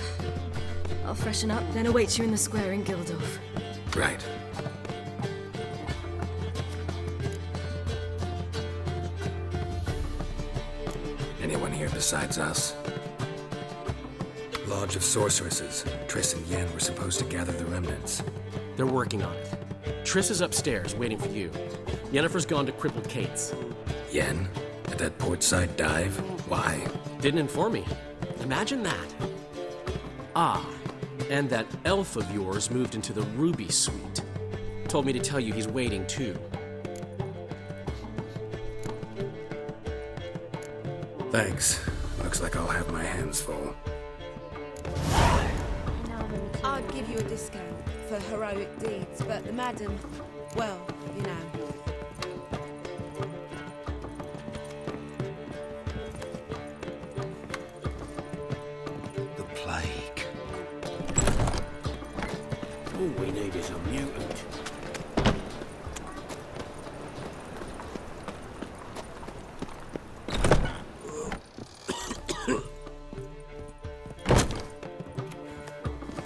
Speaker 10: I'll freshen up, then await you in the square in Gildorf.
Speaker 2: Right. Anyone here besides us? Lodge of Sorceresses. Triss and Yen were supposed to gather the remnants.
Speaker 19: They're working on it. Triss is upstairs, waiting for you. Yennefer's gone to Crippled Kate's.
Speaker 2: Yen? At that portside dive? Why?
Speaker 19: Didn't inform me. Imagine that. Ah, and that elf of yours moved into the Ruby Suite. Told me to tell you he's waiting too.
Speaker 2: Thanks. Looks like I'll have my hands full.
Speaker 21: I'd give you a discount for heroic deeds, but the madam, well, you know.
Speaker 7: The plague. All we need is a mutant.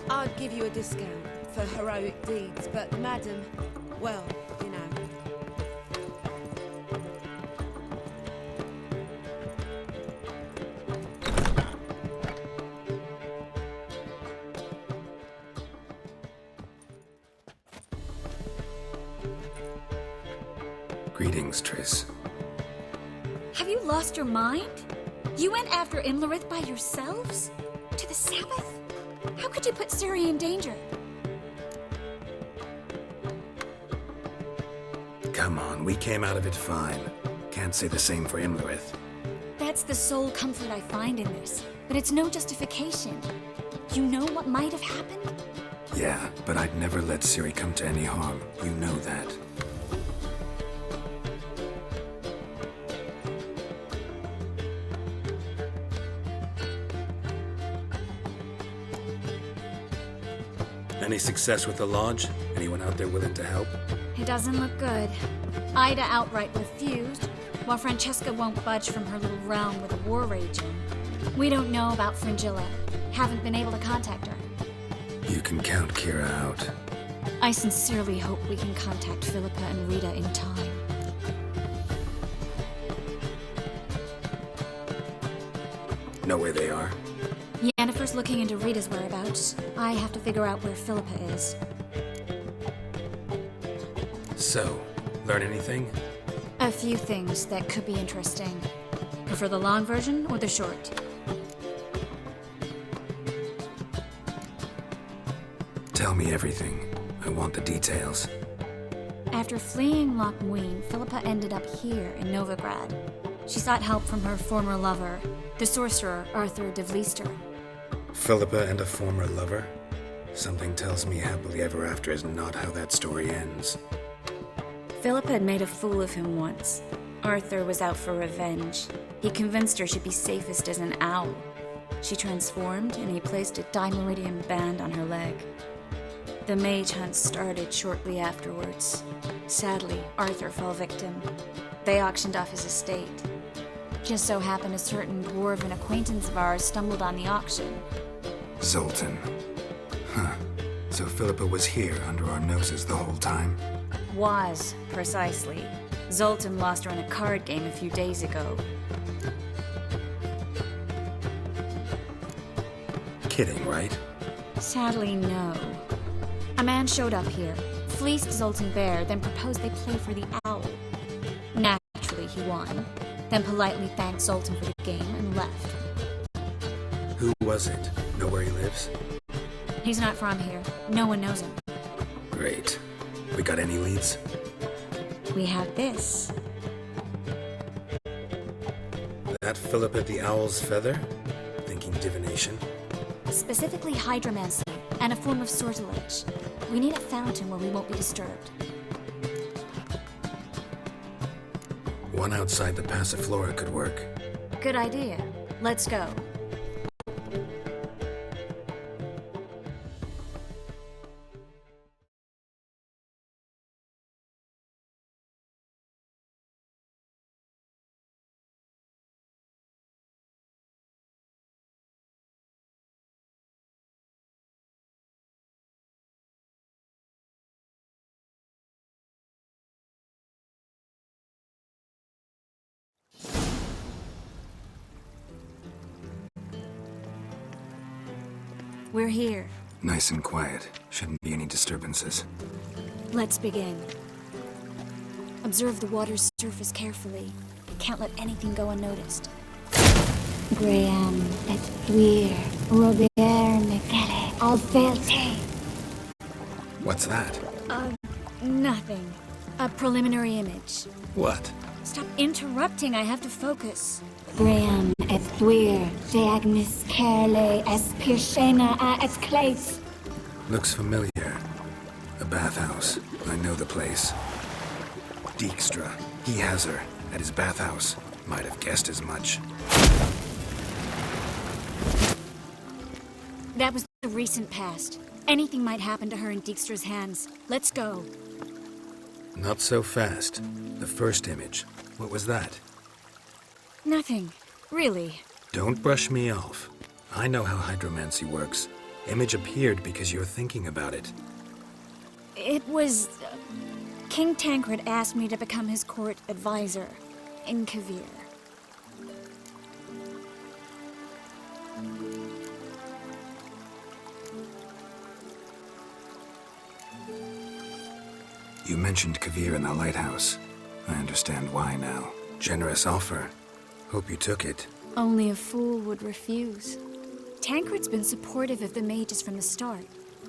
Speaker 21: I'd give you a discount for heroic deeds, but the madam, well, you know.
Speaker 2: Greetings, Triss.
Speaker 15: Have you lost your mind? You went after Imlerith by yourselves? To the Sabbath? How could you put Ciri in danger?
Speaker 2: Come on, we came out of it fine. Can't say the same for Imlerith.
Speaker 15: That's the sole comfort I find in this, but it's no justification. You know what might have happened?
Speaker 2: Yeah, but I'd never let Ciri come to any harm. You know that. Any success with the Lodge? Anyone out there willing to help?
Speaker 15: It doesn't look good. Ida outright refused, while Francesca won't budge from her little realm with a war raging. We don't know about Fringilla. Haven't been able to contact her.
Speaker 2: You can count Kira out.
Speaker 15: I sincerely hope we can contact Philippa and Rita in time.
Speaker 2: Know where they are?
Speaker 15: Yennefer's looking into Rita's whereabouts. I have to figure out where Philippa is.
Speaker 2: So, learn anything?
Speaker 15: A few things that could be interesting. Prefer the long version or the short?
Speaker 2: Tell me everything. I want the details.
Speaker 15: After fleeing Loch Muin, Philippa ended up here in Novigrad. She sought help from her former lover, the sorcerer Arthur de Vlister.
Speaker 2: Philippa and a former lover? Something tells me happily ever after is not how that story ends.
Speaker 15: Philippa had made a fool of him once. Arthur was out for revenge. He convinced her she'd be safest as an owl. She transformed, and he placed a Dimeridian band on her leg. The mage hunt started shortly afterwards. Sadly, Arthur fell victim. They auctioned off his estate. Just so happened a certain dwarven acquaintance of ours stumbled on the auction.
Speaker 2: Zoltan. Huh. So Philippa was here under our noses the whole time?
Speaker 15: Was, precisely. Zoltan lost her in a card game a few days ago.
Speaker 2: Kidding, right?
Speaker 15: Sadly, no. A man showed up here, fleeced Zoltan bare, then proposed they play for the owl. Naturally, he won, then politely thanked Zoltan for the game and left.
Speaker 2: Who was it? Know where he lives?
Speaker 15: He's not from here. No one knows him.
Speaker 2: Great. We got any leads?
Speaker 15: we have this.
Speaker 2: That Philippa the Owl's feather? Thinking divination?
Speaker 15: Specifically hydromancy, and a form of sortilege. We need a fountain where we won't be disturbed.
Speaker 2: One outside the Passiflora could work.
Speaker 15: Good idea. Let's go. We're here.
Speaker 2: Nice and quiet. Shouldn't be any disturbances.
Speaker 15: Let's begin. Observe the water's surface carefully. Can't let anything go unnoticed.
Speaker 3: Graham, et thuir, Robert Mekele, Alfelte.
Speaker 2: What's that?
Speaker 15: Nothing. A preliminary image.
Speaker 2: What?
Speaker 15: Stop interrupting, I have to focus.
Speaker 3: Graham, et thuir, de agnes kerle, es pirshena a et clates.
Speaker 2: Looks familiar. A bathhouse. I know the place. Dijkstra. He has her at his bathhouse. Might have guessed as much.
Speaker 15: That was the recent past. Anything might happen to her in Dijkstra's hands. Let's go.
Speaker 2: Not so fast. The first image. What was that?
Speaker 15: Nothing. Really.
Speaker 2: Don't brush me off. I know how hydromancy works. Image appeared because you're thinking about it.
Speaker 15: It was... King Tancred asked me to become his court advisor in Kavir.
Speaker 2: You mentioned Kavir in the lighthouse. I understand why now. Generous offer. Hope you took it.
Speaker 15: Only a fool would refuse. Tancred's been supportive of the mages from the start.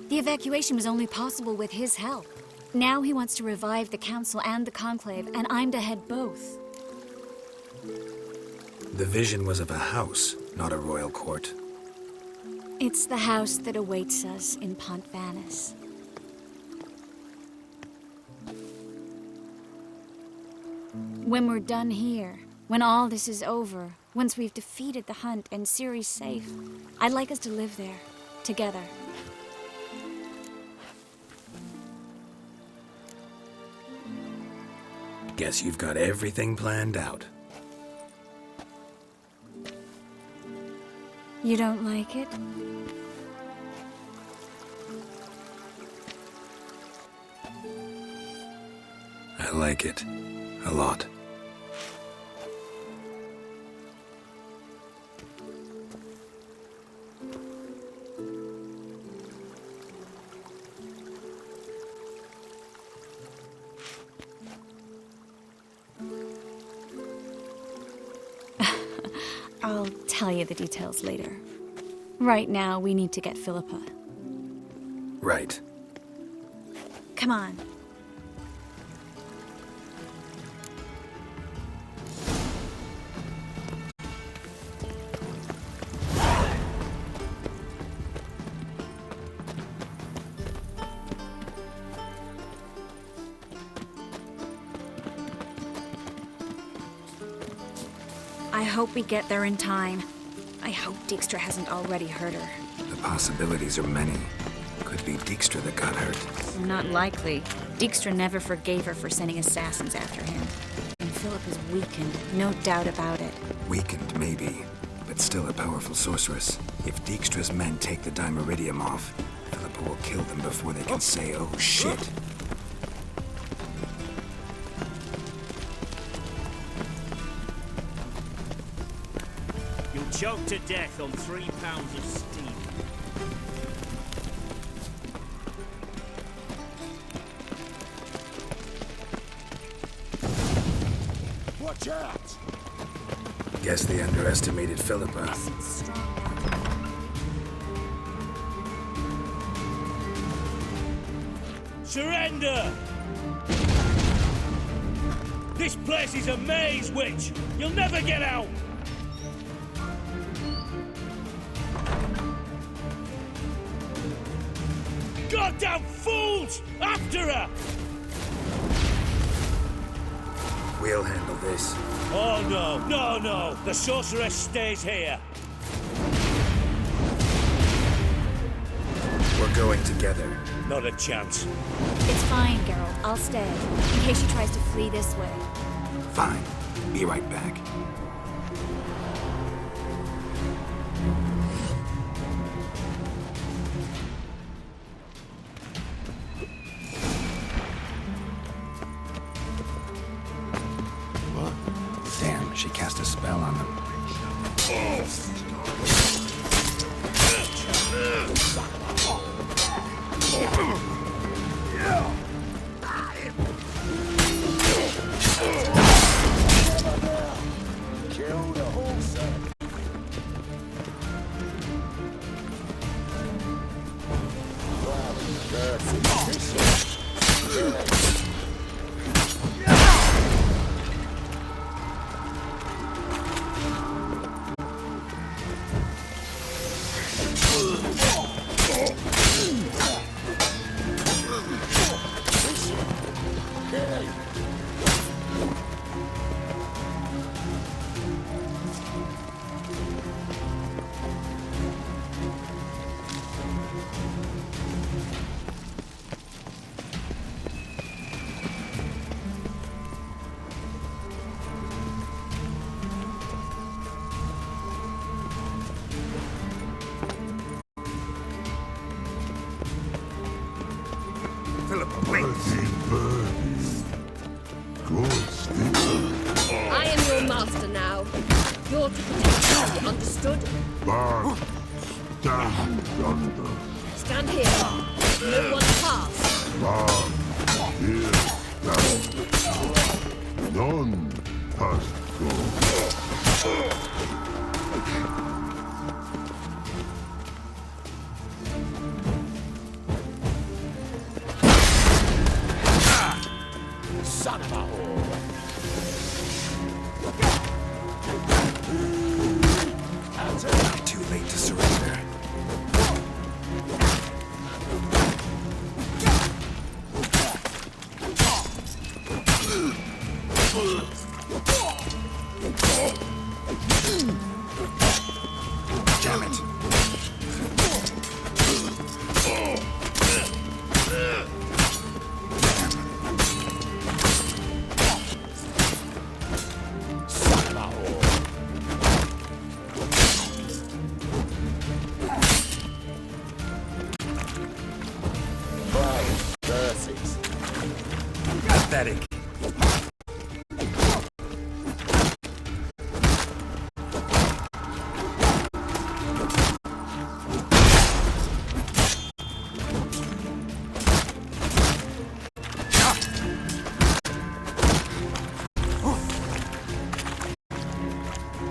Speaker 15: The evacuation was only possible with his help. Now he wants to revive the council and the conclave, and I'm to head both.
Speaker 2: The vision was of a house, not a royal court.
Speaker 15: It's the house that awaits us in Pont Vanis. When we're done here, when all this is over, once we've defeated the hunt and Ciri's safe, I'd like us to live there, together.
Speaker 2: Guess you've got everything planned out.
Speaker 15: You don't like it?
Speaker 2: I like it. A lot.
Speaker 15: I'll tell you the details later. Right now, we need to get Philippa.
Speaker 2: Right.
Speaker 15: Come on. I hope we get there in time. I hope Dijkstra hasn't already hurt her.
Speaker 2: The possibilities are many. Could be Dijkstra that got hurt.
Speaker 15: Not likely. Dijkstra never forgave her for sending assassins after him. And Philip is weakened, no doubt about it.
Speaker 2: Weakened, maybe, but still a powerful sorceress. If Dijkstra's men take the Dimeridium off, Philippa will kill them before they can say, oh shit.
Speaker 4: You'll choke to death on 3 pounds of steam.
Speaker 16: Watch out!
Speaker 2: Guess they underestimated Philippa.
Speaker 4: Surrender! This place is a maze, witch! You'll never get out! Goddamn fools! After her!
Speaker 2: We'll handle this.
Speaker 4: Oh no, no, no! The sorceress stays here!
Speaker 2: We're going together.
Speaker 4: Not a chance.
Speaker 15: It's fine, Geralt. I'll stay, in case she tries to flee this way.
Speaker 2: Fine. Be right back. Damn, she cast a spell on them.
Speaker 6: Kill the whole set.
Speaker 21: I am your master now. You're to protect me, understood?
Speaker 1: Back. Stand yonder.
Speaker 21: Stand here. No one pass.
Speaker 1: Back. Here. Stand. None past go.
Speaker 6: Son of a whore.
Speaker 2: Too late to surrender. Damn it. Pathetic.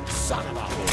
Speaker 6: Son of a whore.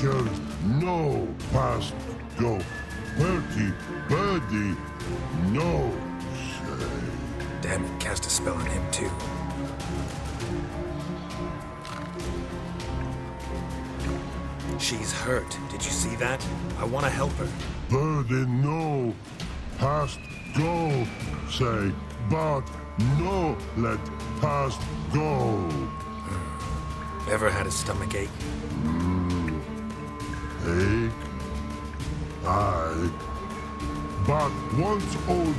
Speaker 9: Witcher, no past go. Bertie, birdie, no say.
Speaker 2: Damn it, cast a spell on him too. She's hurt. Did you see that? I want to help her.
Speaker 9: Birdie, no past go say, but no let past go.
Speaker 2: Ever had a stomach ache?
Speaker 9: Ache? Aye. But once old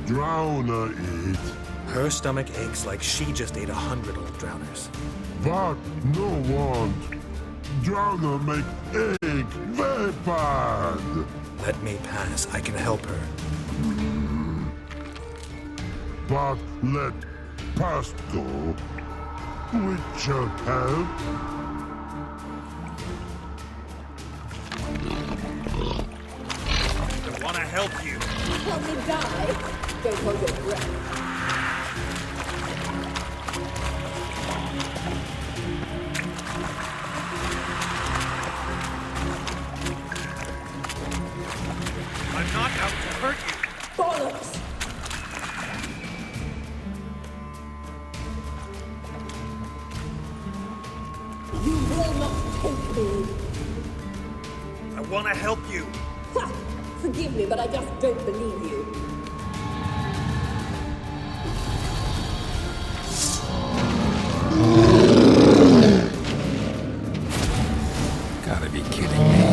Speaker 9: drowner eat.
Speaker 2: Her stomach aches like she just ate 100 old drowners.
Speaker 9: But no want. Drowner make ache very bad.
Speaker 2: Let me pass. I can help her.
Speaker 9: But let past go. Witcher help.
Speaker 2: I want to help you.
Speaker 21: Help me die. Don't hold your breath.
Speaker 2: I'm not out to hurt you.
Speaker 21: Bollocks! You will not take me.
Speaker 2: I want to help you.
Speaker 21: Ha! Forgive me, but I just don't believe you.
Speaker 2: Gotta be kidding me.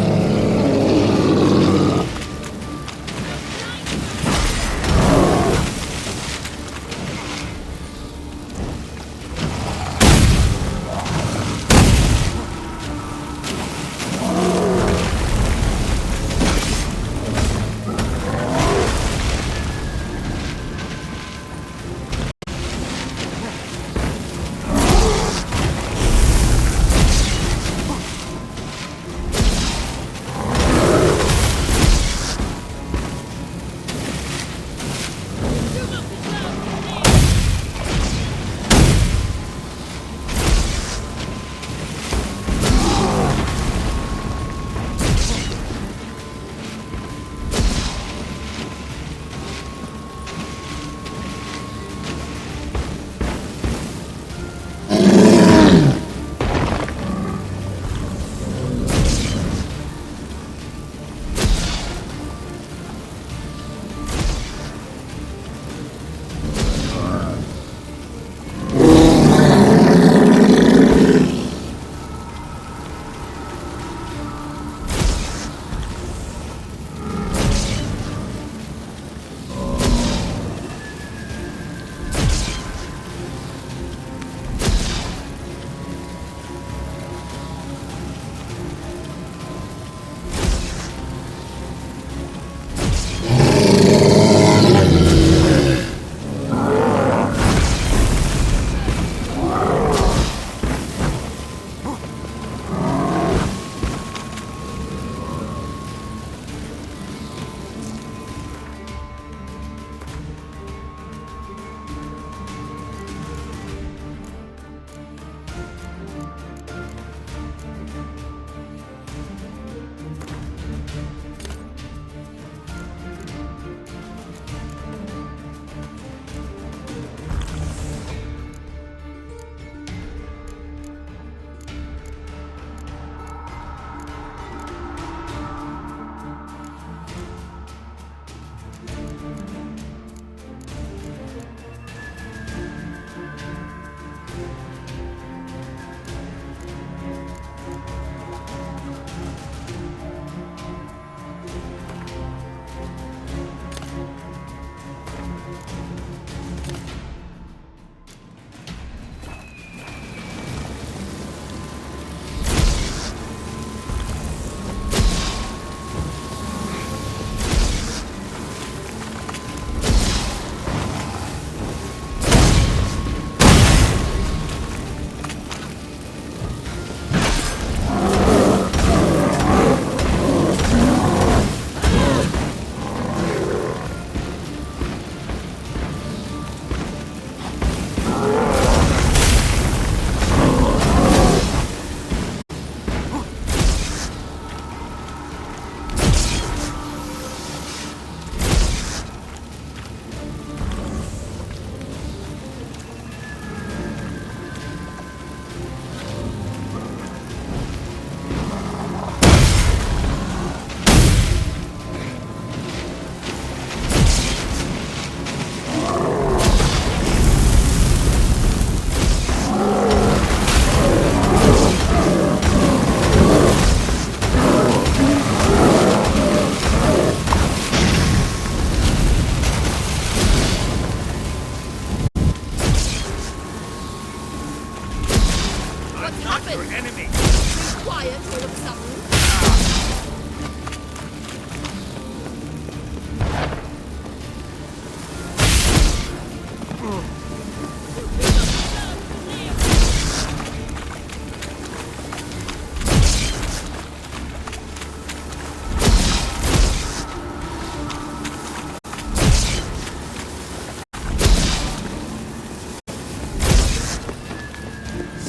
Speaker 21: What's happened?
Speaker 6: Your enemy.
Speaker 21: Be quiet all of a sudden.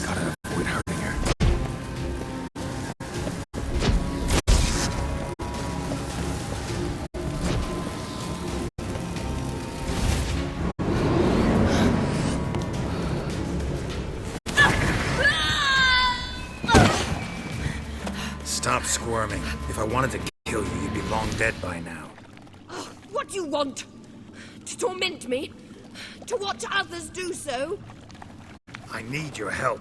Speaker 2: Gotta avoid hurting her. Stop squirming. If I wanted to kill you, you'd be long dead by now.
Speaker 21: What do you want? To torment me? To watch others do so?
Speaker 2: I need your help.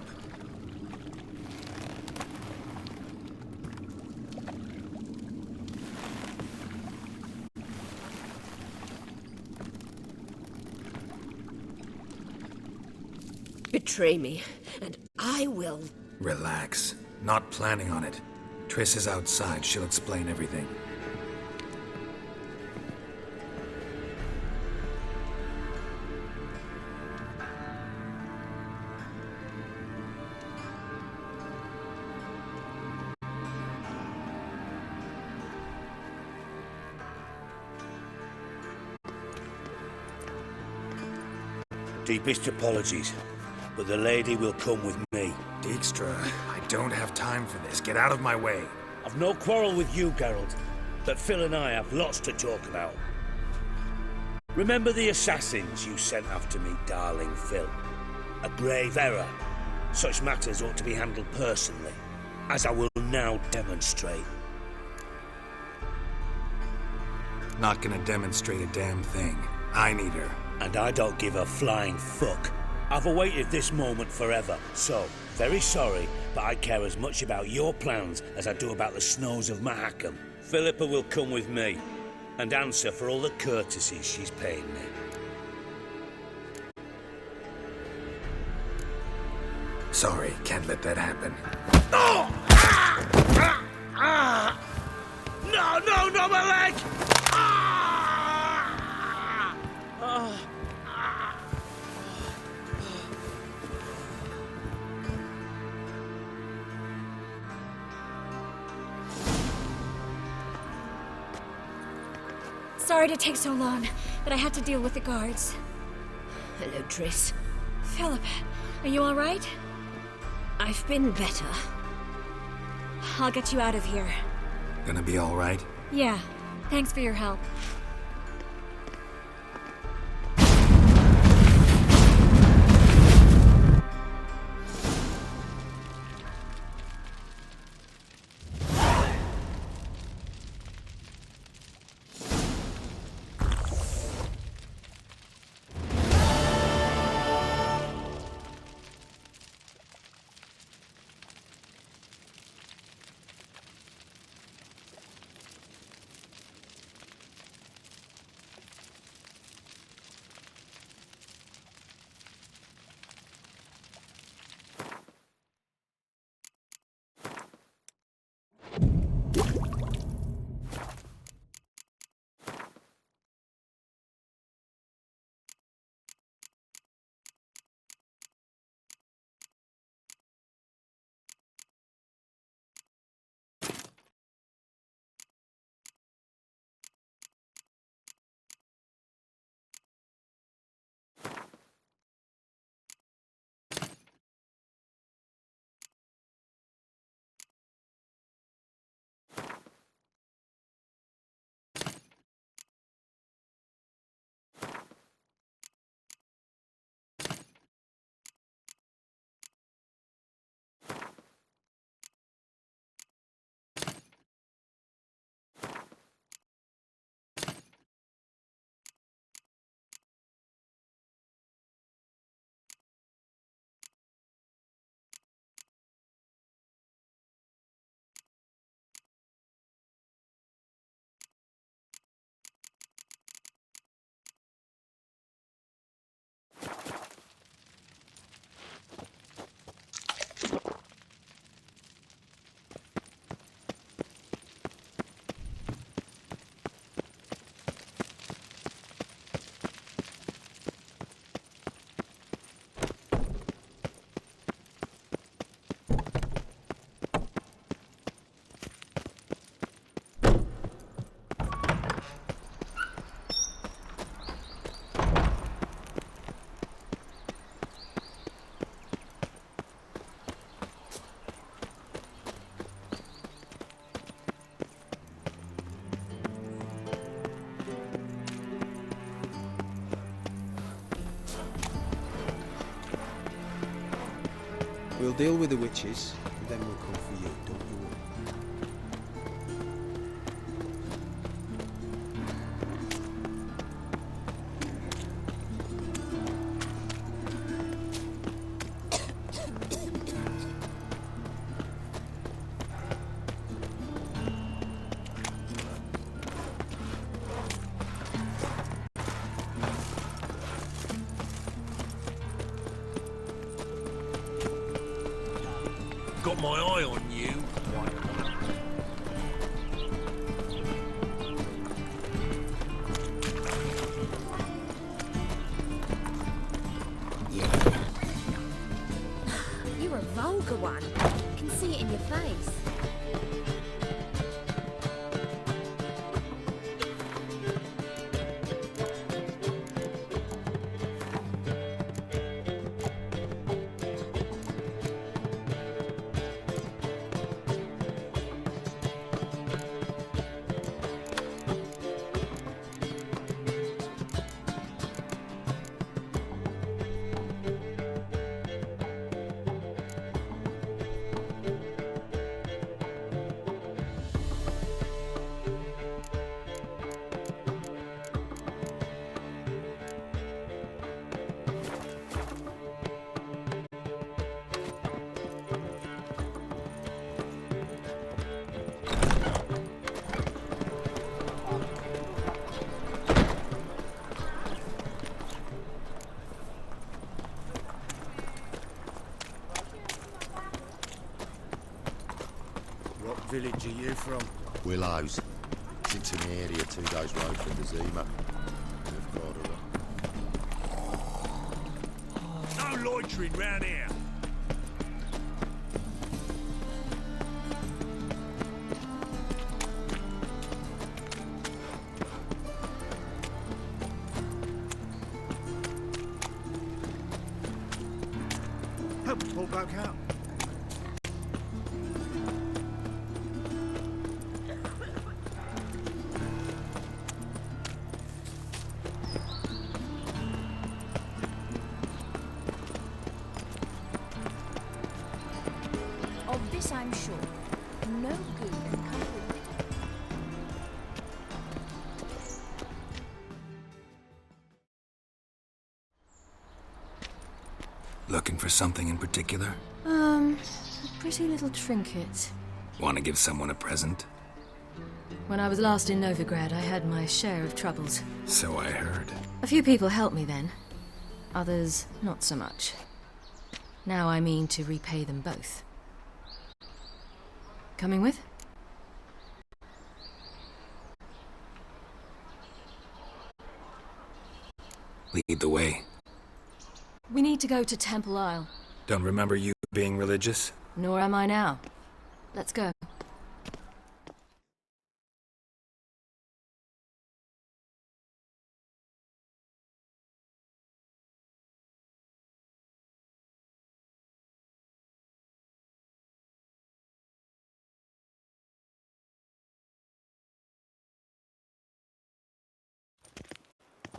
Speaker 21: Betray me, and I will.
Speaker 2: Relax. Not planning on it. Triss is outside. She'll explain everything.
Speaker 4: Deepest apologies, but the lady will come with me.
Speaker 2: Dijkstra, I don't have time for this. Get out of my way.
Speaker 4: I've no quarrel with you, Geralt, but Phil and I have lots to talk about. Remember the assassins you sent after me, darling Phil? A grave error. Such matters ought to be handled personally, as I will now demonstrate.
Speaker 2: Not gonna demonstrate a damn thing. I need her.
Speaker 4: And I don't give a flying fuck. I've awaited this moment forever, so, very sorry, but I care as much about your plans as I do about the snows of Mahakam. Philippa will come with me, and answer for all the courtesies she's paying me.
Speaker 2: Sorry, can't let that happen.
Speaker 4: Oh! No, my leg!
Speaker 15: Sorry to take so long, but I had to deal with the guards.
Speaker 21: Hello, Triss.
Speaker 15: Philip, are you all right?
Speaker 21: I've been better.
Speaker 15: I'll get you out of here.
Speaker 2: Gonna be all right?
Speaker 15: Yeah, thanks for your help.
Speaker 8: We'll deal with the witches, and then we'll come for you, don't you worry.
Speaker 7: Got my eye on you.
Speaker 22: You're a vulgar one. I can see it in your face.
Speaker 7: What village are you from?
Speaker 6: Willows. Sits in the area 2 days' road from the Zima.
Speaker 7: No loitering round here.
Speaker 18: Help us pull back out.
Speaker 22: Of this I'm sure. No good can come with it.
Speaker 2: Looking for something in particular?
Speaker 10: A pretty little trinket.
Speaker 2: Want to give someone a present?
Speaker 10: When I was last in Novigrad, I had my share of troubles.
Speaker 2: So I heard.
Speaker 10: A few people helped me then. Others, not so much. Now I mean to repay them both. Coming with?
Speaker 2: Lead the way.
Speaker 10: We need to go to Temple Isle.
Speaker 2: Don't remember you being religious?
Speaker 10: Nor am I now. Let's go.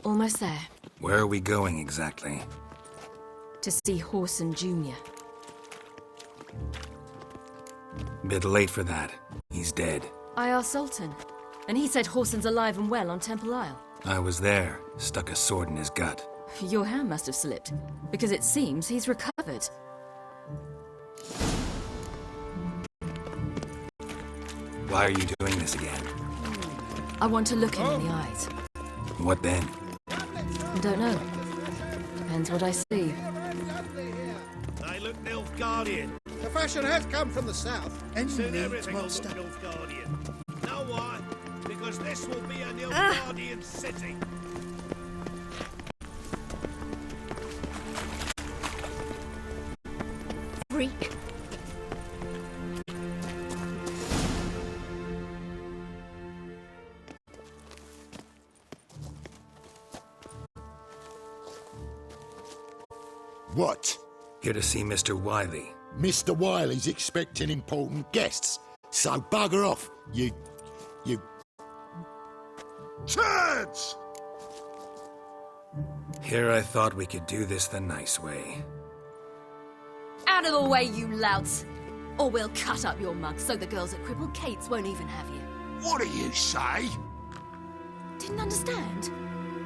Speaker 10: Almost there.
Speaker 2: Where are we going exactly?
Speaker 10: To see Horson Jr.
Speaker 2: Bit late for that. He's dead.
Speaker 10: I asked Sultan, and he said Horson's alive and well on Temple Isle.
Speaker 2: I was there, stuck a sword in his gut.
Speaker 10: Your hand must have slipped, because it seems he's recovered.
Speaker 2: Why are you doing this again?
Speaker 10: I want to look him in the eyes.
Speaker 2: What then?
Speaker 10: I don't know. Depends what I see.
Speaker 7: They look Nilfgaardian.
Speaker 11: The fashion has come from the south.
Speaker 7: Soon everything will look Nilfgaardian. Know why? Because this will be a Nilfgaardian city.
Speaker 22: Freak.
Speaker 6: What?
Speaker 2: Here to see Mr. Wiley.
Speaker 6: Mr. Wiley's expecting important guests. So bugger off, you...
Speaker 9: Chance!
Speaker 2: Here I thought we could do this the nice way.
Speaker 10: Out of the way, you louts! Or we'll cut up your mug so the girls at Crippled Kate's won't even have you.
Speaker 9: What do you say?
Speaker 10: Didn't understand?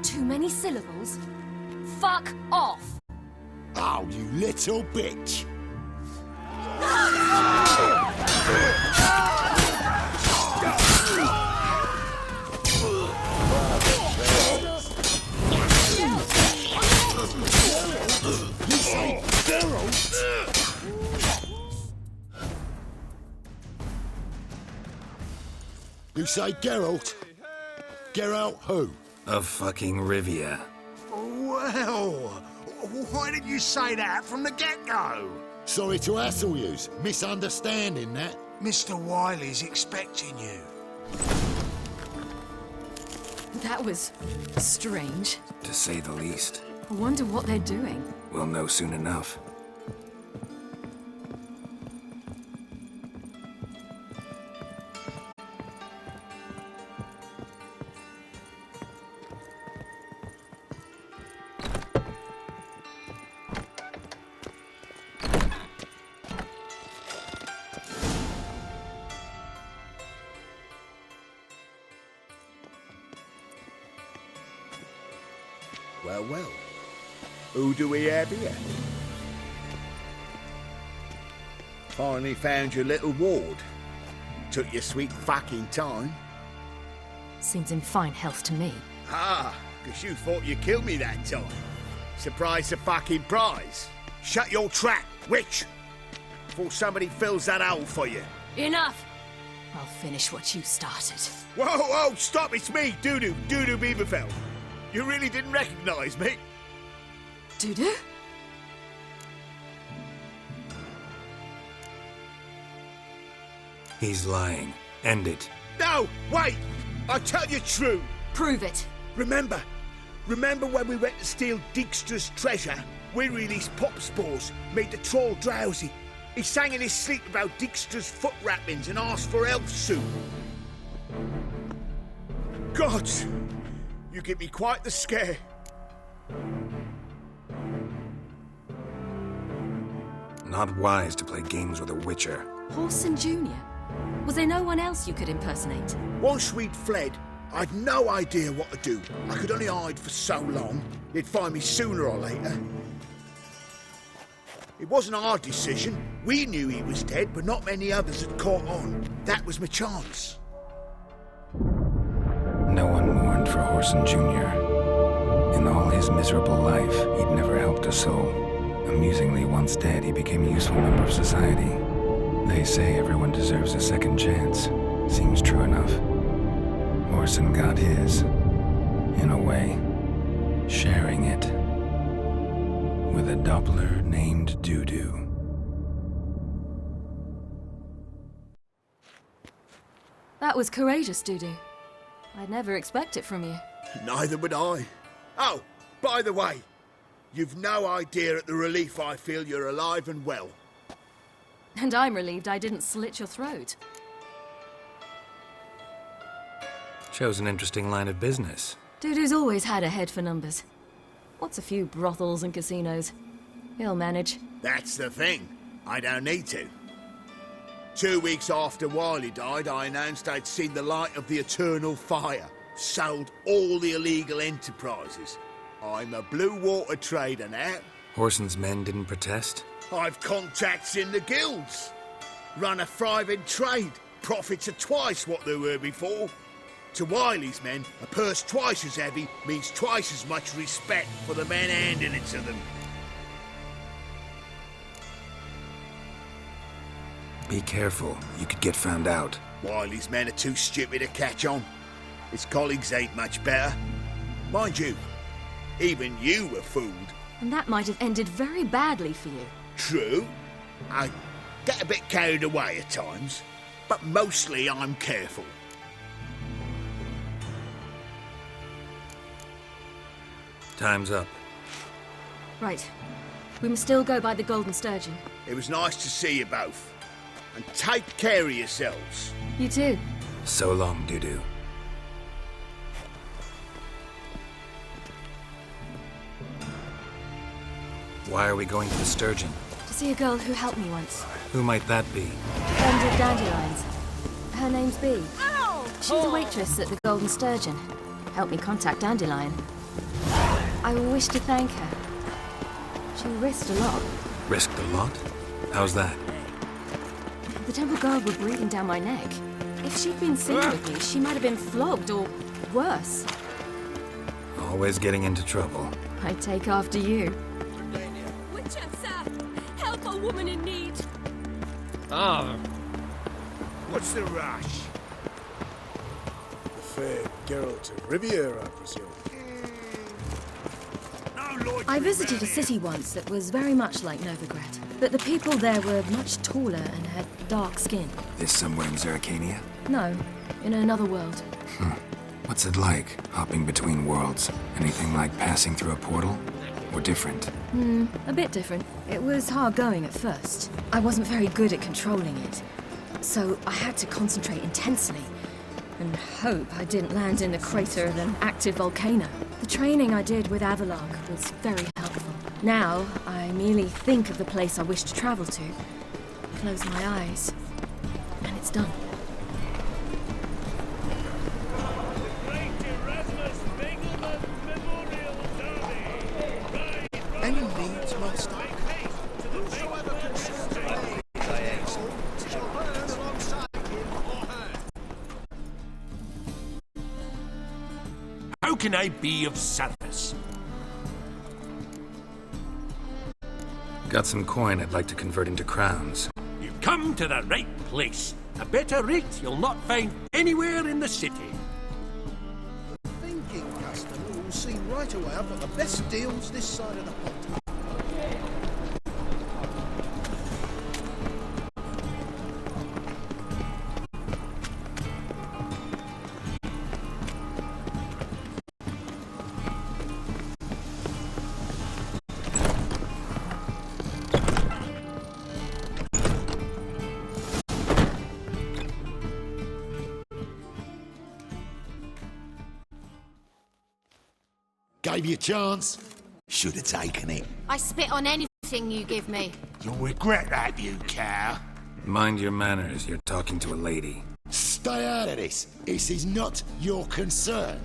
Speaker 10: Too many syllables? Fuck off!
Speaker 6: Oh, you little bitch! You say Geralt? You say Geralt? Geralt who?
Speaker 2: Of fucking Rivia.
Speaker 9: Well, why didn't you say that from the get-go?
Speaker 6: Sorry to hassle yous. Misunderstanding that.
Speaker 9: Mr. Wiley's expecting you.
Speaker 10: That was strange.
Speaker 2: To say the least.
Speaker 10: I wonder what they're doing.
Speaker 2: We'll know soon enough.
Speaker 9: Well, well. Who do we have here? Finally found your little ward. Took your sweet fucking time.
Speaker 10: Seems in fine health to me.
Speaker 9: Ah, because you thought you killed me that time. Surprise the fucking prize. Shut your trap, witch! Before somebody fills that hole for you.
Speaker 10: Enough! I'll finish what you started.
Speaker 9: Whoa, whoa, stop, it's me, Dudu Beaverfell. You really didn't recognize me?
Speaker 10: Dudu?
Speaker 2: He's lying. End it.
Speaker 9: No, wait! I'll tell you true.
Speaker 10: Prove it.
Speaker 9: Remember when we went to steal Dijkstra's treasure? We released pop spores, made the troll drowsy. He sang in his sleep about Dijkstra's foot wrappings and asked for elf soup. God, you give me quite the scare.
Speaker 2: Not wise to play games with a witcher.
Speaker 10: Whoreson Jr.? Was there no one else you could impersonate?
Speaker 9: Once we'd fled, I'd no idea what to do. I could only hide for so long. They'd find me sooner or later. It wasn't our decision. We knew he was dead, but not many others had caught on. That was my chance.
Speaker 2: No one mourned for Whoreson Jr. In all his miserable life, he'd never helped a soul. Amusingly, once dead, he became a useful member of society. They say everyone deserves a second chance. Seems true enough. Whoreson got his, in a way, sharing it with a Doppler named Dudu.
Speaker 10: That was courageous, Dudu. I'd never expect it from you.
Speaker 9: Neither would I. Oh, by the way, you've no idea at the relief I feel you're alive and well.
Speaker 10: And I'm relieved I didn't slit your throat.
Speaker 2: Shows an interesting line of business.
Speaker 10: Dudu's always had a head for numbers. What's a few brothels and casinos? He'll manage.
Speaker 9: That's the thing. I don't need to. 2 weeks after Wiley died, I announced I'd seen the light of the eternal fire. Sold all the illegal enterprises. I'm a blue water trader now.
Speaker 2: Whoreson's men didn't protest?
Speaker 9: I've contacts in the guilds. Run a thriving trade. Profits are twice what they were before. To Wiley's men, a purse twice as heavy means twice as much respect for the men handing it to them.
Speaker 2: Be careful. You could get found out.
Speaker 9: Wiley's men are too stupid to catch on. His colleagues ain't much better. Mind you, even you were fooled.
Speaker 10: And that might have ended very badly for you.
Speaker 9: True. I get a bit carried away at times, but mostly I'm careful.
Speaker 2: Time's up.
Speaker 10: Right. We must still go by the Golden Sturgeon.
Speaker 9: It was nice to see you both. And take care of yourselves.
Speaker 10: You too.
Speaker 2: So long, Dudu. Why are we going to the Sturgeon?
Speaker 10: To see a girl who helped me once.
Speaker 2: Who might that be?
Speaker 10: Friend of Dandelion's. Her name's Bee. She's a waitress at the Golden Sturgeon. Helped me contact Dandelion. I wish to thank her. She risked a lot.
Speaker 2: Risked a lot? How's that?
Speaker 10: The Temple Guard were breathing down my neck. If she'd been seen with me, she might have been flogged or worse.
Speaker 2: Always getting into trouble.
Speaker 10: I take after you.
Speaker 21: Witcher, sir! Help a woman in need!
Speaker 7: Ah.
Speaker 9: What's the rush?
Speaker 8: The fair Geralt of Rivia, I presume.
Speaker 10: I visited a city once that was very much like Novigrad, but the people there were much taller and had dark skin.
Speaker 2: This somewhere in Zerrikania?
Speaker 10: No, in another world.
Speaker 2: What's it like, hopping between worlds? Anything like passing through a portal? Or different?
Speaker 10: A bit different. It was hard going at first. I wasn't very good at controlling it, so I had to concentrate intensely and hope I didn't land in the crater of an active volcano. The training I did with Avalark was very helpful. Now, I merely think of the place I wish to travel to, close my eyes, and it's done.
Speaker 6: Any needs, master?
Speaker 7: How can I be of service?
Speaker 2: Got some coin I'd like to convert into crowns.
Speaker 7: You've come to the right place. A better rate you'll not find anywhere in the city.
Speaker 11: The thinking customer will see right away I've got the best deals this side of the pond.
Speaker 6: Gave you a chance. Should have taken it.
Speaker 22: I spit on anything you give me.
Speaker 6: You'll regret that, you cow.
Speaker 2: Mind your manners, you're talking to a lady.
Speaker 6: Stay out of this. This is not your concern.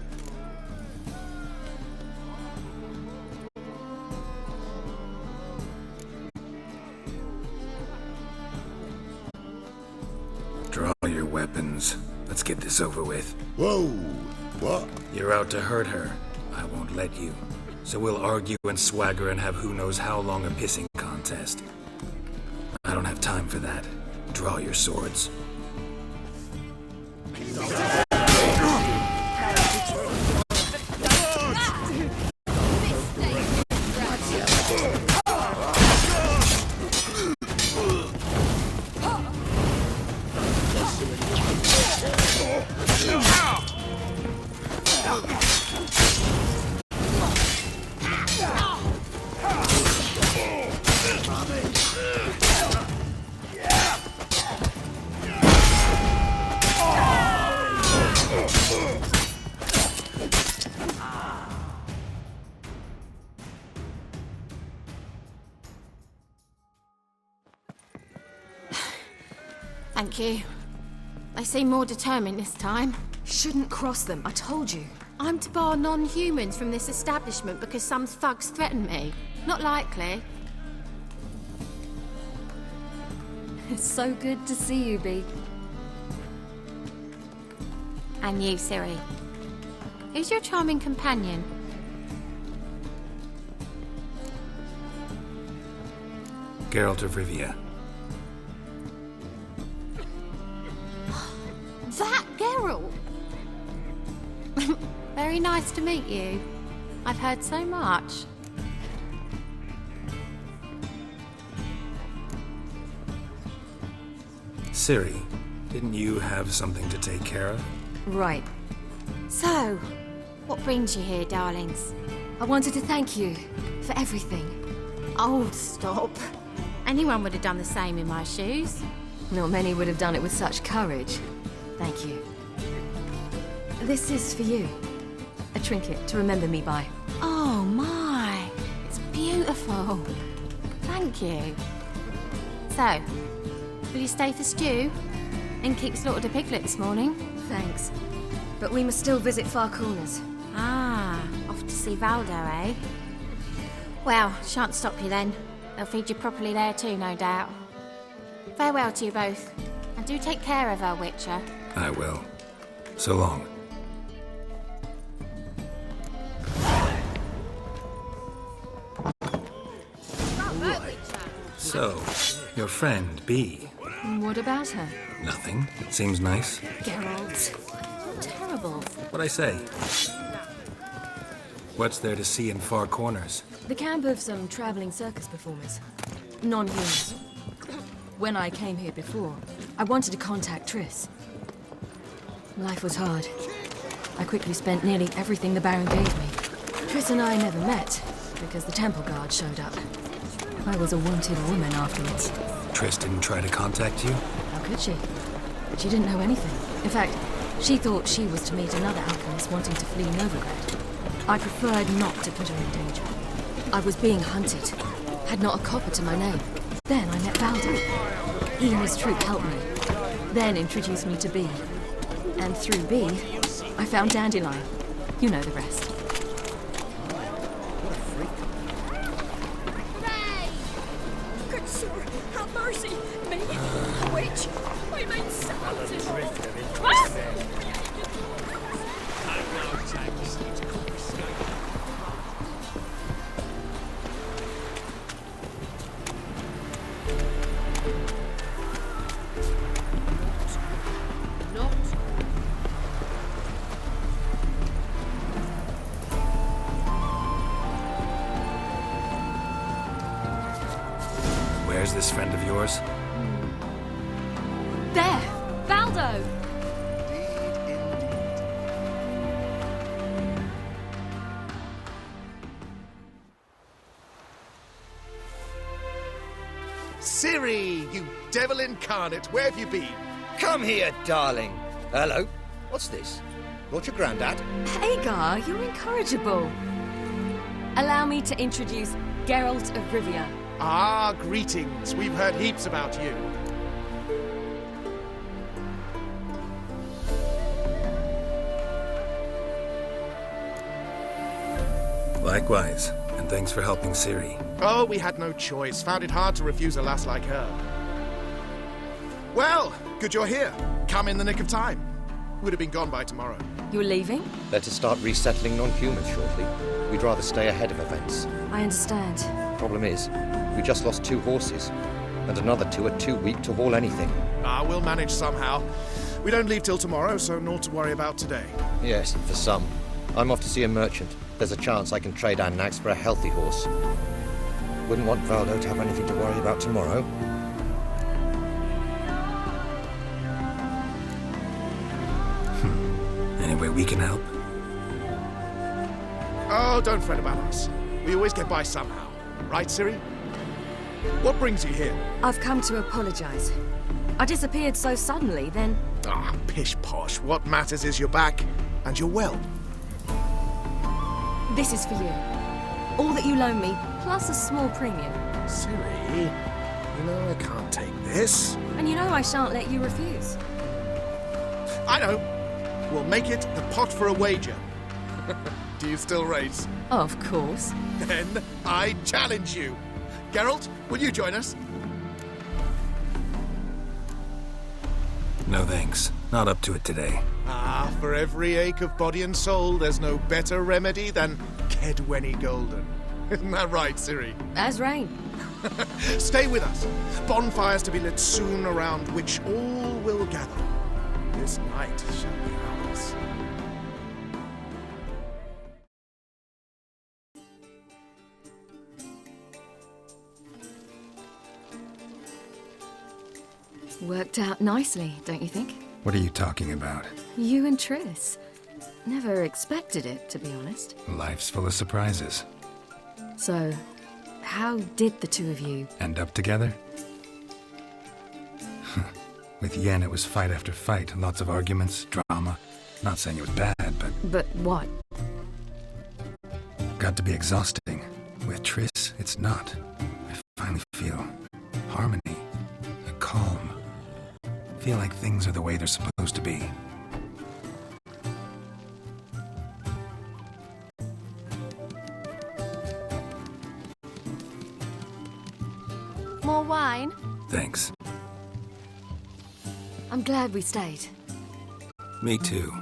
Speaker 2: Draw your weapons. Let's get this over with.
Speaker 6: Whoa! What?
Speaker 2: You're out to hurt her. I won't let you. So we'll argue and swagger and have who knows how long a pissing contest. I don't have time for that. Draw your swords.
Speaker 22: Thank you. They seem more determined this time.
Speaker 10: Shouldn't cross them, I told you.
Speaker 22: I'm to bar non-humans from this establishment because some thugs threaten me. Not likely.
Speaker 10: It's so good to see you, Bee.
Speaker 22: And you, Ciri. Who's your charming companion?
Speaker 2: Geralt of Rivia.
Speaker 22: That Geralt! Very nice to meet you. I've heard so much.
Speaker 2: Ciri, didn't you have something to take care of?
Speaker 10: Right.
Speaker 22: So, what brings you here, darlings?
Speaker 10: I wanted to thank you for everything.
Speaker 22: Oh, stop. Anyone would have done the same in my shoes.
Speaker 10: Not many would have done it with such courage. Thank you. This is for you. A trinket to remember me by.
Speaker 22: Oh my, it's beautiful. Thank you. So, will you stay for stew? Innkeep slaughtered a piglet this morning.
Speaker 10: Thanks. But we must still visit Far Corners.
Speaker 22: Ah, off to see Valdo, eh? Well, shan't stop you then. They'll feed you properly there too, no doubt. Farewell to you both. And do take care of her, Witcher.
Speaker 2: I will. So long. So, your friend, Bee.
Speaker 10: What about her?
Speaker 2: Nothing. Seems nice.
Speaker 10: Geralt. Terrible.
Speaker 2: What'd I say? What's there to see in Far Corners?
Speaker 10: The camp of some traveling circus performers. Non-humans. When I came here before, I wanted to contact Triss. Life was hard. I quickly spent nearly everything the Baron gave me. Triss and I never met, because the temple guard showed up. I was a wanted woman afterwards.
Speaker 2: Triss didn't try to contact you?
Speaker 10: How could she? She didn't know anything. In fact, she thought she was to meet another alchemist wanting to flee Novigrad. I preferred not to put her in danger. I was being hunted. Had not a copper to my name. Then I met Valdo. He and his troop helped me. Then introduced me to Bee. And through Bee, I found Dandelion. You know the rest.
Speaker 5: Good sir, have mercy! Me, witch, I made something.
Speaker 2: Where's this friend of yours?
Speaker 10: There! Valdo!
Speaker 16: Ciri, you devil incarnate, where have you been?
Speaker 12: Come here, darling. Hello. What's this? Brought your granddad?
Speaker 10: Hagar, you're incorrigible. Allow me to introduce Geralt of Rivia.
Speaker 16: Ah, greetings. We've heard heaps about you.
Speaker 2: Likewise, and thanks for helping Ciri.
Speaker 16: Oh, we had no choice. Found it hard to refuse a lass like her. Well, good you're here. Come in the nick of time. Would have been gone by tomorrow.
Speaker 10: You're leaving?
Speaker 12: Let us start resettling non-humans shortly. We'd rather stay ahead of events.
Speaker 10: I understand.
Speaker 12: Problem is, we just lost 2 horses, and another 2 are too weak to haul anything.
Speaker 16: Ah, we'll manage somehow. We don't leave till tomorrow, so naught to worry about today.
Speaker 12: Yes, for some. I'm off to see a merchant. There's a chance I can trade our nags for a healthy horse. Wouldn't want Valdo to have anything to worry about tomorrow.
Speaker 2: Any way we can help?
Speaker 16: Oh, don't fret about us. We always get by somehow. Right, Ciri? What brings you here?
Speaker 10: I've come to apologize. I disappeared so suddenly, then...
Speaker 16: Ah, pish-posh. What matters is you're back, and you're well.
Speaker 10: This is for you. All that you loan me, plus a small premium.
Speaker 16: Ciri, you know I can't take this.
Speaker 10: And you know I shan't let you refuse.
Speaker 16: I know. We'll make it the pot for a wager. Do you still race?
Speaker 10: Of course.
Speaker 16: Then I challenge you. Geralt, will you join us?
Speaker 2: No thanks. Not up to it today.
Speaker 16: Ah, for every ache of body and soul, there's no better remedy than Kedwenny Golden. Isn't that right, Ciri?
Speaker 10: As rain.
Speaker 16: Stay with us. Bonfires to be lit soon, around which all will gather. This night shall be ours.
Speaker 10: Worked out nicely, don't you think?
Speaker 2: What are you talking about?
Speaker 10: You and Triss. Never expected it, to be honest.
Speaker 2: Life's full of surprises.
Speaker 10: So, how did the two of you...
Speaker 2: End up together? With Yen, it was fight after fight. Lots of arguments, drama. Not saying it was bad, but...
Speaker 10: But what?
Speaker 2: Got to be exhausting. With Triss, it's not. I finally feel harmony. Feel like things are the way they're supposed to be.
Speaker 22: More wine?
Speaker 2: Thanks.
Speaker 10: I'm glad we stayed.
Speaker 2: Me too.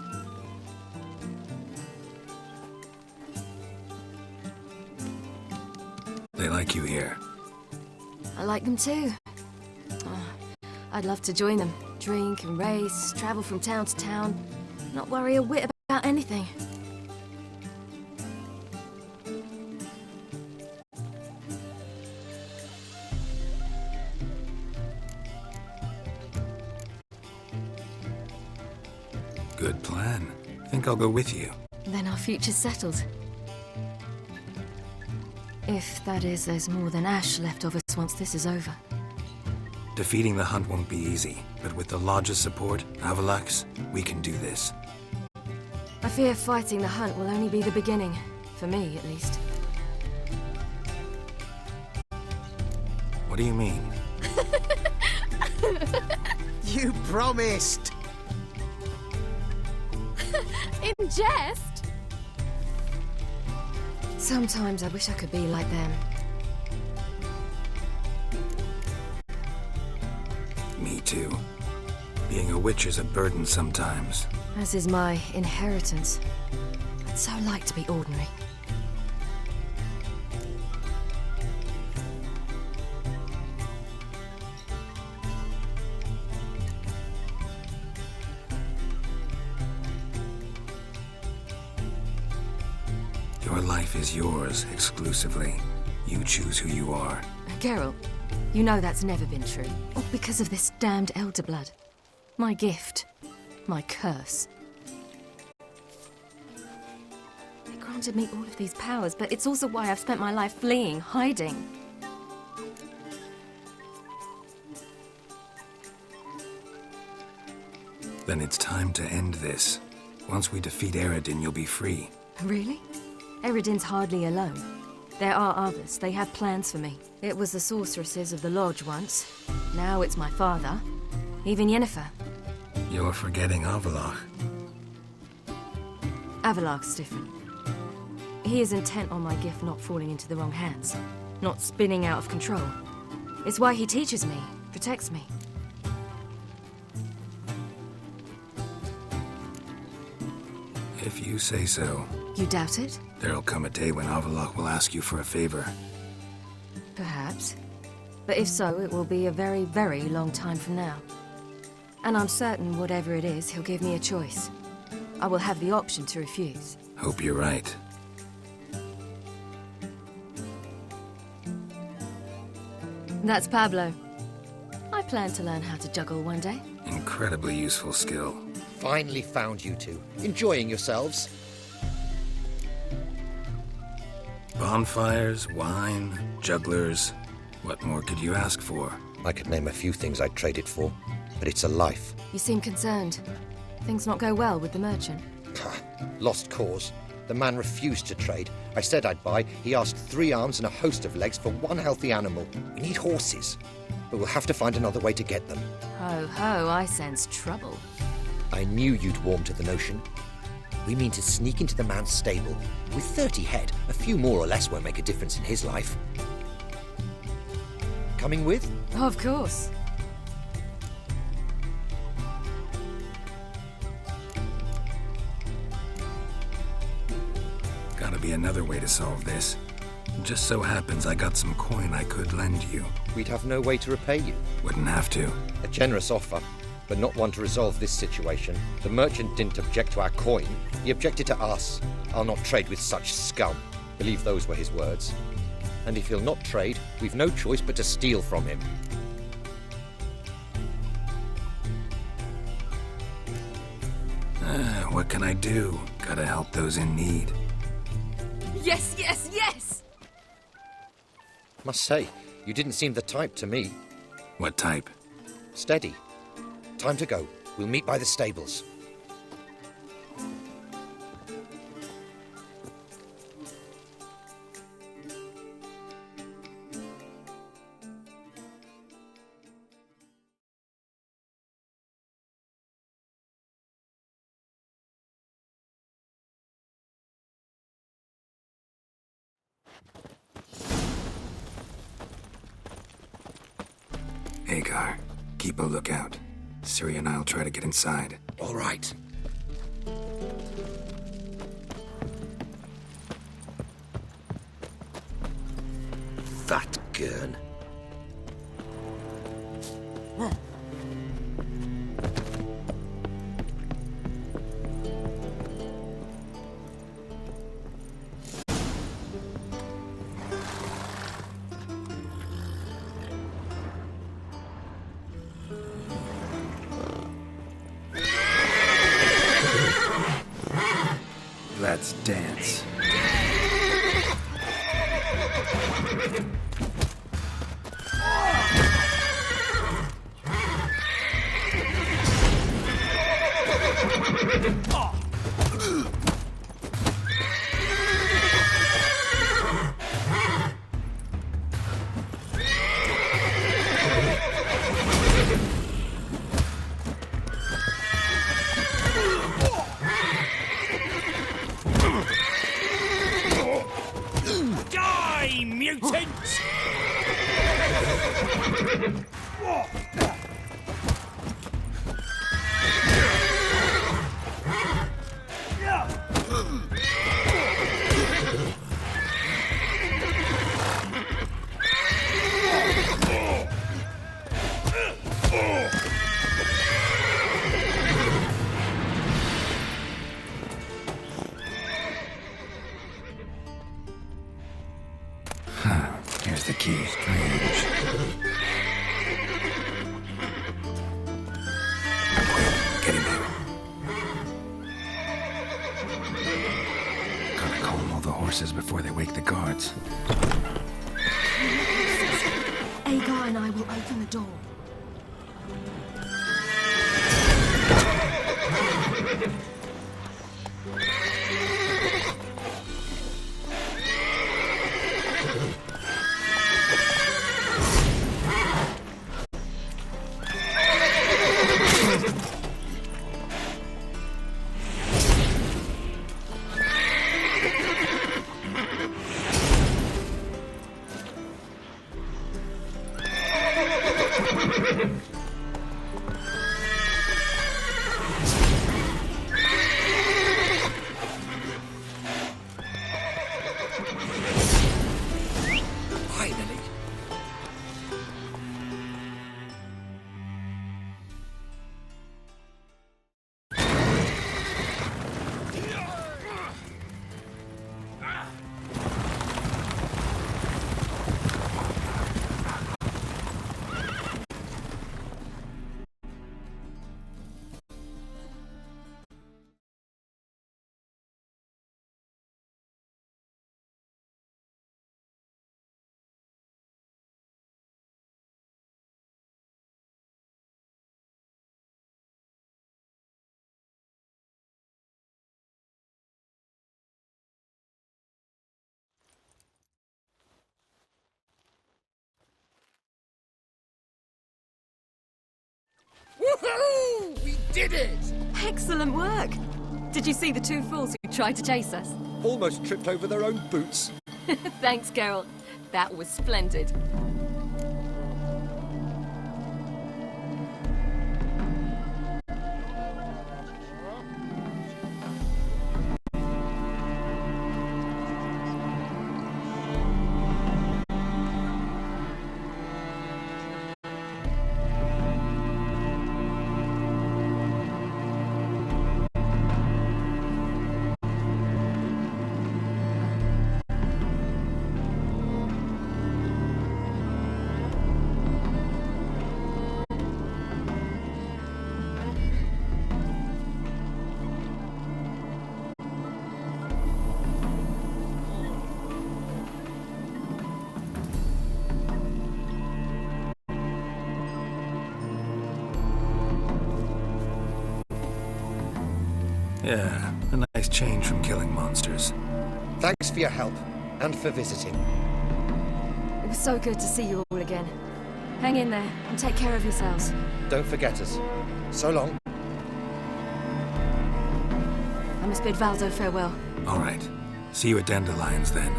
Speaker 2: They like you here.
Speaker 10: I like them too. Oh, I'd love to join them. Drink and race, travel from town to town. Not worry a whit about anything.
Speaker 2: Good plan. Think I'll go with you.
Speaker 10: Then our future's settled. If, that is, there's more than ash left of us once this is over.
Speaker 2: Defeating the hunt won't be easy, but with the Lodge's support, Avalax, we can do this.
Speaker 10: I fear fighting the hunt will only be the beginning. For me, at least.
Speaker 2: What do you mean?
Speaker 11: You promised!
Speaker 22: In jest?
Speaker 10: Sometimes I wish I could be like them.
Speaker 2: Me too. Being a witch is a burden sometimes.
Speaker 10: As is my inheritance. I'd so like to be ordinary.
Speaker 2: Your life is yours exclusively. You choose who you are.
Speaker 10: Geralt, you know that's never been true. All because of this damned elder blood. My gift. My curse. They granted me all of these powers, but it's also why I've spent my life fleeing, hiding.
Speaker 2: Then it's time to end this. Once we defeat Eredin, you'll be free.
Speaker 10: Really? Eredin's hardly alone. There are others. They have plans for me. It was the sorceresses of the Lodge once. Now it's my father. Even Yennefer.
Speaker 2: You're forgetting Avallac'h.
Speaker 10: Avallac'h's different. He is intent on my gift not falling into the wrong hands. Not spinning out of control. It's why he teaches me, protects me.
Speaker 2: If you say so.
Speaker 10: You doubt it?
Speaker 2: There'll come a day when Avallac'h will ask you for a favor.
Speaker 10: Perhaps. But if so, it will be a very, very long time from now. And I'm certain whatever it is, he'll give me a choice. I will have the option to refuse.
Speaker 2: Hope you're right.
Speaker 10: That's Pablo. I plan to learn how to juggle one day.
Speaker 2: Incredibly useful skill.
Speaker 12: Finally found you two. Enjoying yourselves?
Speaker 2: Bonfires, wine, jugglers. What more could you ask for?
Speaker 12: I could name a few things I'd trade it for, but it's a life.
Speaker 10: You seem concerned. Things not go well with the merchant.
Speaker 12: Lost cause. The man refused to trade. I said I'd buy. He asked 3 arms and a host of legs for one healthy animal. We need horses, but we'll have to find another way to get them.
Speaker 10: Ho ho, I sense trouble.
Speaker 12: I knew you'd warm to the notion. We mean to sneak into the man's stable. With 30 head, a few more or less won't make a difference in his life. Coming with?
Speaker 10: Of course.
Speaker 2: Gotta be another way to solve this. Just so happens I got some coin I could lend you.
Speaker 12: We'd have no way to repay you.
Speaker 2: Wouldn't have to.
Speaker 12: A generous offer, but not one to resolve this situation. The merchant didn't object to our coin. He objected to us. I'll not trade with such scum. Believe those were his words. And if he'll not trade, we've no choice but to steal from him.
Speaker 2: What can I do? Gotta help those in need.
Speaker 10: Yes, yes, yes!
Speaker 12: Must say, you didn't seem the type to me.
Speaker 2: What type?
Speaker 12: Steady. Time to go. We'll meet by the stables.
Speaker 2: Agar, keep a lookout. Ciri and I'll try to get inside.
Speaker 18: All right. That gun.
Speaker 2: Let's dance.
Speaker 4: Die, mutant!
Speaker 2: Here's the key. Strange. Get in there. Gotta calm all the horses before they wake the guards.
Speaker 10: Agar and I will open the door.
Speaker 18: Finally.
Speaker 11: Woohoo! We did it!
Speaker 10: Excellent work! Did you see the two fools who tried to chase us?
Speaker 12: Almost tripped over their own boots.
Speaker 10: Thanks, Geralt. That was splendid.
Speaker 2: Yeah, a nice change from killing monsters.
Speaker 12: Thanks for your help, and for visiting.
Speaker 10: It was so good to see you all again. Hang in there, and take care of yourselves.
Speaker 12: Don't forget us. So long.
Speaker 10: I must bid Valdo farewell.
Speaker 2: All right. See you at Dandelions then.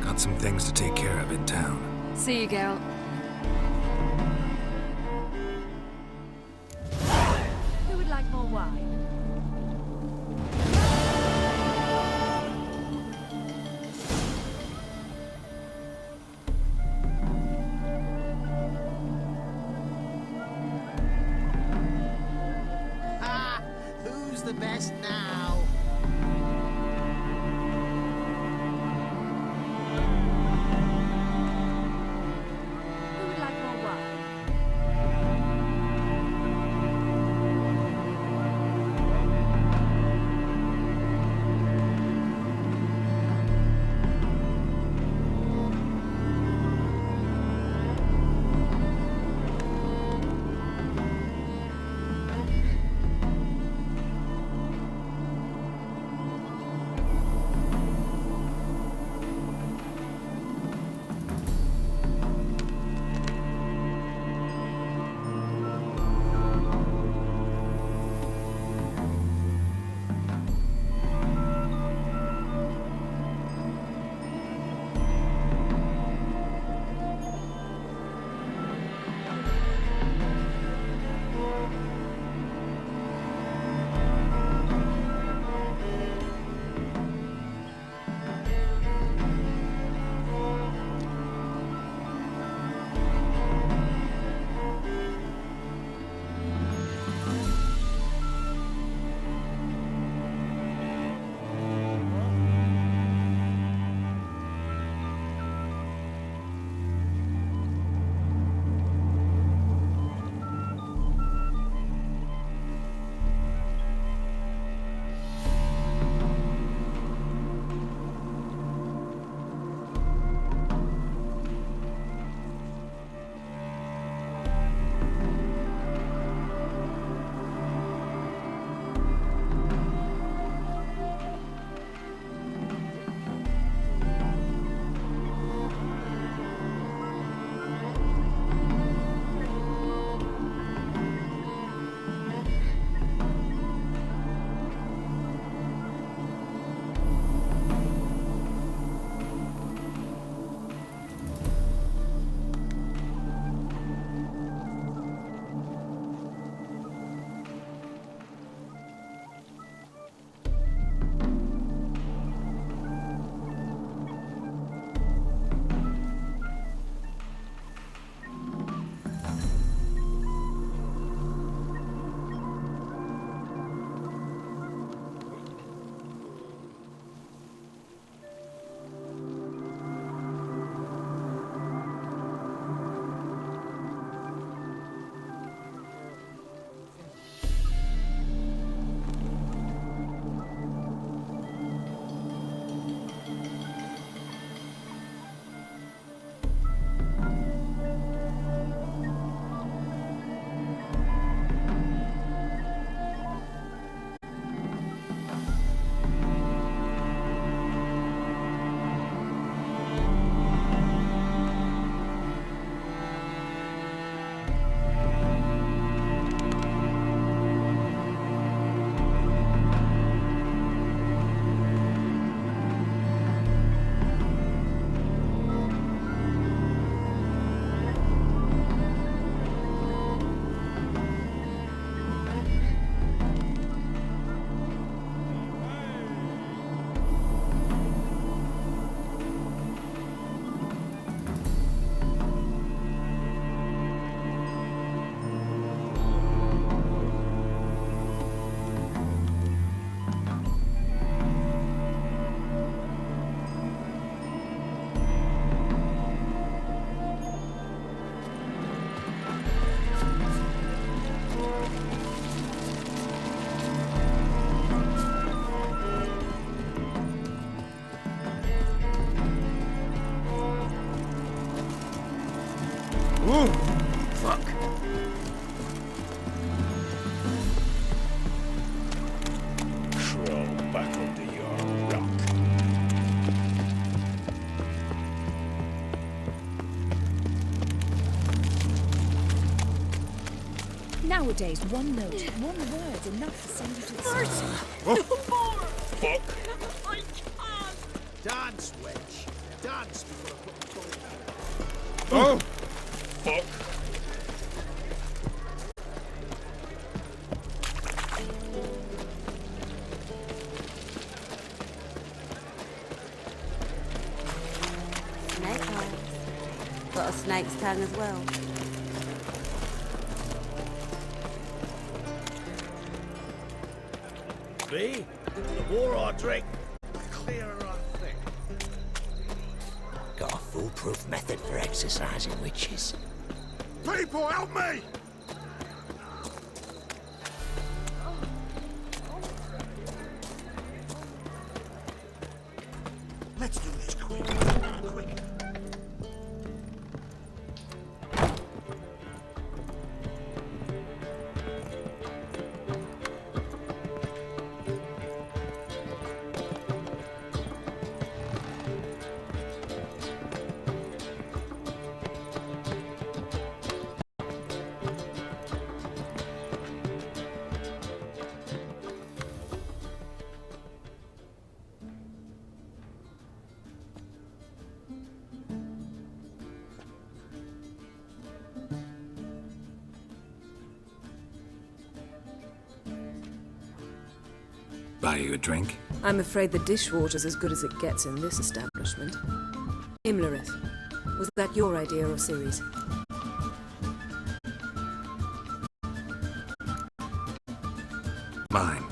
Speaker 2: Got some things to take care of in town.
Speaker 10: See you, Geralt.
Speaker 5: Who would like more wine?
Speaker 11: Ah, who's the best now?
Speaker 5: Who would like more wine?
Speaker 2: Ooh, fuck.
Speaker 13: Crawl back under your rock.
Speaker 5: Nowadays, one note, one word enough to send you to the Mercy!
Speaker 13: Fuck.
Speaker 11: Dance, wench. duds before I put my body back.
Speaker 13: Oh! Fuck.
Speaker 17: Snake eyes. Got a snake's tongue as well.
Speaker 4: Me? The more I drink, the clearer I think.
Speaker 20: Got a foolproof method for exercising witches.
Speaker 6: People, help me!
Speaker 11: Let's do this quick. Quick.
Speaker 2: Buy you a drink?
Speaker 23: I'm afraid the dishwater's as good as it gets in this establishment. Imlerith, was that your idea or Ciri's?
Speaker 2: Mine.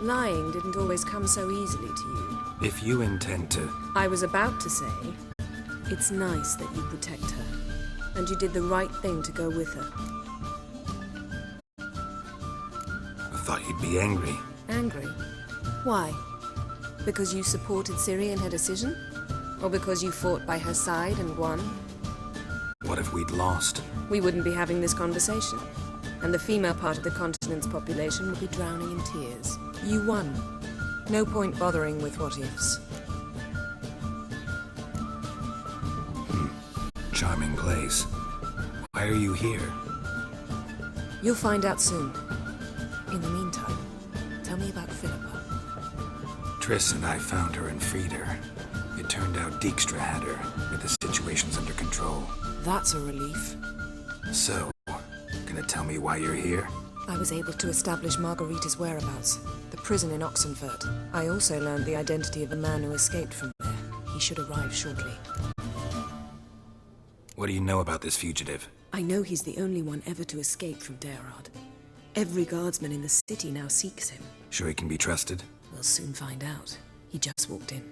Speaker 23: Lying didn't always come so easily to you.
Speaker 2: If you intend to...
Speaker 23: I was about to say, it's nice that you protect her. And you did the right thing to go with her.
Speaker 2: I thought you'd be angry.
Speaker 23: Angry? Why? Because you supported Ciri in her decision? Or because you fought by her side and won?
Speaker 2: What if we'd lost?
Speaker 23: We wouldn't be having this conversation. And the female part of the continent's population would be drowning in tears. You won. No point bothering with what-ifs.
Speaker 2: Charming place. Why are you here?
Speaker 23: You'll find out soon. In the meantime, tell me about Philippa.
Speaker 2: Triss and I found her and freed her. It turned out Dijkstra had her, but the situation's under control.
Speaker 23: That's a relief.
Speaker 2: So, gonna tell me why you're here?
Speaker 23: I was able to establish Margarita's whereabouts, the prison in Oxenfurt. I also learned the identity of the man who escaped from there. He should arrive shortly.
Speaker 2: What do you know about this fugitive?
Speaker 23: I know he's the only one ever to escape from Daerad. Every guardsman in the city now seeks him.
Speaker 2: Sure he can be trusted?
Speaker 23: We'll soon find out. He just walked in.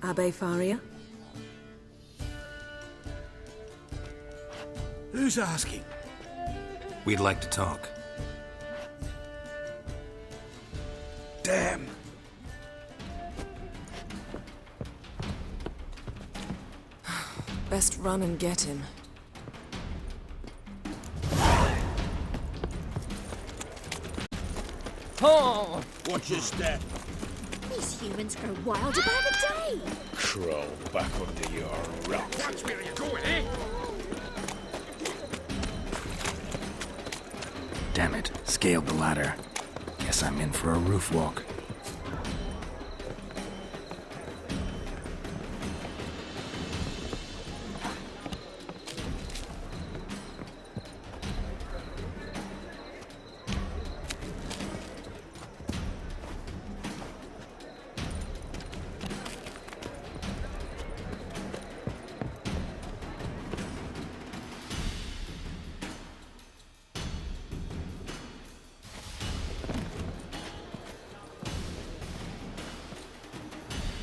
Speaker 23: Abbe Faria?
Speaker 9: Who's asking?
Speaker 2: We'd like to talk.
Speaker 9: Damn.
Speaker 23: Best run and get him.
Speaker 9: Oh! Watch your step.
Speaker 3: These humans grow wild by the day.
Speaker 13: Crawl back under your rock.
Speaker 9: Watch where you're going, eh?
Speaker 2: Damn it, scaled the ladder. Guess I'm in for a roof walk.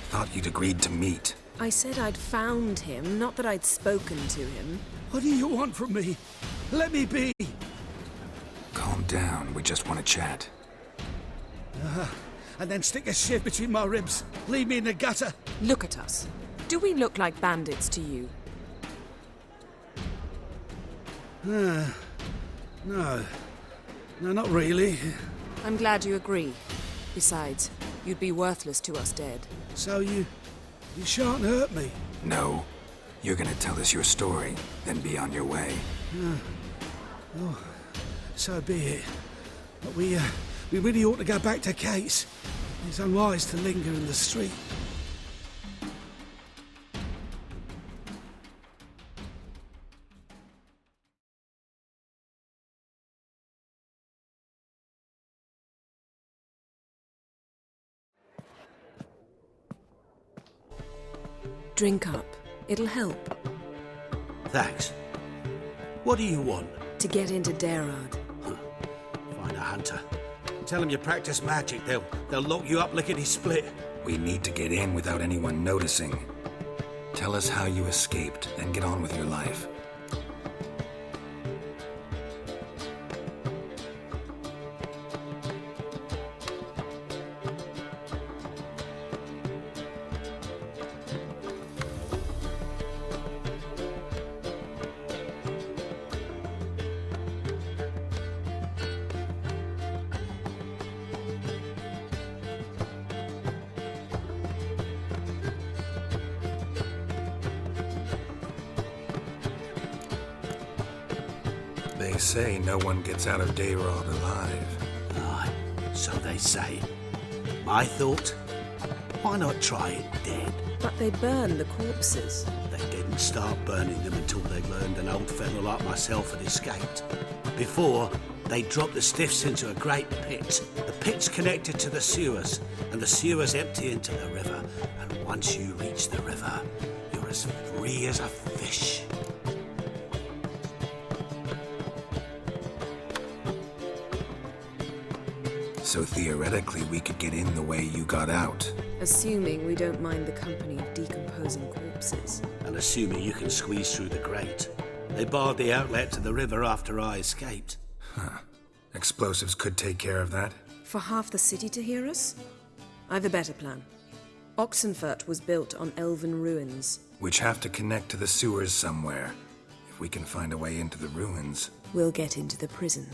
Speaker 2: Thought you'd agreed to meet.
Speaker 23: I said I'd found him, not that I'd spoken to him.
Speaker 9: What do you want from me? Let me be.
Speaker 2: Calm down, we just want to chat.
Speaker 9: And then stick a shiv between my ribs. Leave me in the gutter.
Speaker 23: Look at us. Do we look like bandits to you?
Speaker 9: No. No, not really.
Speaker 23: I'm glad you agree. Besides, you'd be worthless to us dead.
Speaker 9: So you
Speaker 18: You shan't hurt me.
Speaker 2: No. You're gonna tell us your story, then be on your way.
Speaker 18: Oh, so be it. But we really ought to go back to Kate's. It's unwise to linger in the street.
Speaker 23: Drink up. It'll help.
Speaker 1: Thanks. What do you want?
Speaker 23: To get into Daerad.
Speaker 1: Find a hunter. Tell them you practice magic. They'll lock you up lickety-split.
Speaker 2: We need to get in without anyone noticing. Tell us how you escaped, then get on with your life. They say no one gets out of Daerad alive.
Speaker 1: Aye, so they say. My thought? Why not try it dead?
Speaker 23: But they burn the corpses.
Speaker 1: They didn't start burning them until they learned an old fellow like myself had escaped. Before, they dropped the stiffs into a great pit. The pit's connected to the sewers, and the sewers empty into the river. And once you reach the river, you're as free as a fish.
Speaker 2: So theoretically, we could get in the way you got out.
Speaker 23: Assuming we don't mind the company of decomposing corpses.
Speaker 1: And assuming you can squeeze through the grate. They barred the outlet to the river after I escaped.
Speaker 2: Huh. Explosives could take care of that?
Speaker 23: For half the city to hear us? I've a better plan. Oxenfurt was built on elven ruins.
Speaker 2: Which have to connect to the sewers somewhere. If we can find a way into the ruins.
Speaker 23: We'll get into the prison.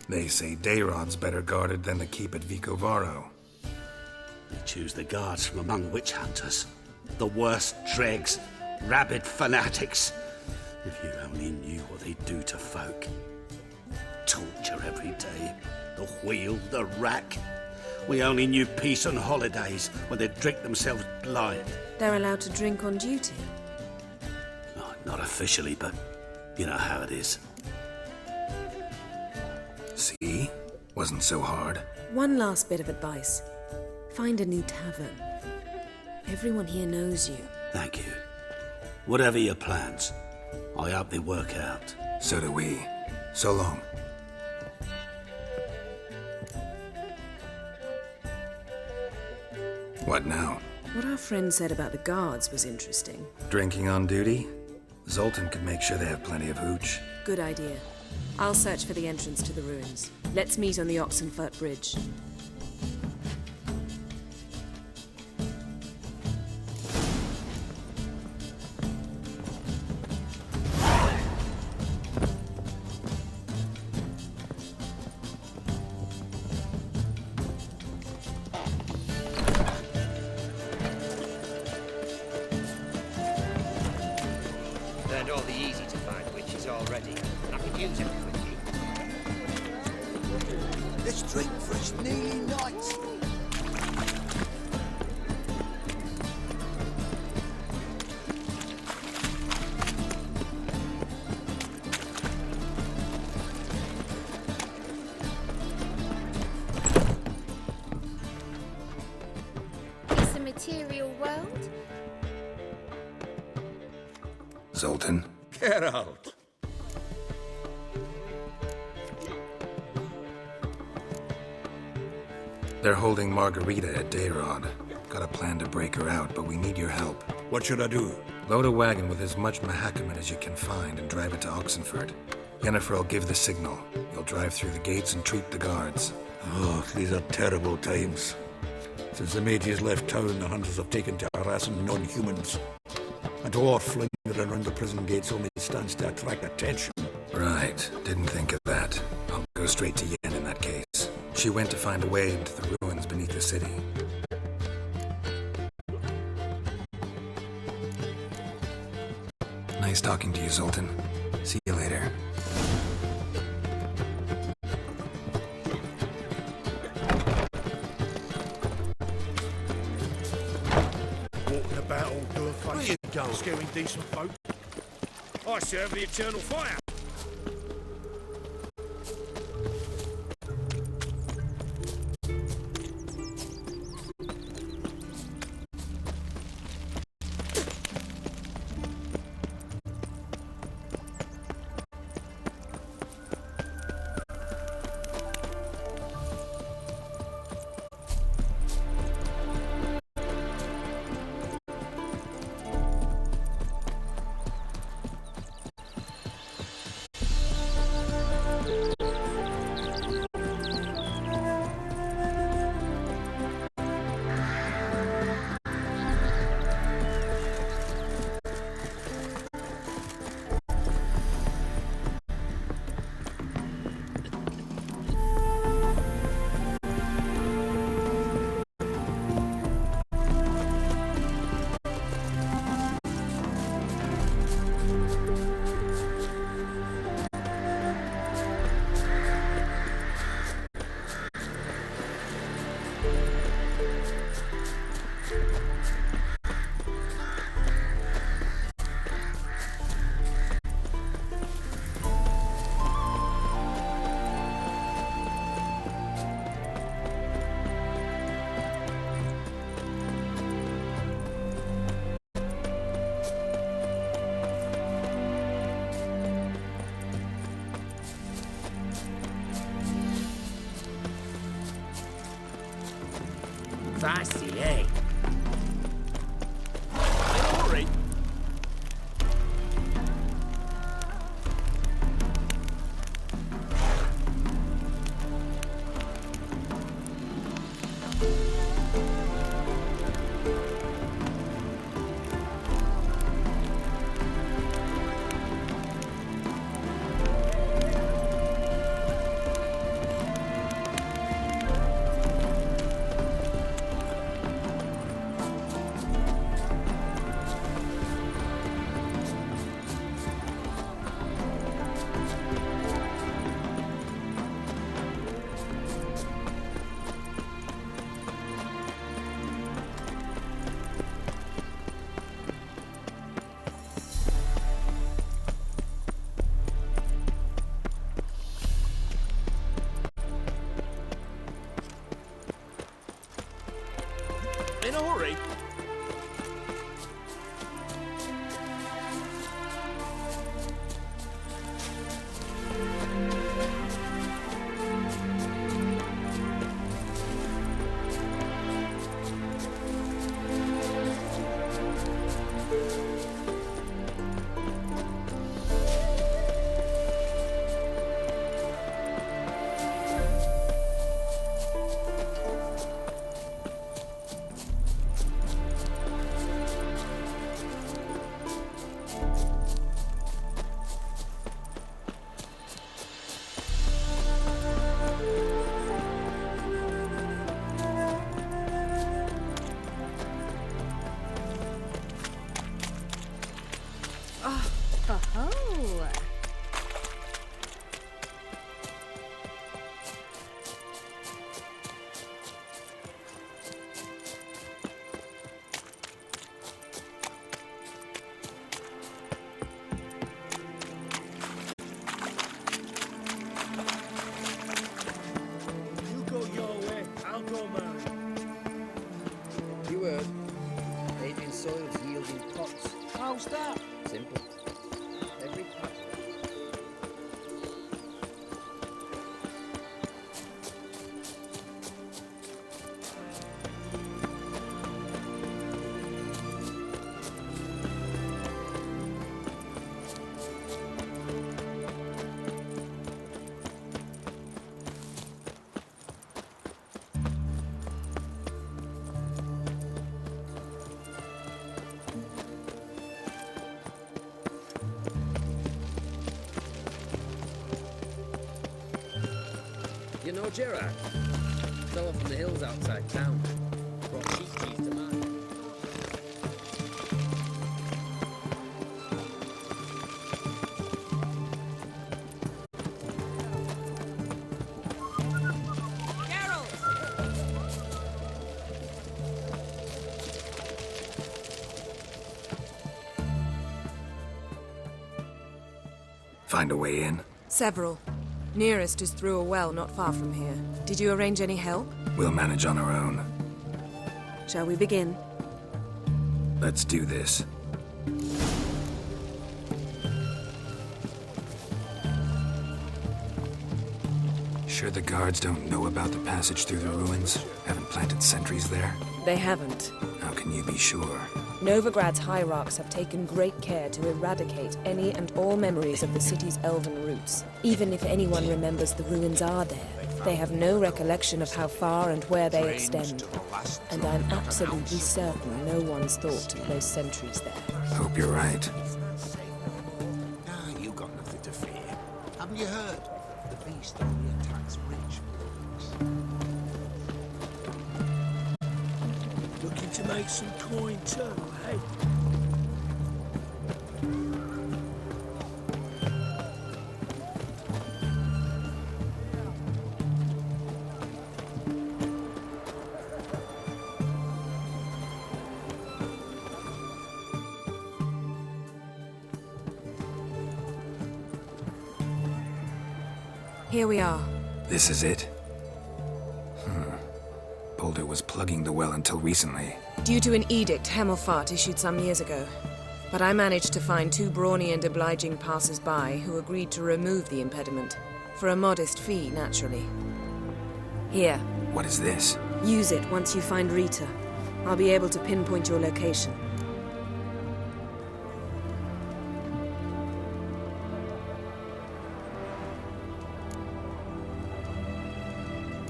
Speaker 2: They say Daerad's better guarded than the keep at Vicovaro.
Speaker 1: They choose the guards from among witch hunters. The worst dregs, rabid fanatics. If you only knew what they do to folk. Torture every day. The wheel, the rack. We only knew peace on holidays when they'd drink themselves blind.
Speaker 23: They're allowed to drink on duty?
Speaker 1: Oh, not officially, but you know how it is.
Speaker 2: See? Wasn't so hard.
Speaker 23: One last bit of advice. Find a new tavern. Everyone here knows you.
Speaker 1: Thank you. Whatever your plans, I hope they work out.
Speaker 2: So do we. So long. What now?
Speaker 23: What our friend said about the guards was interesting.
Speaker 2: Drinking on duty? Zoltan could make sure they have plenty of hooch.
Speaker 23: Good idea. I'll search for the entrance to the ruins. Let's meet on the Oxenfurt Bridge.
Speaker 12: Learned all the easy-to-find witches already. I could use it with you.
Speaker 6: Let's drink for its nearly nights.
Speaker 22: It's a material world.
Speaker 2: Zoltan?
Speaker 18: Geralt!
Speaker 2: They're holding Margarita at Daerad. Got a plan to break her out, but we need your help.
Speaker 18: What should I do?
Speaker 2: Load a wagon with as much Mahakaman as you can find and drive it to Oxenfurt. Yennefer will give the signal. You'll drive through the gates and treat the guards.
Speaker 18: Oh, these are terrible times. Since the mages left town, the hunters have taken to harassing non-humans. A dwarf lingering around the prison gates only stands to attract attention.
Speaker 2: Right, didn't think of that. I'll go straight to Yen in that case. She went to find a way into the ruins beneath the city. Nice talking to you, Zoltan. See you later.
Speaker 11: Walking about all door
Speaker 20: Where you going?
Speaker 11: scaring decent folk. I serve the eternal fire.
Speaker 20: Fancy, eh?
Speaker 11: Hurry. In a hurry.
Speaker 5: Oh.
Speaker 4: You go your way, I'll go mine.
Speaker 14: You heard. Adrian soils yielding pots.
Speaker 4: How's that?
Speaker 14: Simple. Every pot. know Gerard? Fella from the hills outside town. Brought sheep cheese to market.
Speaker 2: Find a way in?
Speaker 23: Several. Nearest is through a well not far from here. Did you arrange any help?
Speaker 2: We'll manage on our own.
Speaker 23: Shall we begin?
Speaker 2: Let's do this. Sure the guards don't know about the passage through the ruins? Haven't planted sentries there?
Speaker 23: They haven't.
Speaker 2: How can you be sure?
Speaker 23: Novigrad's hierarchs have taken great care to eradicate any and all memories of the city's elven roots. Even if anyone remembers the ruins are there, they have no recollection of how far and where they extend. And I'm absolutely certain no one's thought to place sentries there.
Speaker 2: Hope you're right.
Speaker 6: Nah, you got nothing to fear. Haven't you heard? The beast only attacks rich folks.
Speaker 4: Looking to make some coin too, hey?
Speaker 23: Here we are.
Speaker 2: This is it? Boulder was plugging the well until recently.
Speaker 23: Due to an edict Hemelfart issued some years ago. But I managed to find two brawny and obliging passers-by who agreed to remove the impediment. For a modest fee, naturally. Here.
Speaker 2: What is this?
Speaker 23: Use it once you find Rita. I'll be able to pinpoint your location.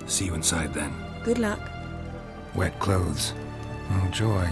Speaker 2: See you inside then.
Speaker 23: Good luck.
Speaker 2: Wet clothes. Oh, joy.